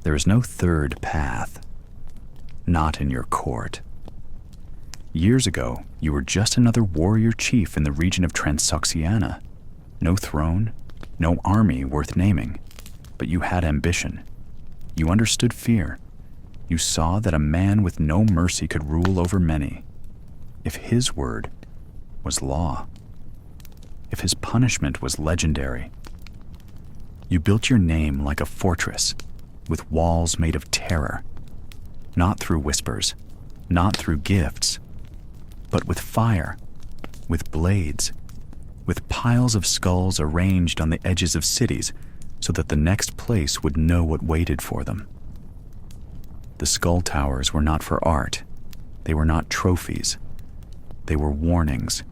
There is no third path, not in your court. Years ago, you were just another warrior chief in the region of Transoxiana. No throne, no army worth naming, but you had ambition. You understood fear. You saw that a man with no mercy could rule over many. If his word was law, if his punishment was legendary. You built your name like a fortress, with walls made of terror, not through whispers, not through gifts, but with fire, with blades, with piles of skulls arranged on the edges of cities so that the next place would know what waited for them. The skull towers were not for art. They were not trophies. They were warnings,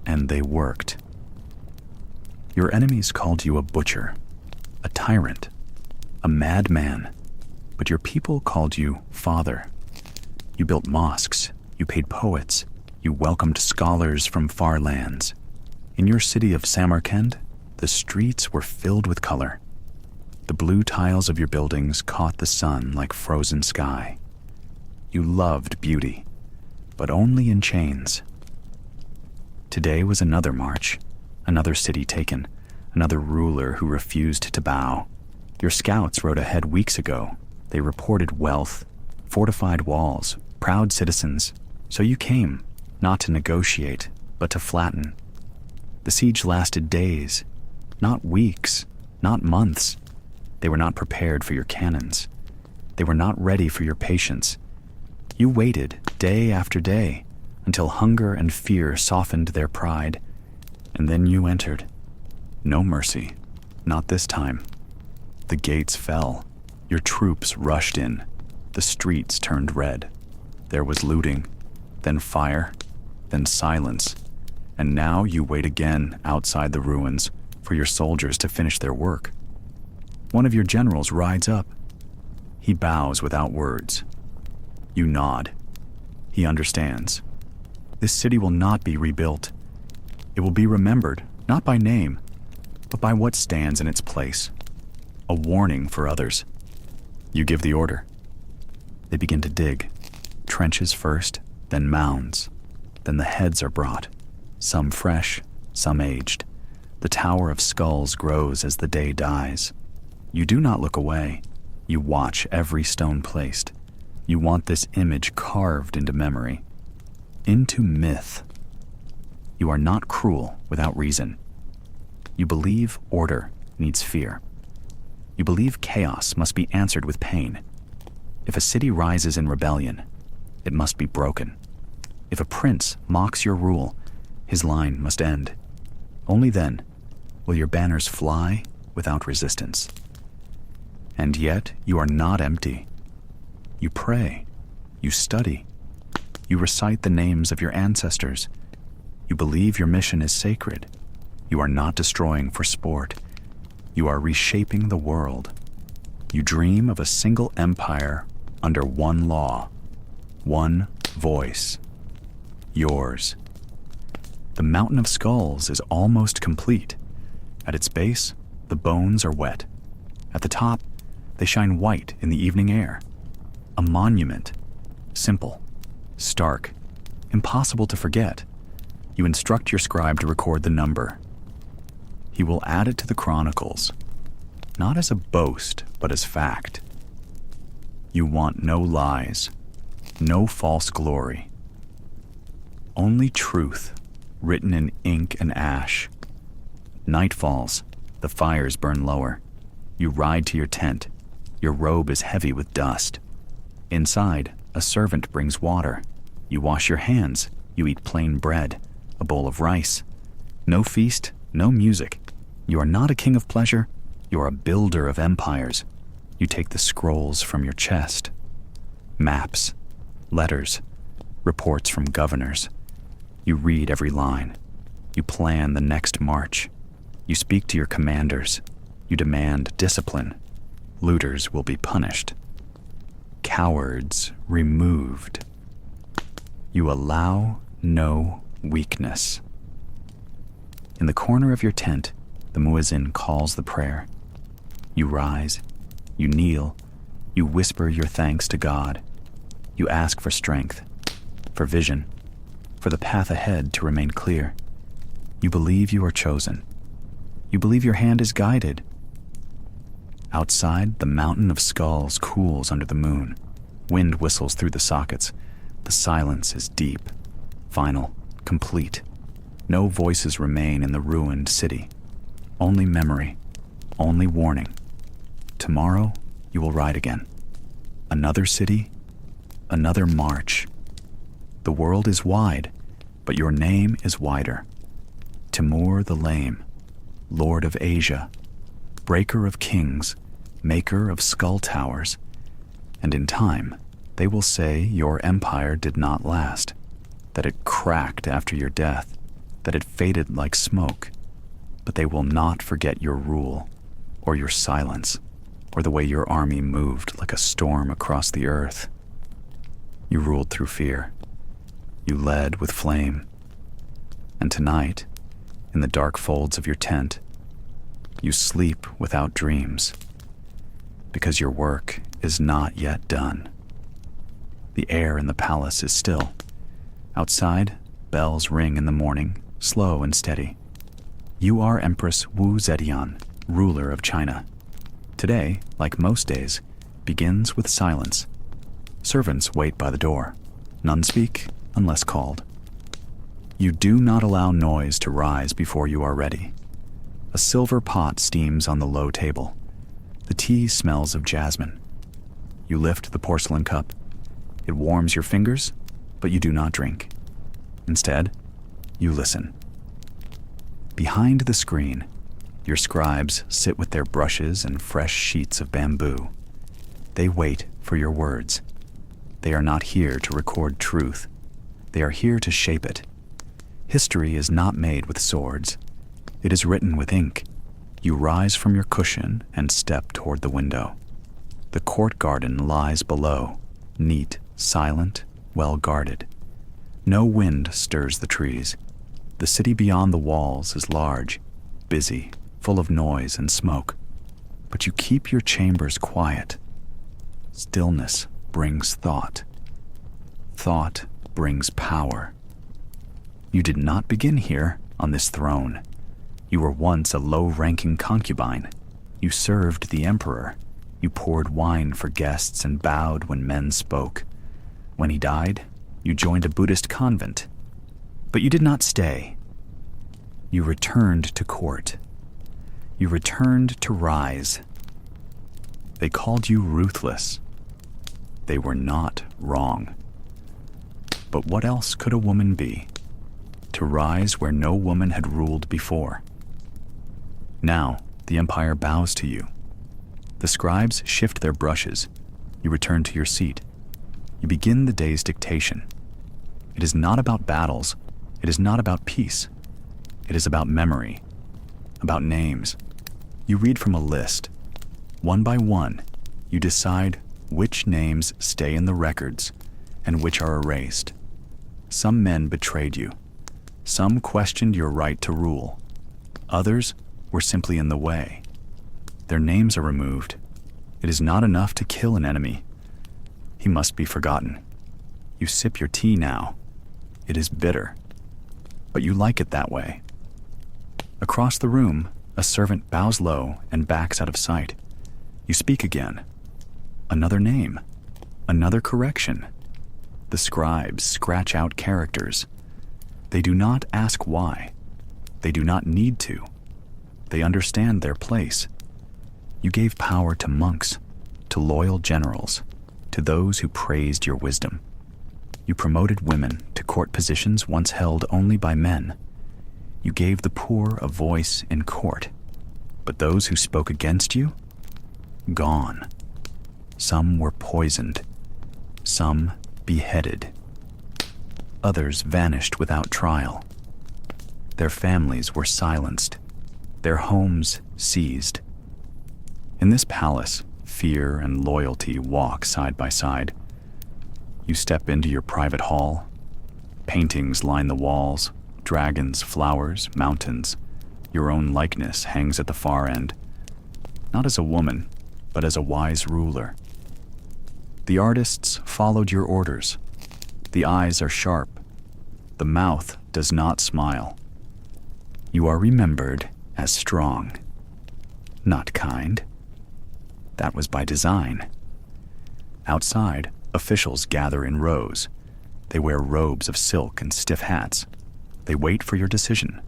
and they worked. Your enemies called you a butcher, a tyrant, a madman, but your people called you father. You built mosques, you paid poets, you welcomed scholars from far lands. In your city of Samarkand, the streets were filled with color. The blue tiles of your buildings caught the sun like frozen sky. You loved beauty, but only in chains. Today was another march, another city taken, another ruler who refused to bow. Your scouts rode ahead weeks ago. They reported wealth, fortified walls, proud citizens. So you came, not to negotiate, but to flatten. The siege lasted days, not weeks, not months. They were not prepared for your cannons. They were not ready for your patience. You waited day after day until hunger and fear softened their pride, and then you entered. No mercy, not this time. The gates fell. Your troops rushed in. The streets turned red. There was looting. then fire, then silence, and now you wait again outside the ruins for your soldiers to finish their work. One of your generals rides up. He bows without words. You nod. He understands. This city will not be rebuilt. It will be remembered, not by name, but by what stands in its place. A warning for others. You give the order. They begin to dig. Trenches first, then mounds. Then the heads are brought, some fresh, some aged. The tower of skulls grows as the day dies. You do not look away. You watch every stone placed. You want this image carved into memory, into myth. You are not cruel without reason. You believe order needs fear. You believe chaos must be answered with pain. If a city rises in rebellion, it must be broken. If a prince mocks your rule, his line must end. Only then will your banners fly without resistance. And yet you are not empty. You pray, you study, you recite the names of your ancestors. You believe your mission is sacred. You are not destroying for sport. You are reshaping the world. You dream of a single empire under one law, one voice, yours. The mountain of skulls is almost complete. At its base, the bones are wet. At the top, they shine white in the evening air. A monument, simple, stark, impossible to forget. You instruct your scribe to record the number. He will add it to the chronicles, not as a boast, but as fact. You want no lies, no false glory. Only truth, written in ink and ash. Night falls, the fires burn lower. You ride to your tent. Your robe is heavy with dust. Inside, a servant brings water. You wash your hands. You eat plain bread, a bowl of rice. No feast, no music. You are not a king of pleasure. You are a builder of empires. You take the scrolls from your chest. Maps, letters, reports from governors. You read every line. You plan the next march. You speak to your commanders. You demand discipline. Looters will be punished. Cowards removed. You allow no weakness. In the corner of your tent, the muezzin calls the prayer. You rise. You kneel. You whisper your thanks to God. You ask for strength, for vision, for the path ahead to remain clear. You believe you are chosen. You believe your hand is guided. Outside, the mountain of skulls cools under the moon. Wind whistles through the sockets. The silence is deep, final, complete. No voices remain in the ruined city. Only memory, only warning. Tomorrow, you will ride again. Another city, another march. The world is wide, but your name is wider. Timur the Lame, Lord of Asia, breaker of kings, maker of skull towers. And in time, they will say your empire did not last, that it cracked after your death, that it faded like smoke. But they will not forget your rule, or your silence, or the way your army moved like a storm across the earth. You ruled through fear. You led with flame. And tonight, in the dark folds of your tent, you sleep without dreams, because your work is not yet done. The air in the palace is still. Outside, bells ring in the morning, slow and steady. You are Empress Wu Zetian, ruler of China. Today, like most days, begins with silence. Servants wait by the door. None speak unless called. You do not allow noise to rise before you are ready. A silver pot steams on the low table. The tea smells of jasmine. You lift the porcelain cup. It warms your fingers, but you do not drink. Instead, you listen. Behind the screen, your scribes sit with their brushes and fresh sheets of bamboo. They wait for your words. They are not here to record truth. They are here to shape it. History is not made with swords. It is written with ink. You rise from your cushion and step toward the window. The court garden lies below, neat, silent, well guarded. No wind stirs the trees. The city beyond the walls is large, busy, full of noise and smoke. But you keep your chambers quiet. Stillness brings thought. Thought brings power. You did not begin here on this throne. You were once a low-ranking concubine. You served the emperor. You poured wine for guests and bowed when men spoke. When he died, you joined a Buddhist convent. But you did not stay. You returned to court. You returned to rise. They called you ruthless. They were not wrong. But what else could a woman be? To rise where no woman had ruled before. Now, the empire bows to you. The scribes shift their brushes. You return to your seat. You begin the day's dictation. It is not about battles. It is not about peace. It is about memory, about names. You read from a list. One by one, you decide which names stay in the records and which are erased. Some men betrayed you. Some questioned your right to rule. Others were simply in the way. Their names are removed. It is not enough to kill an enemy. He must be forgotten. You sip your tea now. It is bitter, but you like it that way. Across the room, a servant bows low and backs out of sight. You speak again. Another name. Another correction. The scribes scratch out characters. They do not ask why. They do not need to. They understand their place. You gave power to monks, to loyal generals, to those who praised your wisdom. You promoted women to court positions once held only by men. You gave the poor a voice in court. But those who spoke against you? Gone. Some were poisoned. Some beheaded. Others vanished without trial. Their families were silenced. Their homes seized. In this palace, fear and loyalty walk side by side. You step into your private hall. Paintings line the walls, dragons, flowers, mountains. Your own likeness hangs at the far end, not as a woman, but as a wise ruler. The artists followed your orders. The eyes are sharp. The mouth does not smile. You are remembered as strong, not kind. That was by design. Outside, officials gather in rows. They wear robes of silk and stiff hats. They wait for your decision.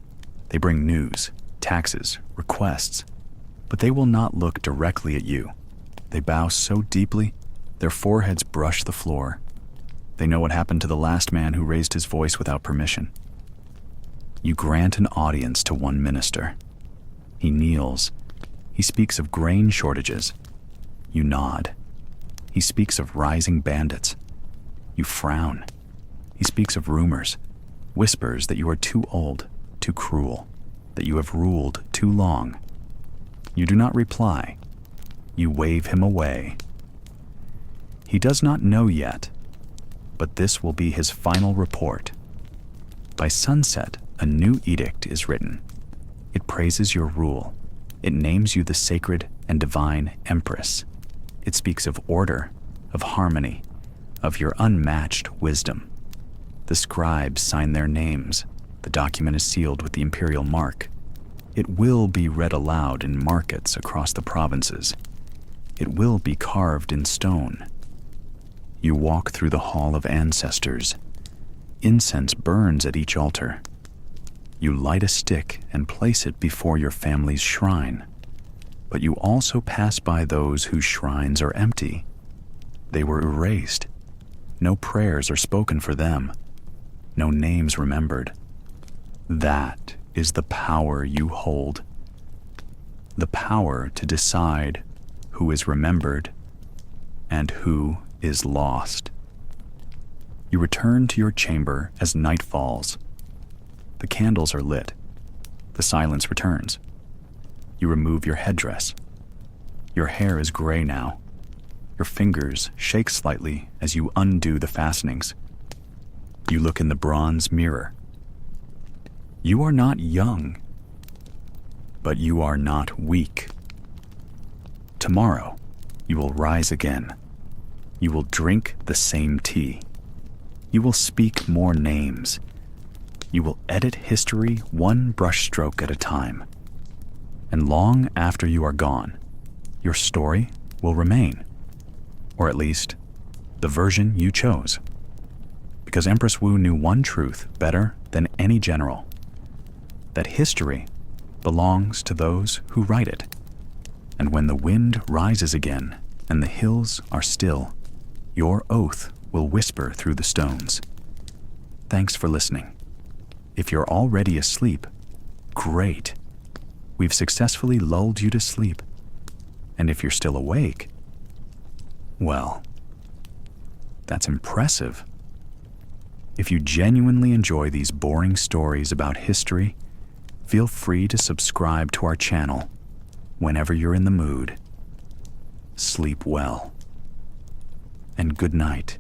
They bring news, taxes, requests, but they will not look directly at you. They bow so deeply, their foreheads brush the floor. They know what happened to the last man who raised his voice without permission. You grant an audience to one minister. He kneels. He speaks of grain shortages. You nod. He speaks of rising bandits. You frown. He speaks of rumors, whispers that you are too old, too cruel, that you have ruled too long. You do not reply. You wave him away. He does not know yet, but this will be his final report. By sunset, a new edict is written. It praises your rule. It names you the sacred and divine empress. It speaks of order, of harmony, of your unmatched wisdom. The scribes sign their names. The document is sealed with the imperial mark. It will be read aloud in markets across the provinces. It will be carved in stone. You walk through the hall of ancestors. Incense burns at each altar. You light a stick and place it before your family's shrine. But you also pass by those whose shrines are empty. They were erased. No prayers are spoken for them. No names remembered. That is the power you hold. The power to decide who is remembered and who is lost. You return to your chamber as night falls. The candles are lit. The silence returns. You remove your headdress. Your hair is gray now. Your fingers shake slightly as you undo the fastenings. You look in the bronze mirror. You are not young, but you are not weak. Tomorrow, you will rise again. You will drink the same tea. You will speak more names. You will edit history one brushstroke at a time. And long after you are gone, your story will remain. Or at least, the version you chose. Because Empress Wu knew one truth better than any general: that history belongs to those who write it. And when the wind rises again and the hills are still, your oath will whisper through the stones. Thanks for listening. If you're already asleep, great. We've successfully lulled you to sleep. And if you're still awake, well, that's impressive. If you genuinely enjoy these boring stories about history, feel free to subscribe to our channel whenever you're in the mood. Sleep well. And good night.